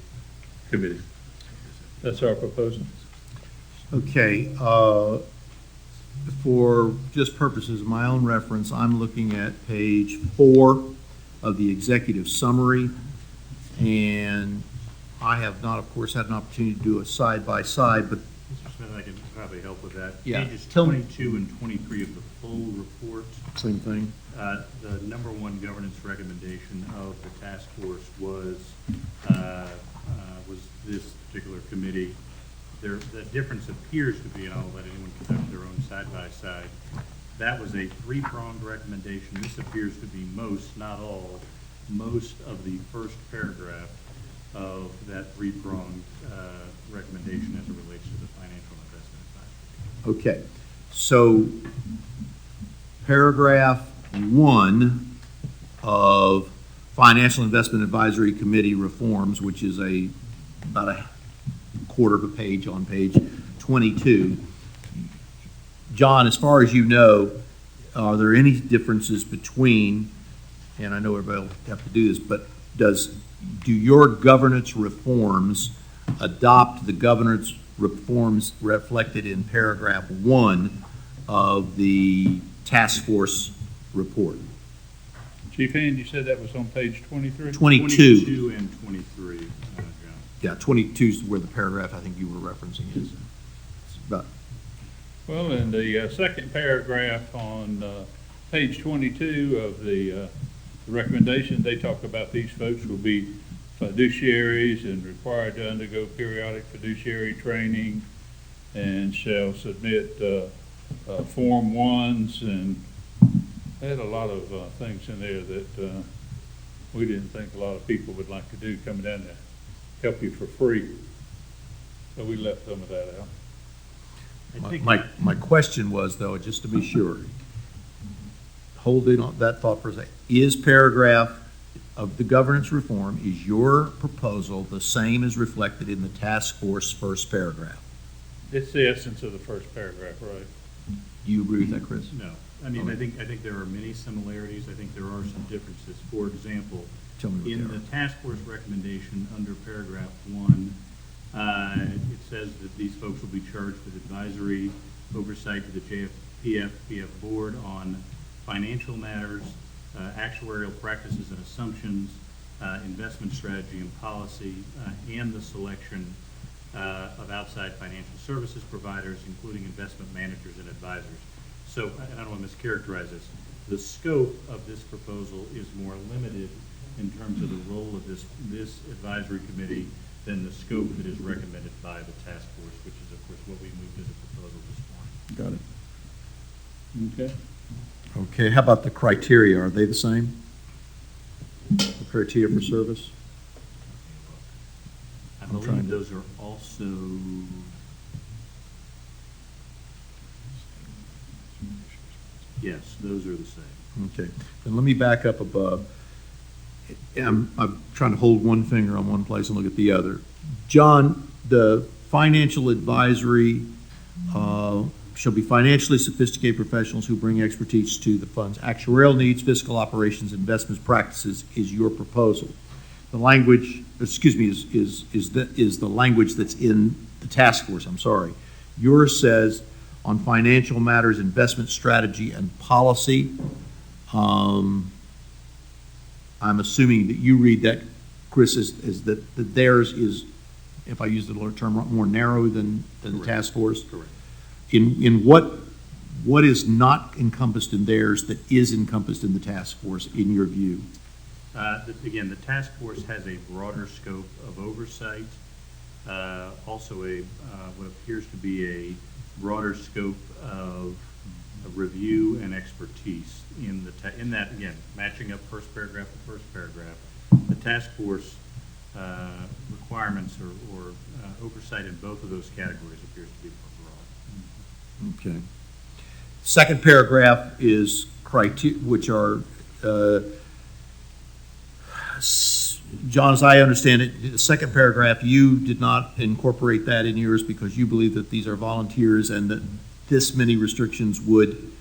committee. That's our proposal. Okay, for just purposes of my own reference, I'm looking at page 4 of the executive summary, and I have not, of course, had an opportunity to do a side-by-side, but Mr. Smith, I can probably help with that. Yeah. Pages Tell me. 22 and 23 of the full report, same thing. the number 1 governance recommendation of the task force was this particular committee. The difference appears to be, and I'll let anyone conduct their own side-by-side, that was a 3-pronged recommendation. This appears to be most, not all, most of the first paragraph of that 3-pronged recommendation as it relates to the financial investment advisory. Okay, so paragraph 1 of Financial Investment Advisory Committee reforms, which is about a quarter of a page on page 22. John, as far as you know, are there any differences between, and I know everybody will have to do this, but do your governance reforms adopt the governance reforms reflected in paragraph 1 of the task force report? Chief Hand, you said that was on page 23? 22. 22 and 23, John. Yeah, 22 is where the paragraph I think you were referencing is. It's about, Well, in the second paragraph on page 22 of the recommendation, they talk about these folks will be fiduciaries and required to undergo periodic fiduciary training and shall submit Form 1s, and they had a lot of things in there that we didn't think a lot of people would like to do, coming down to help you for free. So we left some of that out. I think my question was, though, just to be sure, holding on that thought for a second, is paragraph of the governance reform, is your proposal the same as reflected in the task force first paragraph? It's the essence of the first paragraph, right? Do you agree with that, Chris? No. I mean, I think there are many similarities. I think there are some differences. For example, Tell me what in they the are. task force recommendation under paragraph 1, it says that these folks will be charged with advisory oversight to the JFPF board on financial matters, actuarial practices and assumptions, investment strategy and policy, and the selection of outside financial services providers, including investment managers and advisors. So, and I don't want to mischaracterize this, the scope of this proposal is more limited in terms of the role of this advisory committee than the scope that is recommended by the task force, which is, of course, what we moved as a proposal this morning. Got it. Okay. Okay, how about the criteria? Are they the same? The criteria for service? I I'm trying believe to- those are also, Yes, those are the same. Okay, then let me back up above. I'm trying to hold one finger on one place and look at the other. John, the financial advisory shall be financially sophisticated professionals who bring expertise to the fund's actuarial needs, fiscal operations, investments practices is your proposal. The language, excuse me, is the language that's in the task force, I'm sorry. Yours says on financial matters, investment strategy, and policy. I'm assuming that you read that, Chris, is that theirs is, if I use the term, more narrow than the task force? Correct. In what is not encompassed in theirs that is encompassed in the task force, in your view? Again, the task force has a broader scope of oversight, also what appears to be a broader scope of review and expertise in that, again, matching up first paragraph to first paragraph. The task force requirements or oversight in both of those categories appears to be more broad. Okay. Second paragraph is which are, John, as I understand it, the second paragraph, you did not incorporate that in yours because you believe that these are volunteers and that this many restrictions would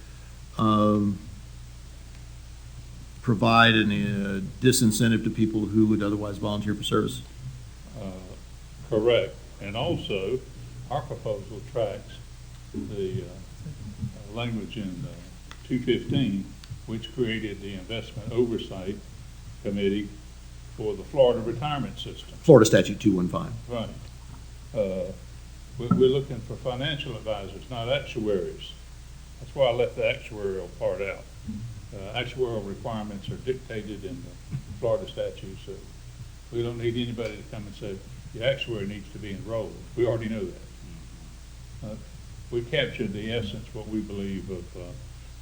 provide a disincentive to people who would otherwise volunteer for service. Correct. And also, our proposal tracks the language in 215, which created the Investment Oversight Committee for the Florida retirement system. Florida Statute 215. Right. We're looking for financial advisors, not actuaries. That's why I left the actuarial part out. Actuarial requirements are dictated in the Florida statute, so we don't need anybody to come and say, the actuary needs to be enrolled. We already know that. We captured the essence, what we believe of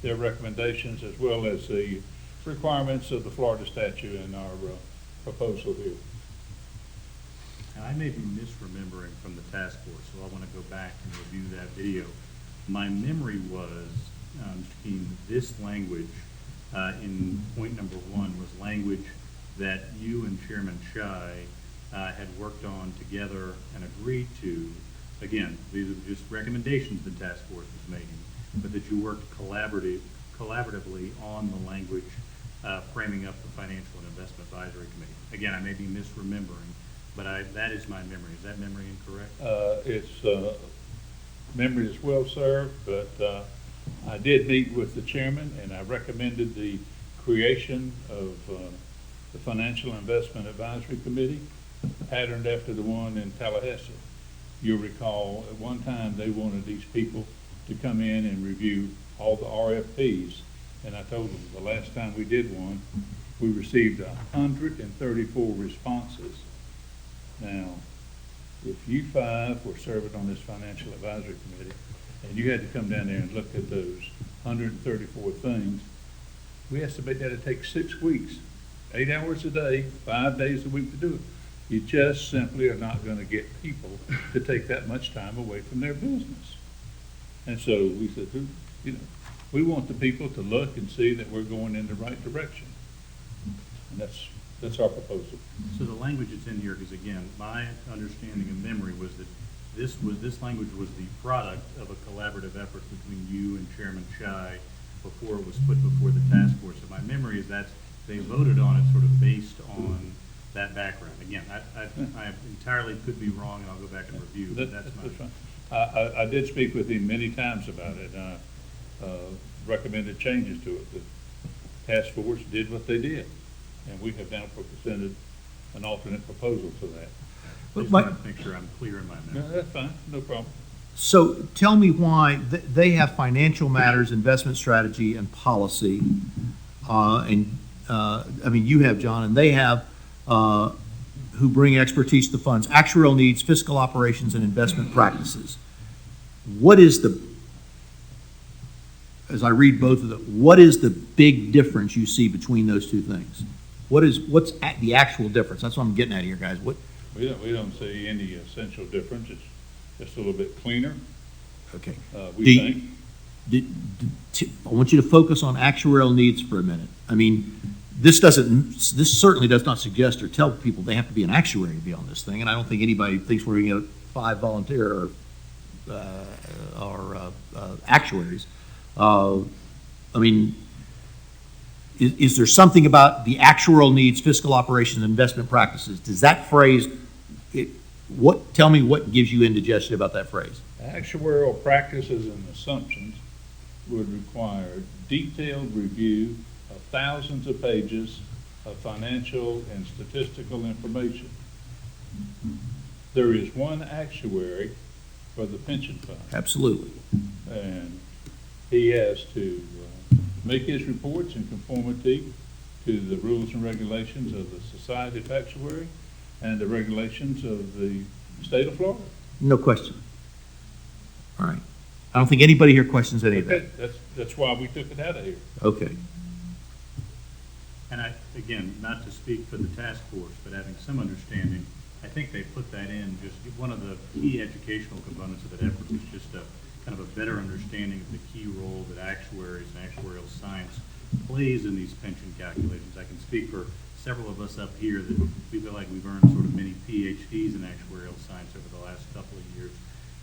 their recommendations, as well as the requirements of the Florida statute in our proposal here. And I may be misremembering from the task force, so I want to go back and review that video. My memory was, Mr. Keene, this language in point number 1 was language that you and Chairman Shai had worked on together and agreed to. Again, these are just recommendations the task force was making, but that you worked collaboratively on the language framing up the Financial and Investment Advisory Committee. Again, I may be misremembering, but that is my memory. Is that memory incorrect? It's memory is well served, but I did meet with the chairman, and I recommended the creation of the Financial Investment Advisory Committee, patterned after the one in Tallahassee. You'll recall at one time they wanted these people to come in and review all the RFPs, and I told them the last time we did one, we received 134 responses. Now, if you 5 were serving on this Financial Advisory Committee, and you had to come down there and look at those 134 things, we estimate that it'd take 6 weeks, 8 hours a day, 5 days a week to do it. You just simply are not going to get people to take that much time away from their business. And so we said, you know, we want the people to look and see that we're going in the right direction. And that's our proposal. So the language that's in here, because again, my understanding of memory was that this language was the product of a collaborative effort between you and Chairman Shai before it was put before the task force. So my memory is that they voted on it sort of based on that background. Again, I entirely could be wrong, and I'll go back and review, but that's my... Fine. I did speak with him many times about it, recommended changes to it. The task force did what they did, and we have now presented an alternate proposal to that. I just want to make sure I'm clear in my No, memory. that's fine, no problem. So tell me why they have financial matters, investment strategy, and policy. I mean, you have, John, and they have who bring expertise to the funds, actuarial needs, fiscal operations, and investment practices. What is as I read both of them, what is the big difference you see between those two things? What's the actual difference? That's what I'm getting at here, guys. We don't see any essential difference. It's just a little bit cleaner. Okay. We think. I want you to focus on actuarial needs for a minute. I mean, this certainly does not suggest or tell people they have to be an actuary to be on this thing, and I don't think anybody thinks we're going to get 5 volunteer or actuaries. I mean, is there something about the actuarial needs, fiscal operations, and investment practices? Does that phrase, tell me what gives you indigestion about that phrase? Actuarial practices and assumptions would require detailed review of thousands of pages of financial and statistical information. There is one actuary for the pension fund, Absolutely. and he has to make his reports in conformity to the rules and regulations of the Society of Actuary and the regulations of the state of Florida. No question. All right. I don't think anybody here questions any of that. Okay, that's why we took it out of here. Okay. And again, not to speak for the task force, but having some understanding, I think they put that in, just one of the key educational components of that effort was just a kind of a better understanding of the key role that actuaries and actuarial science plays in these pension calculations. I can speak for several of us up here that we feel like we've earned sort of many PhDs in actuarial science over the last couple of years.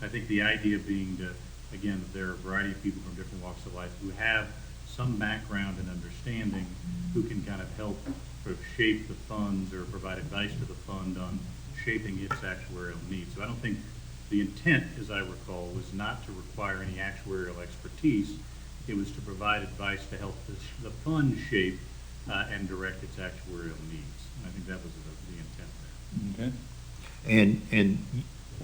I think the idea being to, again, there are a variety of people from different walks of life who have some background and understanding who can kind of help sort of shape the funds or provide advice to the fund on shaping its actuarial needs. So I don't think the intent, as I recall, was not to require any actuarial expertise. It was to provide advice to help the fund shape and direct its actuarial needs. And I think that was the intent there. Okay. And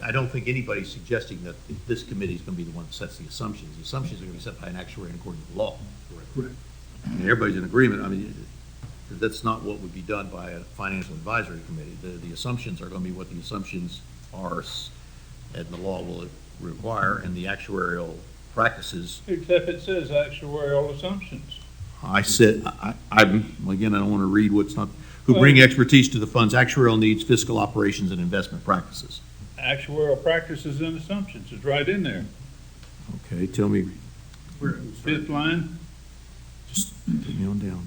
I don't think anybody's suggesting that this committee is going to be the one that sets the assumptions. The assumptions are going to be set by an actuary according to the law. Correct. And everybody's in agreement. I mean, that's not what would be done by a financial advisory committee. The assumptions are going to be what the assumptions are, and the law will require, and the actuarial practices. Except it says actuarial assumptions. I said, again, I don't want to read what's not, who bring expertise to the fund's actuarial needs, fiscal operations, and investment practices. Actuarial practices and assumptions is right in there. Okay, tell me, Fifth line, just take me on down.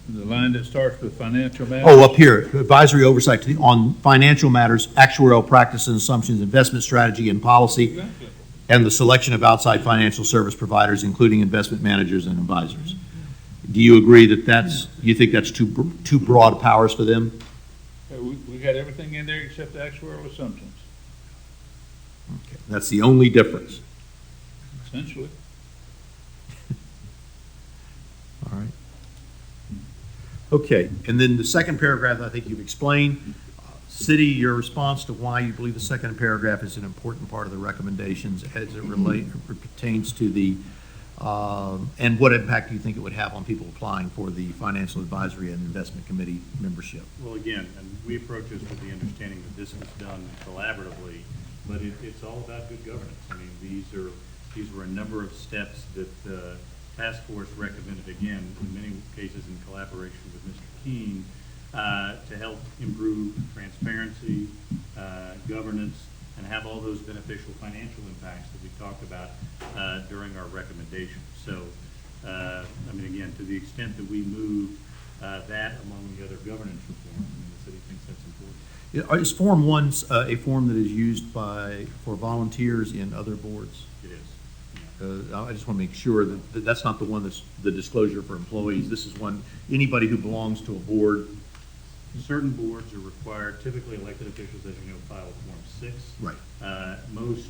the line that starts with financial matters. Oh, up here, advisory oversight on financial matters, actuarial practices and assumptions, investment strategy and policy, Exactly. and the selection of outside financial service providers, including investment managers and advisors. Do you agree that you think that's too broad powers for them? We got everything in there except the actuarial assumptions, Okay, that's the only difference. essentially. All right. Okay, and then the second paragraph, I think you've explained. City, your response to why you believe the second paragraph is an important part of the recommendations as it pertains to the, and what impact do you think it would have on people applying for the Financial Advisory and Investment Committee membership? Well, again, and we approach this with the understanding that this was done collaboratively, but it's all about good governance. I mean, these were a number of steps that the task force recommended, again, in many cases in collaboration with Mr. Keene, to help improve transparency, governance, and have all those beneficial financial impacts that we talked about during our recommendations. So, I mean, again, to the extent that we move that among the other governance reforms, I mean, the city thinks that's important. Is Form 1 a form that is used for volunteers in other boards? It is. I just want to make sure that that's not the one that's the disclosure for employees. This is one, anybody who belongs to a board. Certain boards are required, typically elected officials, as you know, file Form 6. Right. Most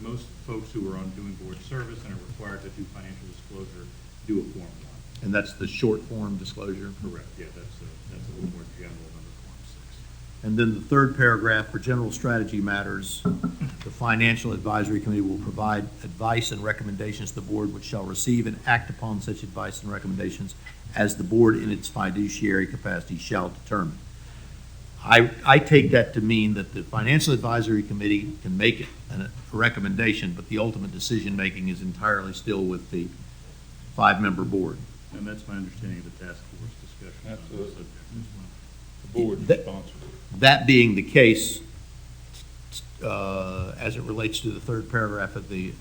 most folks who are on doing board service and are required to do financial disclosure do a Form 1. And that's the short form disclosure? Correct, yeah, that's a little more general than the Form 6. And then the third paragraph, for general strategy matters, the Financial Advisory Committee will provide advice and recommendations to the board, which shall receive and act upon such advice and recommendations as the board in its fiduciary capacity shall determine. I take that to mean that the Financial Advisory Committee can make a recommendation, but the ultimate decision-making is entirely still with the 5-member board. And that's my understanding of the task force discussion on this Absolutely. subject as well. The board's That- responsible. That being the case, as it relates to the third paragraph of the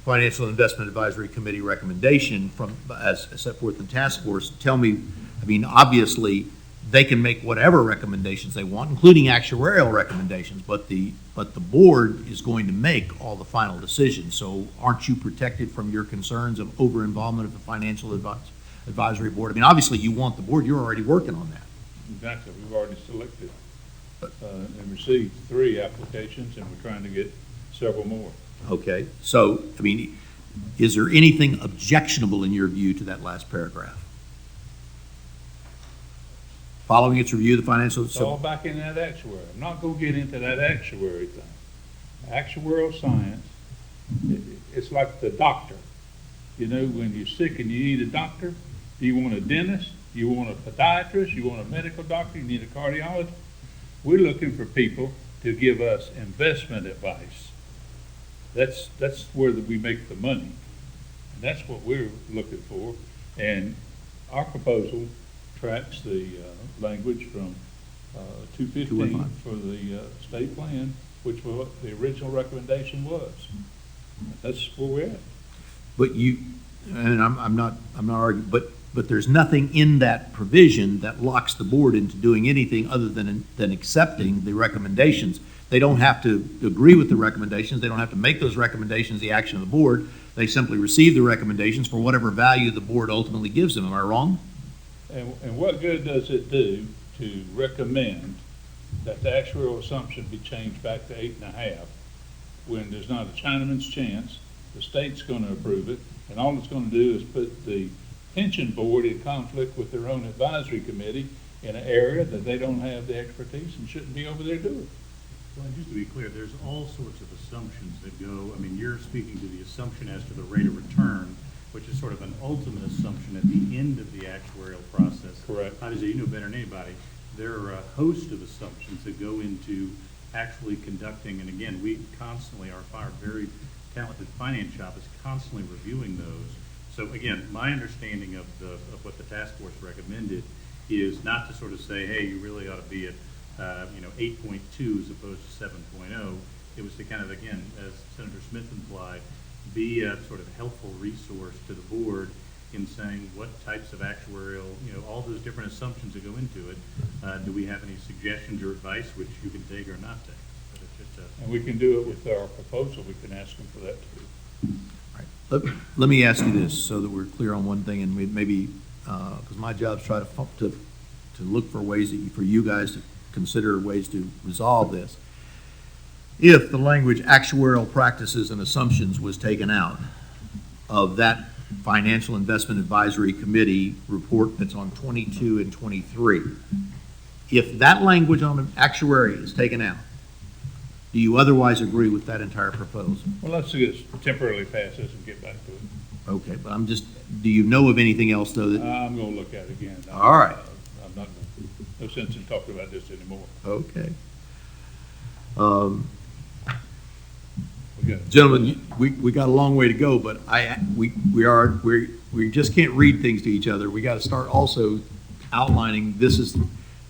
Financial Investment Advisory Committee recommendation from, as set forth in task force, tell me, I mean, obviously, they can make whatever recommendations they want, including actuarial recommendations, but the board is going to make all the final decisions. So aren't you protected from your concerns of over-involvement of the Financial Advisory Board? I mean, obviously, you want the board, you're already working on that. Exactly, we've already selected and received 3 applications, and we're trying to get several more. Okay, so, I mean, is there anything objectionable in your view to that last paragraph? Following its review, the financial. It's all back in that actuary. I'm not gonna get into that actuary thing. Actuarial science, it's like the doctor. You know, when you're sick and you need a doctor, do you want a dentist? You want a podiatrist? You want a medical doctor? You need a cardiologist? We're looking for people to give us investment advice. That's where we make the money. And that's what we're looking for. And our proposal tracks the language from 215 for the state plan, which was what the original recommendation was. That's where we're at. But you, and I'm not arguing, but there's nothing in that provision that locks the board into doing anything other than accepting the recommendations. They don't have to agree with the recommendations. They don't have to make those recommendations the action of the board. They simply receive the recommendations for whatever value the board ultimately gives them. Am I wrong? And what good does it do to recommend that the actuarial assumption be changed back to 8.5 when there's not a Chinaman's chance? The state's going to approve it, and all it's going to do is put the pension board in conflict with their own advisory committee in an area that they don't have the expertise and shouldn't be over there doing. Well, and just to be clear, there's all sorts of assumptions that go, I mean, you're speaking to the assumption as to the rate of return, which is sort of an ultimate assumption at the end of the actuarial process. Correct. Obviously, you know better than anybody, there are a host of assumptions that go into actually conducting, and again, we constantly, our very talented finance shop is constantly reviewing those. So again, my understanding of what the task force recommended is not to sort of say, hey, you really ought to be at 8.2 as opposed to 7.0. It was to kind of, again, as Senator Smith implied, be a sort of helpful resource to the board in saying what types of actuarial, all those different assumptions that go into it. Do we have any suggestions or advice which you can take or not take? But it's just And we can do it with our proposal. We can ask them for that too. Let me ask you this, so that we're clear on one thing, and maybe, because my job is try to look for ways for you guys to consider ways to resolve this. If the language actuarial practices and assumptions was taken out of that Financial Investment Advisory Committee report that's on 22 and 23, if that language on actuary is taken out, do you otherwise agree with that entire proposal? Well, let's just temporarily pass this and get back to it. Okay, but do you know of anything else, though, that? I'm going to look at it again. All right. I'm not, no sense in talking about this anymore. Okay. We got it. Gentlemen, we got a long way to go, but we just can't read things to each other. We got to start also outlining,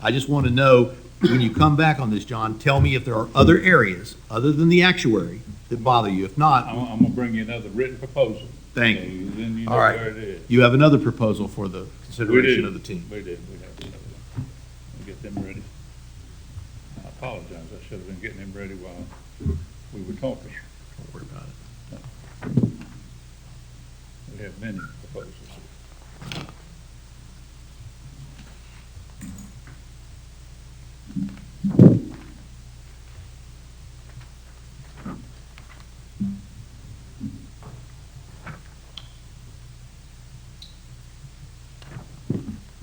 I just want to know, when you come back on this, John, tell me if there are other areas, other than the actuary, that bother you. If not, I'm going to bring you another written proposal. thank So you. then you know All right. where it is. You have another proposal for the We consideration did. of the team. We did. We have another one. We'll get them ready. I apologize. I should have been getting them ready while we were talking. Don't worry about it. We have many proposals.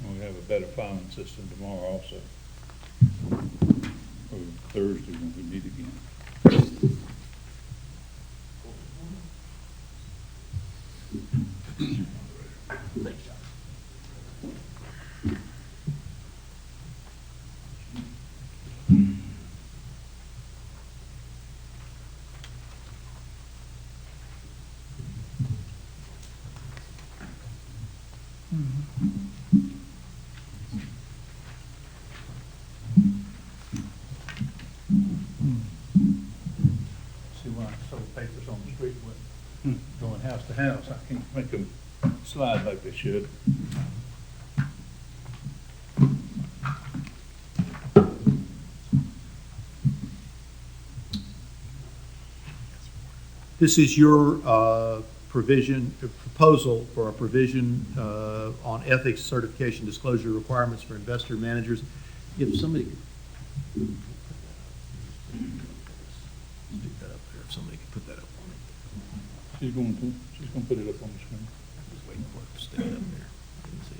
We have a better filing system tomorrow also. Or Thursday when we meet again. see when I sold papers on the street with going house to house. I can't make them slide like they should. This is your proposal for a provision on ethics certification disclosure requirements for investor managers. If somebody could stick that up there, if somebody could put that up on it. She's going to put it up on the screen. I'm just waiting for it to stick up there. I didn't see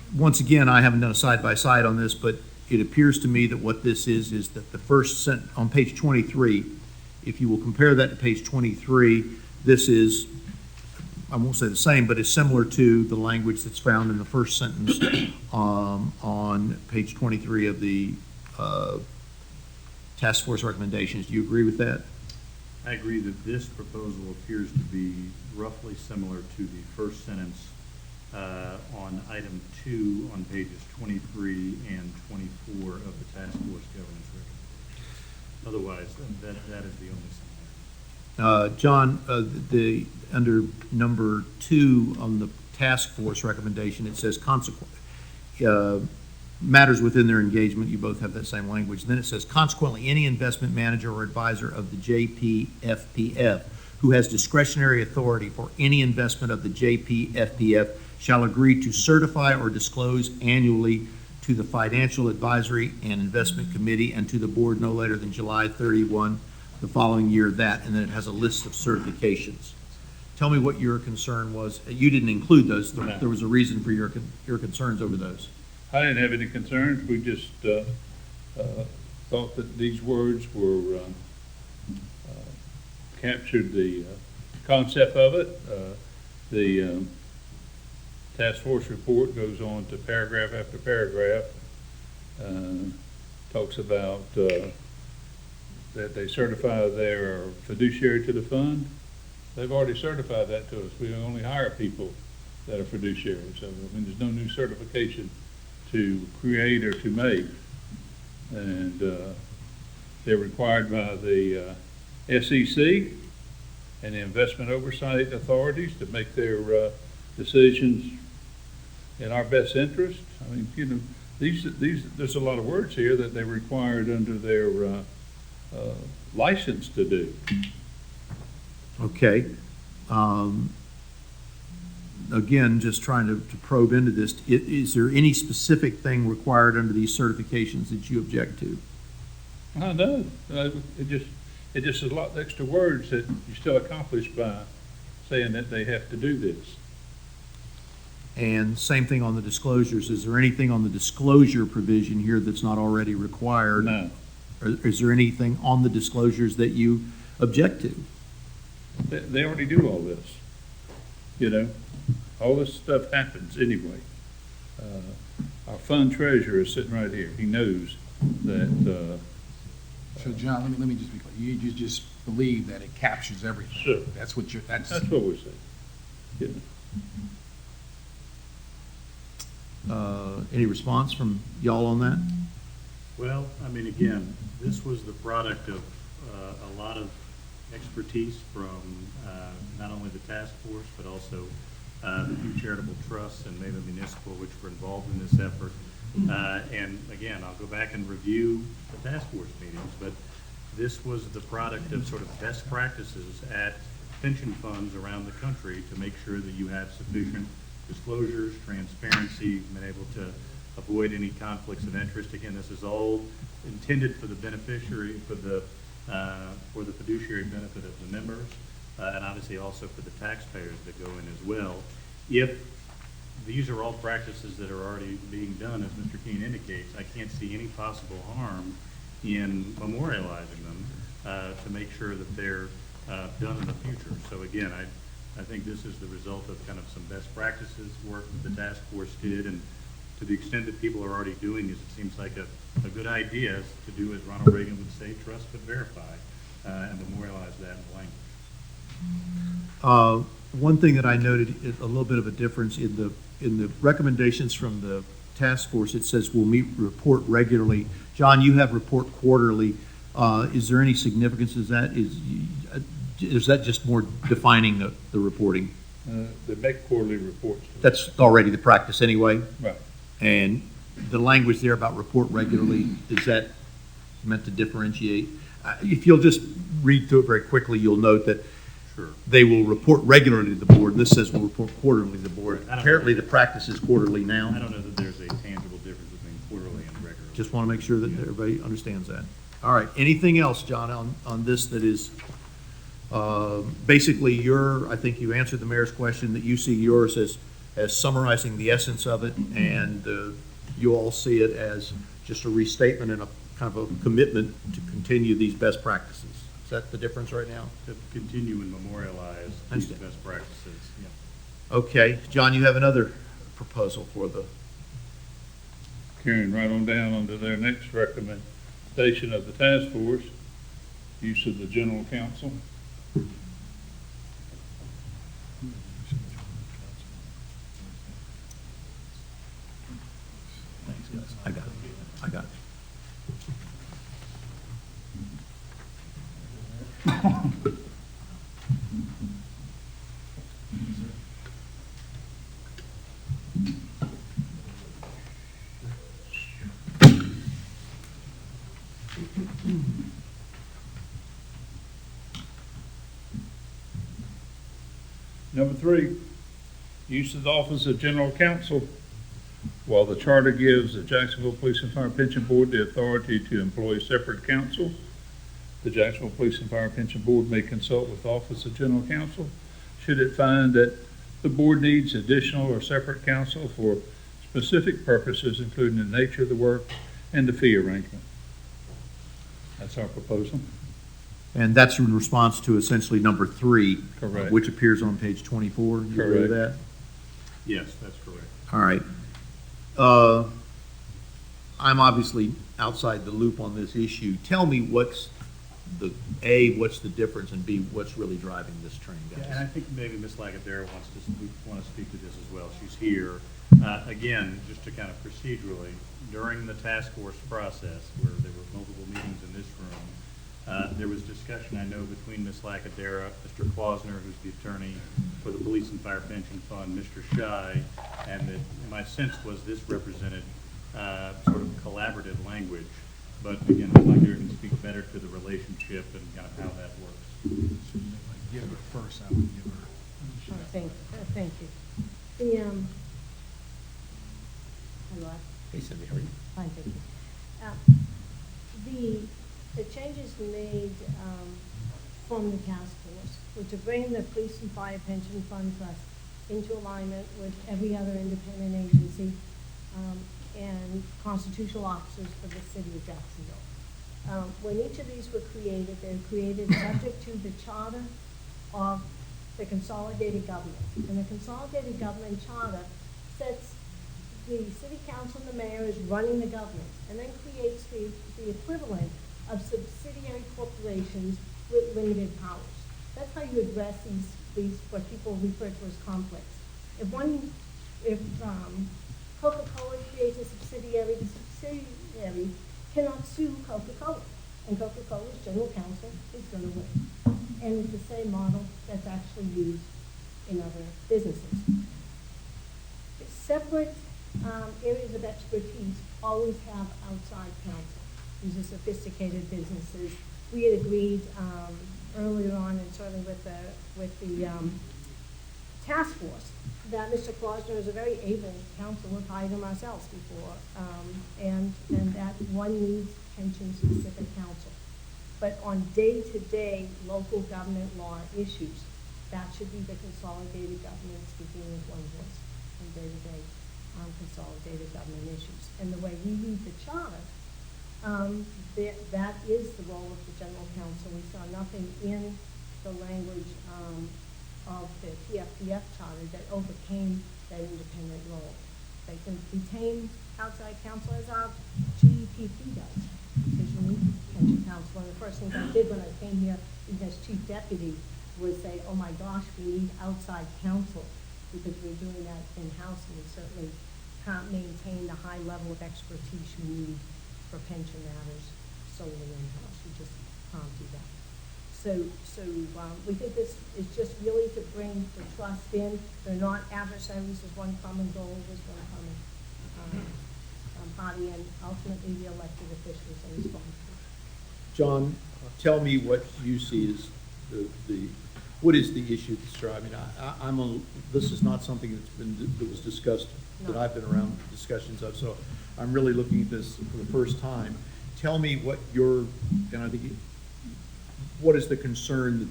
it. Once again, I haven't done a side-by-side on this, but it appears to me that what this is that the first sentence on page 23, if you will compare that to page 23, this is, I won't say the same, but it's similar to the language that's found in the first sentence on page 23 of the task force recommendations. Do you agree with that? I agree that this proposal appears to be roughly similar to the first sentence on item 2 on pages 23 and 24 of the task force governance recommendation. Otherwise, that is the only similarity. John, under number 2 on the task force recommendation, it says matters within their engagement. You both have that same language. Then it says, consequently, any investment manager or advisor of the JPFPF who has discretionary authority for any investment of the JPFPF shall agree to certify or disclose annually to the Financial Advisory and Investment Committee and to the board no later than July 31 the following year that, and then it has a list of certifications. Tell me what your concern was. You didn't include those. There was a reason for your concerns over those. I didn't have any concerns. We just thought that these words were captured the concept of it. The task force report goes on to paragraph after paragraph, talks about that they certify they're fiduciary to the fund. They've already certified that to us. We only hire people that are fiduciary. So, I mean, there's no new certification to create or to make. And they're required by the SEC and the investment oversight authorities to make their decisions in our best interest. I mean, you know, there's a lot of words here that they're required under their license to do. Okay. Again, just trying to probe into this, is there any specific thing required under these certifications that you object to? I know. It just is a lot of extra words that you still accomplish by saying that they have to do this. And same thing on the disclosures. Is there anything on the disclosure provision here that's not already required? No. Or is there anything on the disclosures that you object to? They already do all this. You know, all this stuff happens anyway. Our fund treasurer is sitting right here. He knows that. So John, let me just be clear. You just believe that it captures everything. Sure. That's what you're, That's what we're saying. You know. Any response from y'all on that? Well, I mean, again, this was the product of a lot of expertise from not only the task force, but also the two charitable trusts and Maven Municipal, which were involved in this effort. And again, I'll go back and review the task force meetings, but this was the product of sort of best practices at pension funds around the country to make sure that you have sufficient disclosures, transparency, been able to avoid any conflicts of interest. Again, this is all intended for the beneficiary, for the fiduciary benefit of the members, and obviously also for the taxpayers that go in as well. If these are all practices that are already being done, as Mr. Keene indicates, I can't see any possible harm in memorializing them to make sure that they're done in the future. So again, I think this is the result of kind of some best practices work that the task force did, and to the extent that people are already doing this, it seems like a good idea to do as Ronald Reagan would say, trust but verify, and memorialize that in language. One thing that I noted is a little bit of a difference in the recommendations from the task force, it says we'll meet, report regularly. John, you have report quarterly. Is there any significance? Is that just more defining the reporting? They make quarterly reports. That's already the practice anyway. Right. And the language there about report regularly, is that meant to differentiate? If you'll just read through it very quickly, you'll note that they will report regularly to the board. This says will report quarterly to the board. Apparently, the practice is quarterly now. I don't know that there's a tangible difference between quarterly and regular. Just want to make sure that everybody understands that. All right, anything else, John, on this that is basically I think you answered the mayor's question, that you see yours as summarizing the essence of it, and you all see it as just a restatement and a kind of a commitment to continue these best practices. Is that the difference right now? To continue and memorialize these Understand. best practices, yeah. Okay, John, you have another proposal for the, Carrying right on down onto their next recommendation of the task force, use of the general counsel. I got it, I got it. Number 3, use of the office of general counsel. While the charter gives the Jacksonville Police and Fire Pension Board the authority to employ separate counsel, the Jacksonville Police and Fire Pension Board may consult with the office of general counsel should it find that the board needs additional or separate counsel for specific purposes, including the nature of the work and the fee arrangement. That's our proposal. And that's in response to essentially number 3. Correct. Which appears on page 24. You agree with that? Yes, that's correct. All right. I'm obviously outside the loop on this issue. Tell me what's the difference, and B, what's really driving this train, Yeah, guys? and I think maybe Ms. Lagadera want to speak to this as well. She's here. Again, just to kind of procedurally, during the task force process, where there were multiple meetings in this room, there was discussion, I know, between Ms. Lagadera, Mr. Klausner, who's the attorney for the Police and Fire Pension Fund, Mr. Shy, and that my sense was this represented sort of collaborative language. But again, Ms. Lagadera can speak better to the relationship and kind of how that works. Give her first, I would give her. Thank you. Hello, Hey, Cindy, how are you? fine, thank you. The changes made from the task force were to bring the police and fire pension fund trust into alignment with every other independent agency and constitutional officers for the city of Jacksonville. When each of these were created, they were created subject to the charter of the consolidated government. And the consolidated government charter sets the city council and the mayor as running the government, and then creates the equivalent of subsidiary corporations with limited powers. That's how you address these what people refer to as conflicts. If Coca-Cola creates a subsidiary, the subsidiary cannot sue Coca-Cola, and Coca-Cola's general counsel is going to win. And it's the same model that's actually used in other businesses. Separate areas of expertise always have outside counsel. These are sophisticated businesses. We had agreed earlier on, and certainly with the task force, that Mr. Klausner is a very able counsel. We've hired him ourselves before, and that one needs pension-specific counsel. But on day-to-day local government law issues, that should be the consolidated government speaking with one voice on day-to-day consolidated government issues. And the way we read the charter, that is the role of the general counsel. We saw nothing in the language of the TFPF charter that overcame that independent role. They can retain outside counsel as our GEPP does, because you need pension counsel. And the first thing I did when I came here, even as chief deputy, was say, oh my gosh, we need outside counsel, because we're doing that in-house, and we certainly can't maintain the high level of expertise you need for pension matters solely in-house. You just can't do that. So we think this is just really to bring the trust in. They're not adversaries. There's one common goal. There's one common party, and ultimately the elected officials are responsible. John, tell me what you see as what is the issue that's driving? This is not something that was discussed, that No. I've been around discussions of, so I'm really looking at this for the first time. Tell me what and I think, what is the concern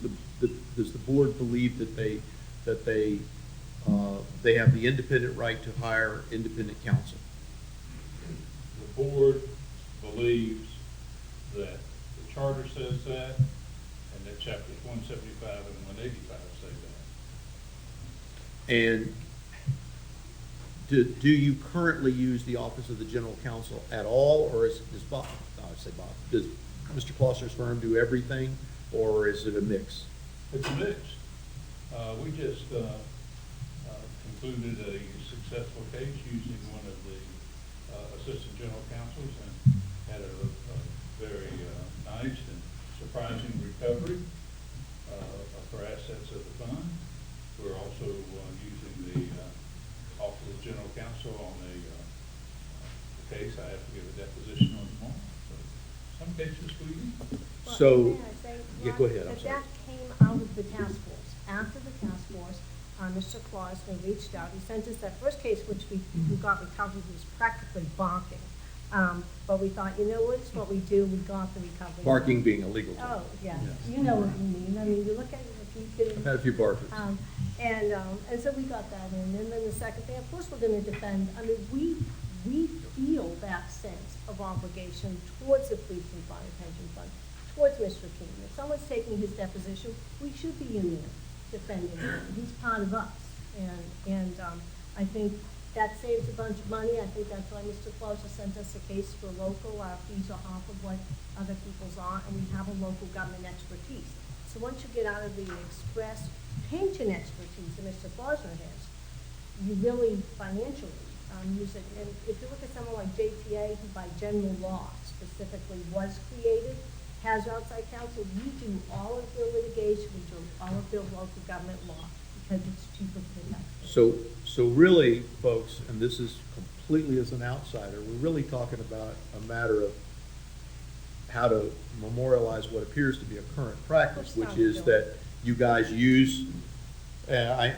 does the board believe that they have the independent right to hire independent counsel? The board believes that the charter says that, and that chapters 175 and 185 say that. And do you currently use the Office of the General Counsel at all, or does Bob, does Mr. Kloster's firm do everything, or is it a mix? It's a mix. We just concluded a successful case using one of the assistant general counsels and had a very nice and surprising recovery for assets of the fund. We're also using the Office of General Counsel on the case. I have to give a deposition on tomorrow. So some cases we use. Well, So, may I say, yeah, Ron, go ahead, I'm that sorry. That came out of the task force. After the task force, Mr. Klausner reached out. He sent us that first case, which we got recovered, was practically barking. But we thought, you know what, it's what we do, we got the recovery. Barking being a legal term. Oh, yes, you know what you mean. I mean, you look at it, if you could. I've had a few barkers. And so we got that in. And then the second thing, of course, we're gonna defend, I mean, we feel that sense of obligation towards the police and fire pension fund, towards Mr. King. If someone's taking his deposition, we should be in there defending him. He's part of us. And I think that saves a bunch of money. I think that's why Mr. Closer sent us a case for local. Our fees are half of what other people's are, and we have a local government expertise. So once you get out of the express pension expertise that Mr. Closer has, you really financially use it. And if you look at someone like JTA, who by general law specifically was created, has outside counsel, we do all of their litigation, we do all of their local government law, because it's cheaper for the taxpayer. So really, folks, and this is completely as an outsider, we're really talking about a matter of how to memorialize what appears to be a current practice, which is that you guys use, I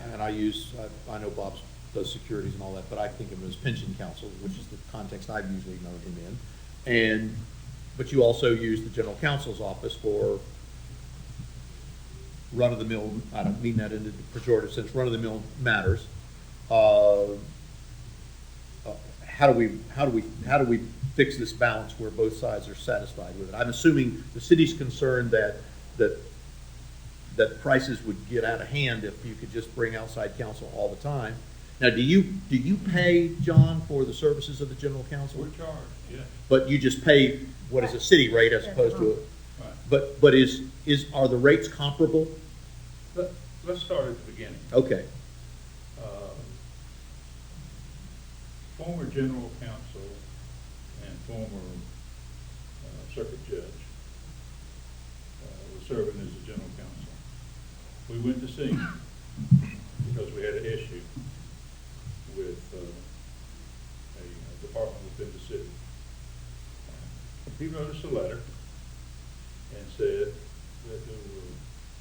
know Bob does securities and all that, but I think of him as pension counsel, which is the context I've usually known him in. But you also use the general counsel's office for run-of-the-mill, I don't mean that in the pejorative sense, run-of-the-mill matters. How do we fix this balance where both sides are satisfied with it? I'm assuming the city's concerned that prices would get out of hand if you could just bring outside counsel all the time. Now, do you pay, John, for the services of the general counsel? We're charged, yes. But you just pay what is a city rate as opposed to Right. but are the rates comparable? Let's start at the beginning. Okay. Former general counsel and former circuit judge was serving as the general counsel. We went to see him because we had an issue with a department within the city. He wrote us a letter and said that there were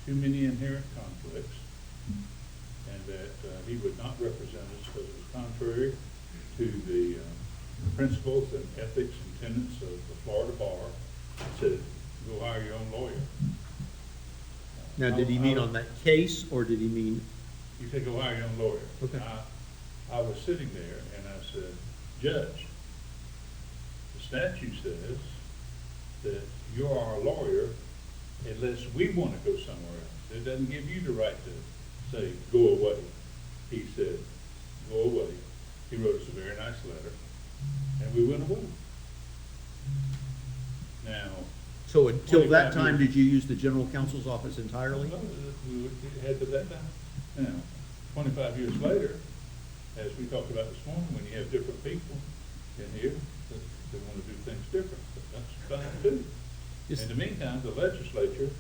too many inherent conflicts and that he would not represent us because it was contrary to the principles and ethics and tenets of the Florida bar. He said, go hire your own lawyer. Now, did he mean on that case, or did he mean? He said, go hire your own lawyer. Okay. I was sitting there and I said, Judge, the statute says that you're our lawyer unless we want to go somewhere else. It doesn't give you the right to say, go away. He said, go away. He wrote us a very nice letter, and we went away. Now. So until that 25 time, years. did you use the general counsel's office entirely? We had to that time. Now, 25 years later, as we talked about this morning, when you have different people in here that want to do things different, but that's fine too. Yes. In the meantime, the legislature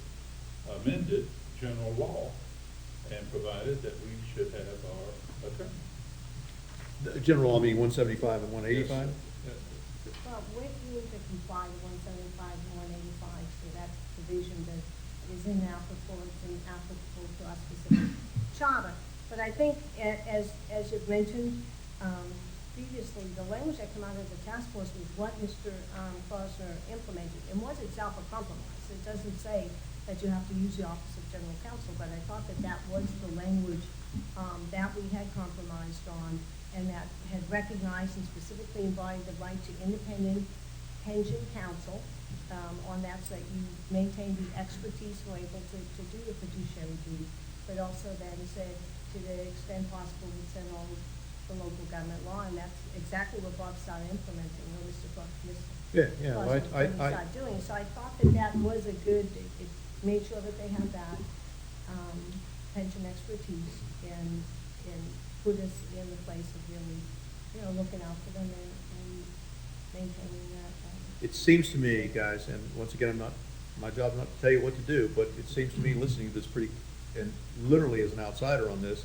amended general law and provided that we should have our attorney. The general, I mean, 175 and 185? Yes. Well, we need to comply with 175 and 185, so that provision that is inapplicable, it's inapplicable to our specific charter. But I think, as you've mentioned previously, the language that came out of the task force was what Mr. Klausner implemented, and was itself a compromise. It doesn't say that you have to use the Office of General Counsel, but I thought that that was the language that we had compromised on, and that had recognized and specifically embodied the right to independent pension counsel on that, so that you maintain the expertise and were able to do the fiduciary duty, but also then said, to the extent possible, would send all the local government law, and that's exactly what Bob started implementing, or Mr. Yeah, well, started doing. So I thought that that was a good, it made sure that they had that pension expertise, and put us in the place of really, looking out for them and maintaining that. It seems to me, guys, and once again, my job is not to tell you what to do, but it seems to me, listening to this and literally as an outsider on this,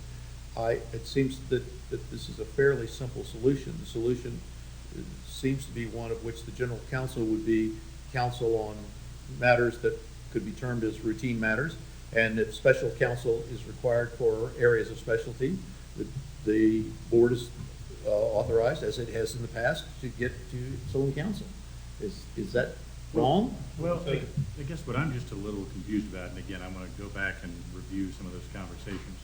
it seems that this is a fairly simple solution. The solution seems to be one of which the general counsel would be counsel on matters that could be termed as routine matters, and if special counsel is required for areas of specialty, the board is authorized, as it has in the past, to get to its own counsel. Is that wrong? Well, I guess what I'm just a little confused about, and again, I'm going to go back and review some of those conversations.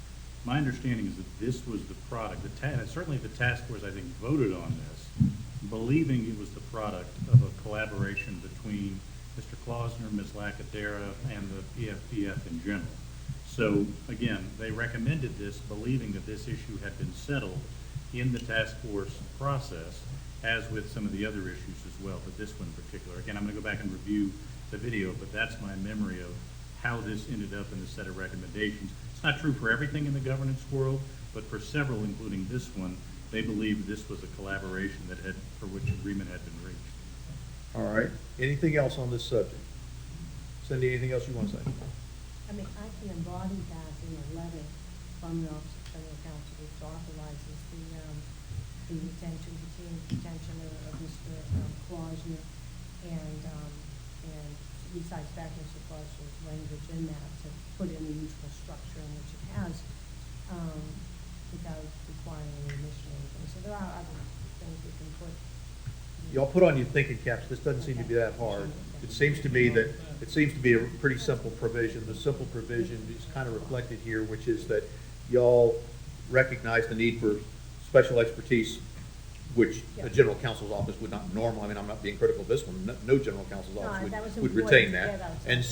My understanding is that this was the product, certainly the task force, I think, voted on this, believing it was the product of a collaboration between Mr. Klausner, Ms. Lacadera, and the PFPF in general. So, again, they recommended this, believing that this issue had been settled in the task force process, as with some of the other issues as well, but this one in particular. Again, I'm going to go back and review the video, but that's my memory of how this ended up in the set of recommendations. It's not true for everything in the governance world, but for several, including this one, they believed this was a collaboration for which agreement had been reached. All right. Anything else on this subject? Cindy, anything else you want to say? I mean, I can embody that in a letter from the Office of General Counsel, which authorizes the detention of Mr. Klausner, and besides back Mr. Klausner's language in that, to put in the usual structure in which it has, without requiring any admission or anything. So there are other things we can put. Y'all put on your thinking caps. This doesn't seem to be that hard. It seems to me that it seems to be a pretty simple provision. The simple provision is kind of reflected here, which is that y'all recognize the need for special expertise, which the general counsel's office would not normally. I mean, I'm not being critical of this one. No general counsel's office would retain that. And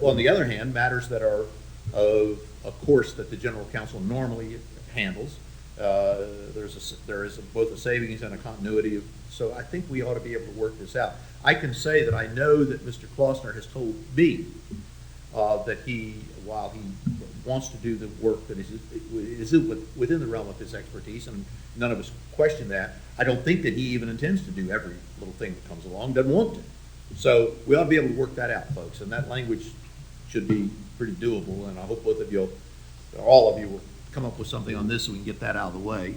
on the other hand, matters that are of a course that the general counsel normally handles, there is both a savings and a continuity of. So I think we ought to be able to work this out. I can say that I know that Mr. Klausner has told me that while he wants to do the work that is within the realm of his expertise, and none of us question that, I don't think that he even intends to do every little thing that comes along, doesn't want to. So we ought to be able to work that out, folks, and that language should be pretty doable, and I hope both of you, or all of you, will come up with something on this so we can get that out of the way.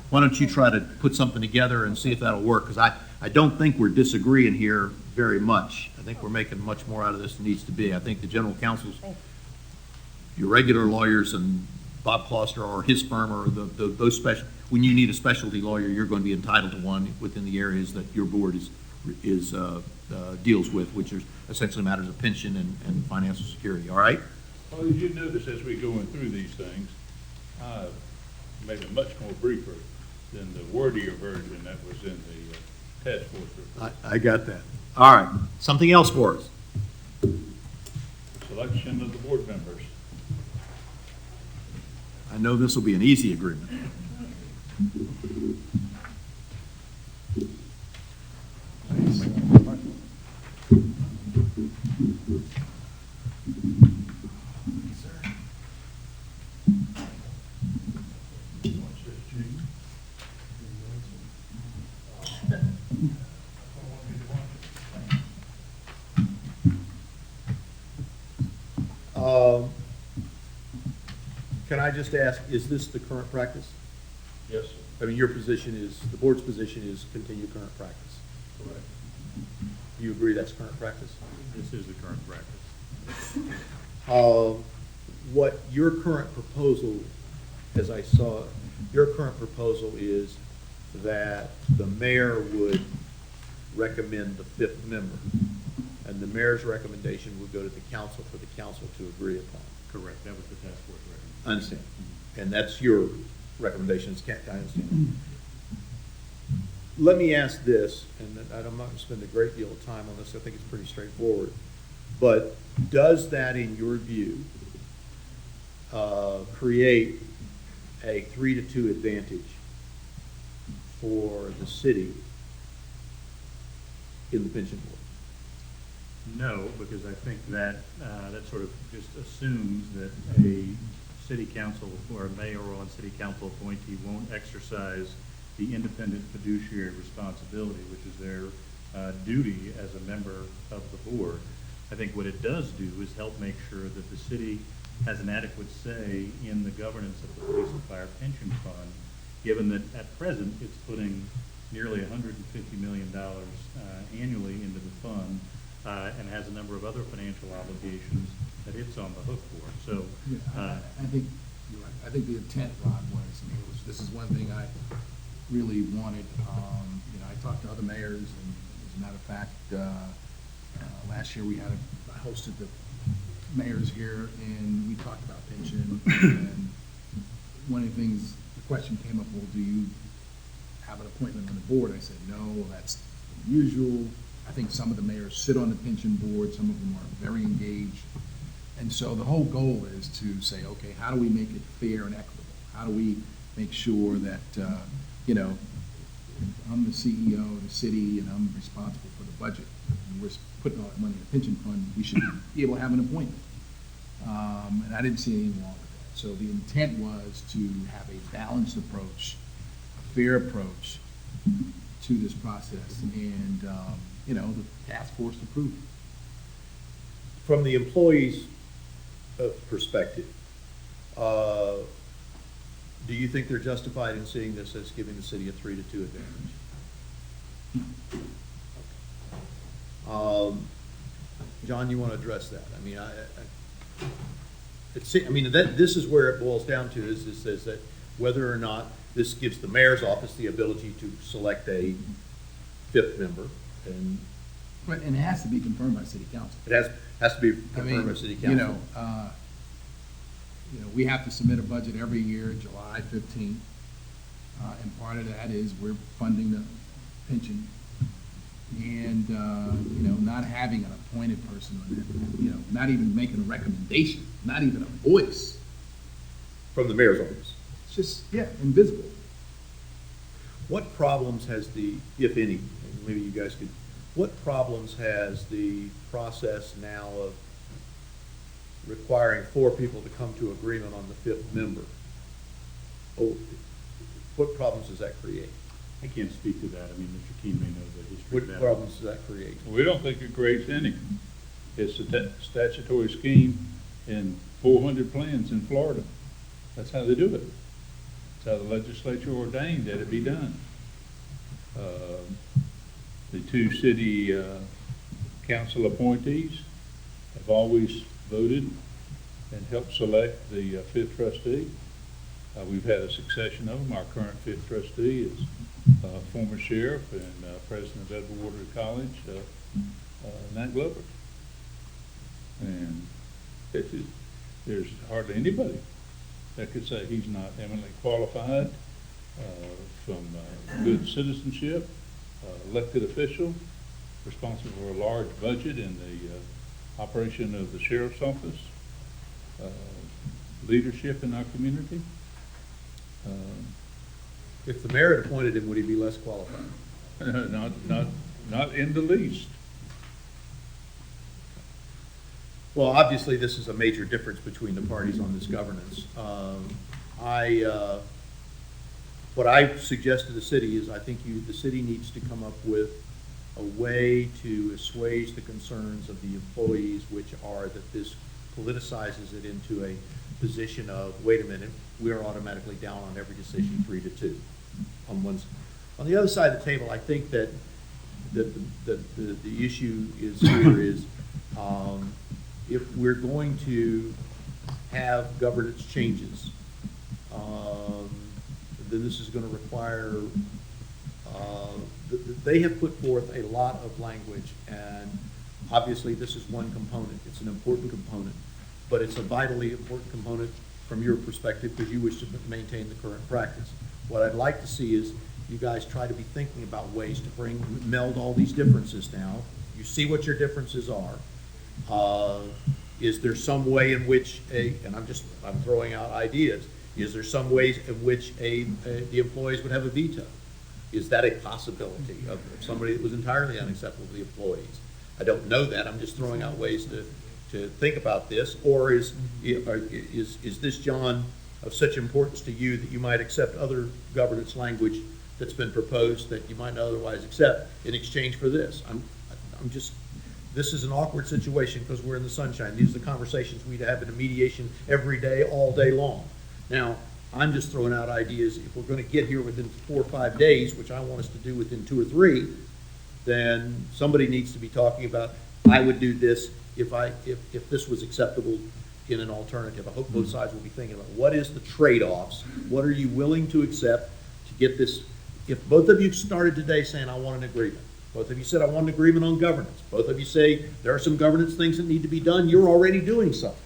Why don't you try to put something together and see if that'll work, because I don't think we're disagreeing here very much. I think we're making much more out of this than needs to be. I think the general counsel's, your regular lawyers and Bob Klausner or his firm, or those special, when you need a specialty lawyer, you're going to be entitled to one within the areas that your board deals with, which are essentially matters of pension and financial security. All right? Well, as you notice, as we're going through these things, I made it much more briefer than the wordier version that was in the task force report. I got that. All right. Something else for us? Selection of the board members. I know this will be an easy agreement. Um, Can I just ask, is this the current practice? Yes, sir. I mean, your position is, the board's position is continue current practice. Correct. Do you agree that's current practice? This is the current practice. What your current proposal, as I saw, your current proposal is that the mayor would recommend the fifth member, and the mayor's recommendation would go to the council for the council to agree upon. Correct, that was the task force recommendation. I understand. And that's your recommendation, I understand. Let me ask this, and I'm not going to spend a great deal of time on this, I think it's pretty straightforward. But does that, in your view, create a 3-2 advantage for the city in the pension board? No, because I think that, that sort of just assumes that a city council or a mayoral and city council appointee won't exercise the independent fiduciary responsibility, which is their duty as a member of the board. I think what it does do is help make sure that the city has an adequate say in the governance of the police and fire pension fund, given that at present it's putting nearly $150 million annually into the fund, and has a number of other financial obligations that it's on the hook for. So, I think, you're right. I think the intent, Rod, this is one thing I really wanted. I talked to other mayors, and as a matter of fact, last year I hosted the mayors here, and we talked about pension, and one of the things, the question came up, well, do you have an appointment on the board? I said, no, that's unusual. I think some of the mayors sit on the pension board, some of them are very engaged. And so the whole goal is to say, okay, how do we make it fair and equitable? How do we make sure that, I'm the CEO of the city and I'm responsible for the budget, and we're putting all that money in the pension fund, we should be able to have an appointment. And I didn't see anything wrong with that. So the intent was to have a balanced approach, a fair approach to this process, and, the task force approved it. From the employees' perspective, do you think they're justified in seeing this as giving the city a 3-2 advantage? John, you want to address that? I mean, this is where it boils down to, is that whether or not this gives the mayor's office the ability to select a fifth member, and Right, and it has to be confirmed by city council. it has to be confirmed by city council. We have to submit a budget every year, July 15th, and part of that is we're funding the pension. And, not having an appointed person on that, not even making a recommendation, not even a voice. From the mayor's office. It's just, invisible. What problems has if any, and maybe you guys could, what problems has the process now of requiring 4 people to come to agreement on the fifth member? What problems does that create? I can't speak to that. I mean, Mr. Keene may know the history of What that. problems does that create? We don't think it creates any. It's a statutory scheme in 400 plans in Florida. That's how they do it. That's how the legislature ordained that it be done. The 2 city council appointees have always voted and helped select the 5th trustee. We've had a succession of them. Our current 5th trustee is former sheriff and president of Edgewater College, Nat Glover. And there's hardly anybody that could say he's not eminently qualified, from good citizenship, elected official, responsible for a large budget in the operation of the sheriff's office, leadership in our community. If the mayor had appointed him, would he be less qualified? Not in the least. Well, obviously, this is a major difference between the parties on this governance. What I suggest to the city is I think the city needs to come up with a way to assuage the concerns of the employees, which are that this politicizes it into a position of, wait a minute, we are automatically down on every decision 3-2 on one. On the other side of the table, I think that the issue is here is, if we're going to have governance changes, then this is going to require, they have put forth a lot of language, and obviously this is one component. It's an important component, but it's a vitally important component from your perspective because you wish to maintain the current practice. What I'd like to see is you guys try to be thinking about ways to meld all these differences now. You see what your differences are. Is there some way in which and I'm throwing out ideas, is there some ways in which the employees would have a veto? Is that a possibility of somebody that was entirely unacceptable to the employees? I don't know that. I'm just throwing out ways to think about this. Or is this, John, of such importance to you that you might accept other governance language that's been proposed that you might not otherwise accept in exchange for this? This is an awkward situation because we're in the sunshine. These are the conversations we'd have in a mediation every day, all day long. Now, I'm just throwing out ideas. If we're going to get here within 4 or 5 days, which I want us to do within 2 or 3, then somebody needs to be talking about, I would do this if this was acceptable in an alternative. I hope both sides will be thinking about what is the trade-offs? What are you willing to accept to get this? If both of you started today saying, I want an agreement, both of you said, I want an agreement on governance, both of you say, there are some governance things that need to be done, you're already doing something.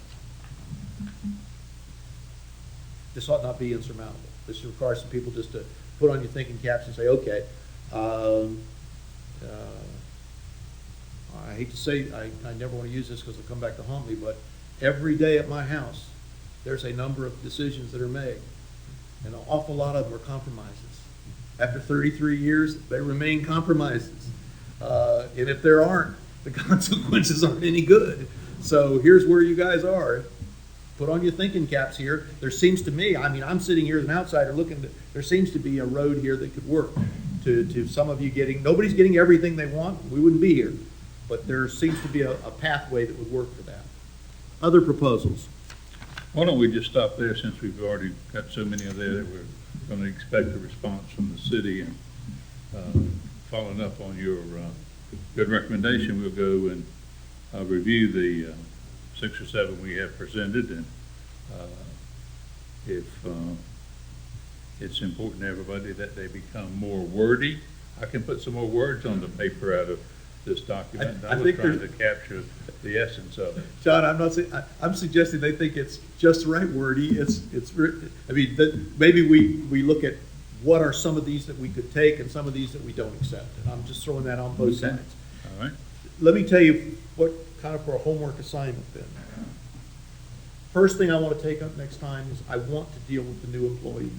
This ought not be insurmountable. This requires some people just to put on your thinking caps and say, okay, I hate to say, I never want to use this because it'll come back to haunt me, but every day at my house, there's a number of decisions that are made, and an awful lot of them are compromises. After 33 years, they remain compromises. And if there aren't, the consequences aren't any good. So here's where you guys are. Put on your thinking caps here. There seems to me, I'm sitting here as an outsider looking, there seems to be a road here that could work to some of you nobody's getting everything they want, we wouldn't be here. But there seems to be a pathway that would work for that. Other proposals? Why don't we just stop there since we've already got so many of there that we're going to expect a response from the city, and following up on your good recommendation, we'll go and review the 6 or 7 we have presented, and if it's important to everybody that they become more wordy, I can put some more words on the paper out of this document. I was trying to capture the essence of it. John, I'm not saying, I'm suggesting they think it's just right wordy. Maybe we look at what are some of these that we could take and some of these that we don't accept. And I'm just throwing that on both sides. All right. Let me tell you what kind of for a homework assignment then. First thing I want to take up next time is I want to deal with the new employees.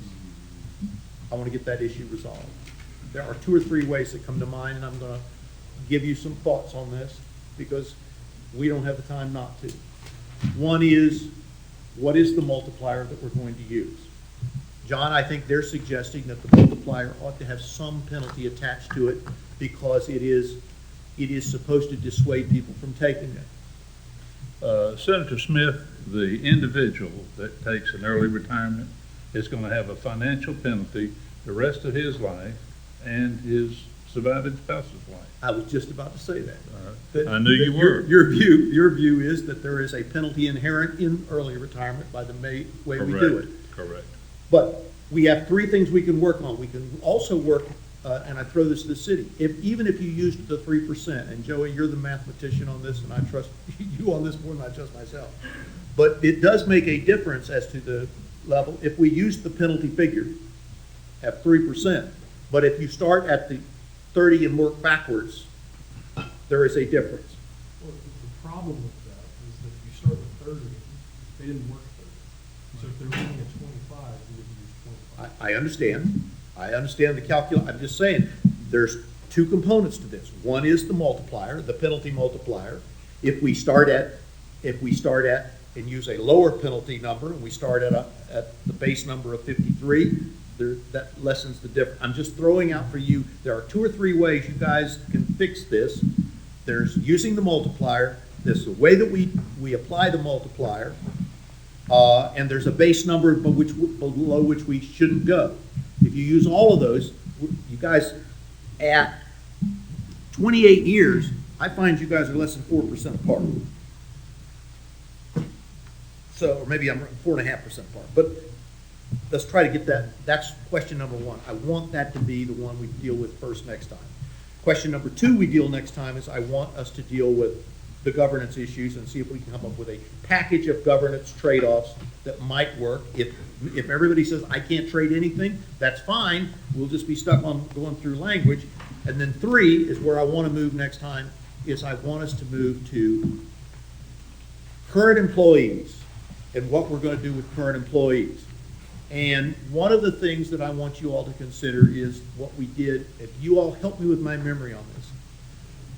I want to get that issue resolved. There are 2 or 3 ways that come to mind, and I'm going to give you some thoughts on this because we don't have the time not to. One is, what is the multiplier that we're going to use? John, I think they're suggesting that the multiplier ought to have some penalty attached to it because it is supposed to dissuade people from taking it. Senator Smith, the individual that takes an early retirement is going to have a financial penalty the rest of his life and his surviving spouse's life. I was just about to say that. I knew you were. Your view is that there is a penalty inherent in early retirement by the way we do it. Correct. But we have 3 things we can work on. We can also work, and I throw this to the city, even if you used the 3%, and Joey, you're the mathematician on this, and I trust you on this more than I trust myself. But it does make a difference as to the level. If we use the penalty figure, have 3%, but if you start at the 30 and work backwards, there is a difference. Well, the problem with that is that if you start with 30, they didn't work 30. So if they're looking at 25, you would use 25. I understand. I understand the calculus. I'm just saying, there's 2 components to this. One is the multiplier, the penalty multiplier. If we start at and use a lower penalty number, and we start at the base number of 53, that lessens the difference. I'm just throwing out for you, there are 2 or 3 ways you guys can fix this. There's using the multiplier, This, the way that we apply the multiplier, and there's a base number below which we shouldn't go. If you use all of those, you guys, at 28 years, I find you guys are less than 4% apart. So, or maybe I'm 4.5% apart, but let's try to get that. That's question number one. I want that to be the one we deal with first next time. Question number two we deal next time is I want us to deal with the governance issues and see if we can come up with a package of governance trade-offs that might work. If everybody says, I can't trade anything, that's fine. We'll just be stuck on going through language. And then three is where I want to move next time, is I want us to move to current employees and what we're going to do with current employees. And one of the things that I want you all to consider is what we did. If you all help me with my memory on this.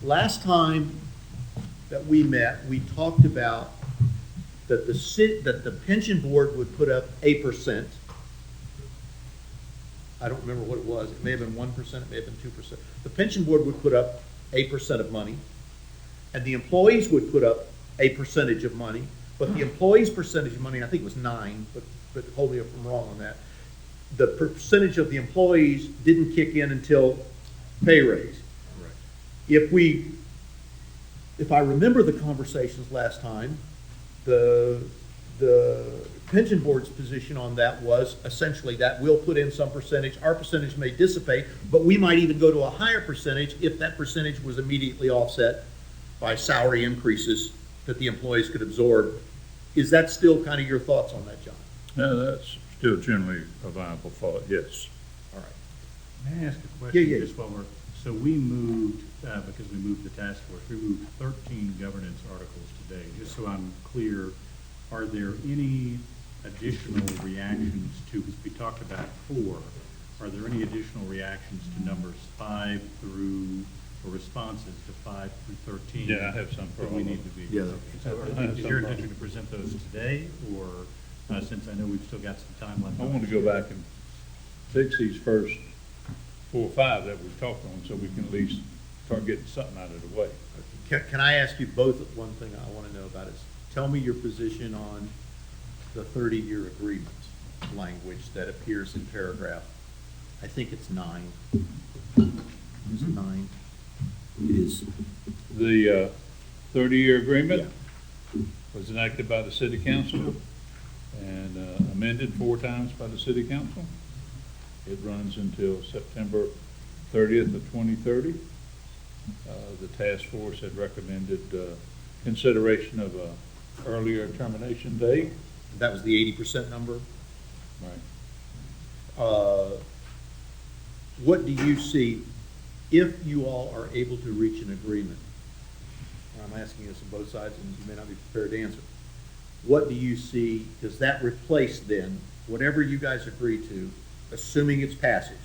Last time that we met, we talked about that the pension board would put up 8%. I don't remember what it was. It may have been 1%, it may have been 2%. The pension board would put up 8% of money, and the employees would put up a percentage of money, but the employees' percentage of money, I think it was 9%, but hold me if I'm wrong on that. The percentage of the employees didn't kick in until pay raise. Right. If I remember the conversations last time, the pension board's position on that was essentially that we'll put in some percentage, our percentage may dissipate, but we might even go to a higher percentage if that percentage was immediately offset by salary increases that the employees could absorb. Is that still kind of your thoughts on that, John? No, that's still generally a viable thought, yes. All right. May I ask a question? Yeah. Just while so we moved, because we moved the task force, we moved 13 governance articles today. Just so I'm clear, are there any additional reactions to, because we talked about 4, are there any additional reactions to numbers 5 through, or responses to 5 through 13? Yeah, I have some that we need to be. Yeah. So I have is some your problem. intention to present those today, or since I know we've still got some time left? I want to go back and fix these first 4 or 5 that we've talked on, so we can at least start getting something out of the way. Can I ask you both, one thing I want to know about is, tell me your position on the 30-year agreement language that appears in paragraph, I think it's 9. Is it 9? It is. The 30-year agreement was enacted by the city council and amended 4 times by the city council. It runs until September 30th of 2030. The task force had recommended consideration of a earlier termination date. That was the 80% number. Right. What do you see if you all are able to reach an agreement? I'm asking this on both sides, and you may not be prepared to answer. What do you see, does that replace then, whatever you guys agree to, assuming its passage,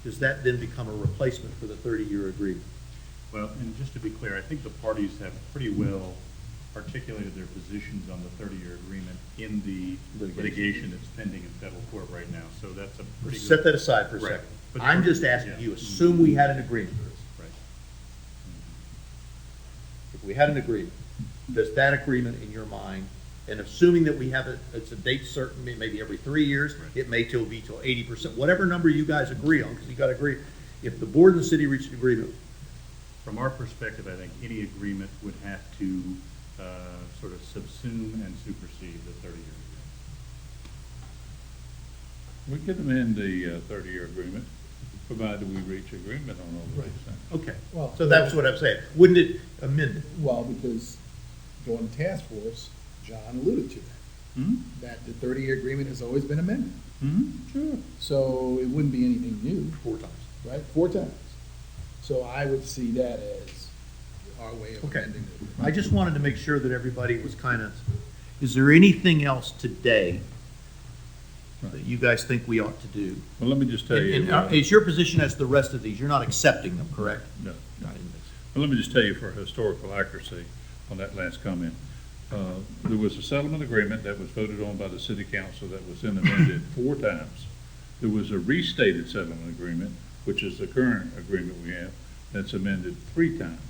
does that then become a replacement for the 30-year agreement? Well, and just to be clear, I think the parties have pretty well articulated their positions on the 30-year agreement in the litigation that's pending in federal court right now. So that's a pretty good. Set that aside for a Right. second. But I'm for- just asking yeah. you, assume we had an agreement. Right. If we had an agreement, does that agreement in your mind, and assuming that we have it's a date certain, maybe every 3 years, Right. it may be till 80%, whatever number you guys agree on, because you got to agree. If the board and the city reach an agreement, From our perspective, I think any agreement would have to sort of subsume and supersede the 30-year agreement. We could amend the 30-year agreement, provided we reach agreement on all of these things. okay. Well- So that's what I'm saying. Wouldn't it amend it? Well, because during the task force, John alluded to that, Hmm? that the 30-year agreement has always been amended. Hmm? Sure. So it wouldn't be anything new, 4 times. right? 4 times. So I would see that as our way of Okay. amending it. I just wanted to make sure that everybody was kind of, is there anything else today that you guys think we ought to do? Well, let me just tell you. And is your position as the rest of these, you're not accepting them, correct? No. Not in this. Well, let me just tell you for historical accuracy on that last comment. There was a settlement agreement that was voted on by the city council that was then amended 4 times. There was a restated settlement agreement, which is the current agreement we have, that's amended 3 times.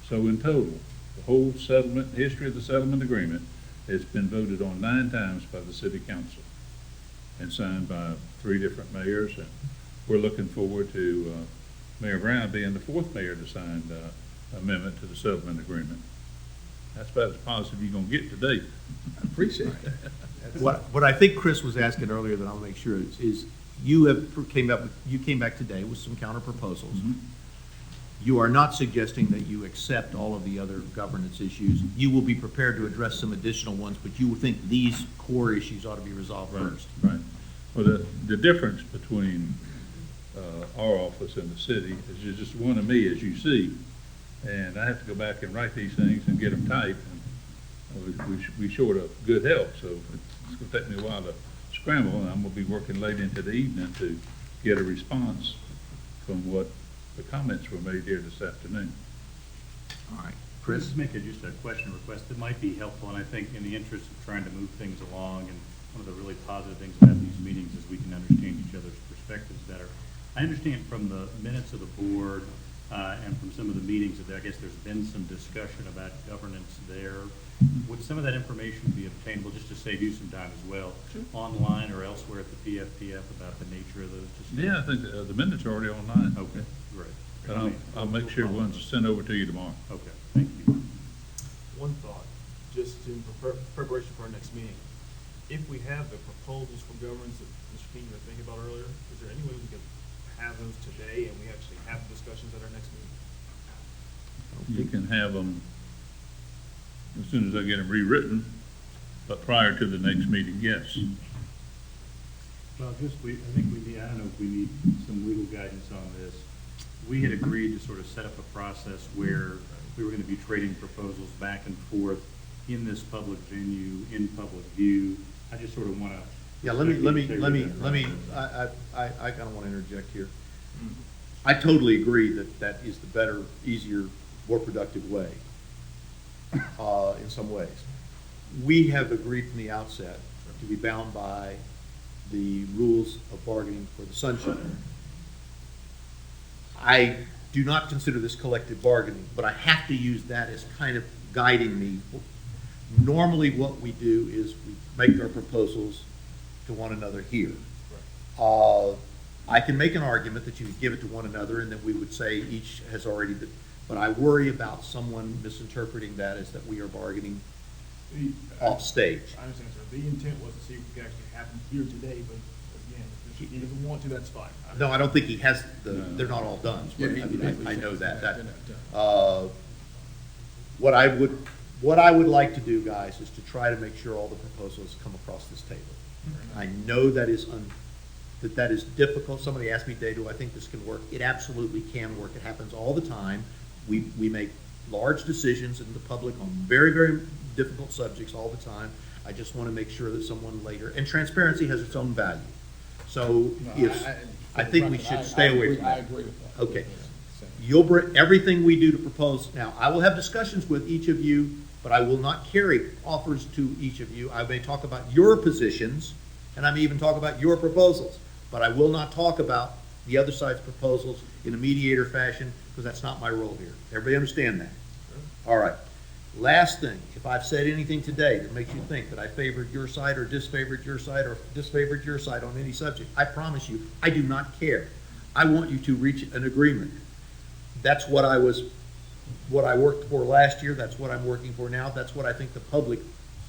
So in total, The whole settlement, history of the settlement agreement has been voted on 9 times by the city council and signed by 3 different mayors. And we're looking forward to Mayor Brown being the 4th mayor to sign the amendment to the settlement agreement. That's about as positive you're gonna get today. I appreciate that. What I think Chris was asking earlier that I'll make sure is you came back today with some counter proposals. You are not suggesting that you accept all of the other governance issues. You will be prepared to address some additional ones, but you think these core issues ought to be resolved first. Right. Well, the difference between our office and the city is just one of me, as you see, and I have to go back and write these things and get them typed. And we short of good help, so it's going to take me a while to scramble, and I'm going to be working late into the evening to get a response from what the comments were made here this afternoon. All right, Chris, Chris? make just a question request that might be helpful, and I think in the interest of trying to move things along, and one of the really positive things about these meetings is we can understand each other's perspectives better. I understand from the minutes of the board and from some of the meetings that I guess there's been some discussion about governance there. Would some of that information be obtainable, just to save you some time as well, online or elsewhere at the PFPF about the nature of those discussions? Yeah, I think the minutes are already online. Okay, great. But I'll make sure one's sent over to you tomorrow. Okay, thank you. One thought, just in preparation for our next meeting. If we have the proposals for governance that Mr. King you were thinking about earlier, is there any way we could have those today and we actually have discussions at our next meeting? You can have them as soon as I get them rewritten, but prior to the next meeting, yes. Well, I think we need, I don't know if we need some legal guidance on this. We had agreed to sort of set up a process where we were going to be trading proposals back and forth in this public venue, in public view. I just sort of want to. Yeah, let me, I kind of want to interject here. I totally agree that that is the better, easier, more productive way, in some ways. We have agreed from the outset to be bound by the rules of bargaining for the sunshine. I do not consider this collective bargaining, but I have to use that as kind of guiding me. Normally what we do is we make our proposals to one another here. I can make an argument that you could give it to one another and that we would say each has already been, but I worry about someone misinterpreting that as that we are bargaining off stage. I understand, sir. The intent was to see if we could actually have them here today, but again, if he doesn't want to, that's fine. No, I don't think he has, they're not all done. Yeah, I know that. they're not done. What I would like to do, guys, is to try to make sure all the proposals come across this table. I know that that is difficult. Somebody asked me today, do I think this can work? It absolutely can work. It happens all the time. We make large decisions in the public on very, very difficult subjects all the time. I just want to make sure that someone later, and transparency has its own value. So I think we should stay away from that. I agree with that. Okay. You'll bring everything we do to propose. Now, I will have discussions with each of you, but I will not carry offers to each of you. I may talk about your positions, and I may even talk about your proposals, but I will not talk about the other side's proposals in a mediator fashion, because that's not my role here. Everybody understand that? All right. Last thing, if I've said anything today that makes you think that I favored your side or disfavored your side or disfavored your side on any subject, I promise you, I do not care. I want you to reach an agreement. That's what I worked for last year. That's what I'm working for now. That's what I think the public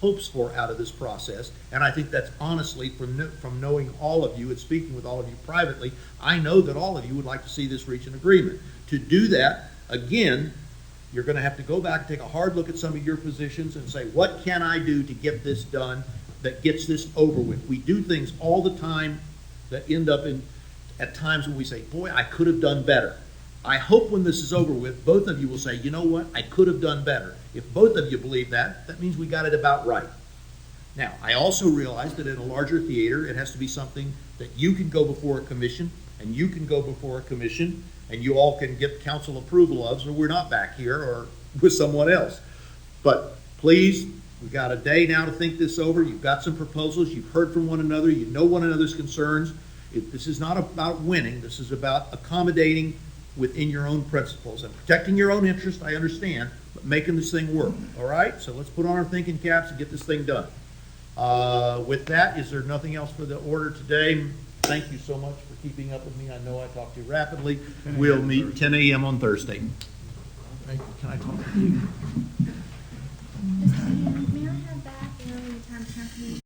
hopes for out of this process. And I think that's honestly, from knowing all of you and speaking with all of you privately, I know that all of you would like to see this reach an agreement. To do that, again, you're going to have to go back and take a hard look at some of your positions and say, what can I do to get this done that gets this over with? We do things all the time that end up at times when we say, boy, I could have done better. I hope when this is over with, both of you will say, you know what, I could have done better. If both of you believe that, that means we got it about right. Now, I also realize that in a larger theater, it has to be something that you can go before a commission, and you can go before a commission, and you all can get council approval of, so we're not back here or with someone else. But please, we've got a day now to think this over. You've got some proposals. You've heard from one another. You know one another's concerns. This is not about winning. This is about accommodating within your own principles and protecting your own interest, I understand, making this thing work, all right? So let's put on our thinking caps and get this thing done. With that, is there nothing else for the order today? Thank you so much for keeping up with me. I know I talk too rapidly. We'll meet 10 a.m. on Thursday. Thank you. Can I talk to you?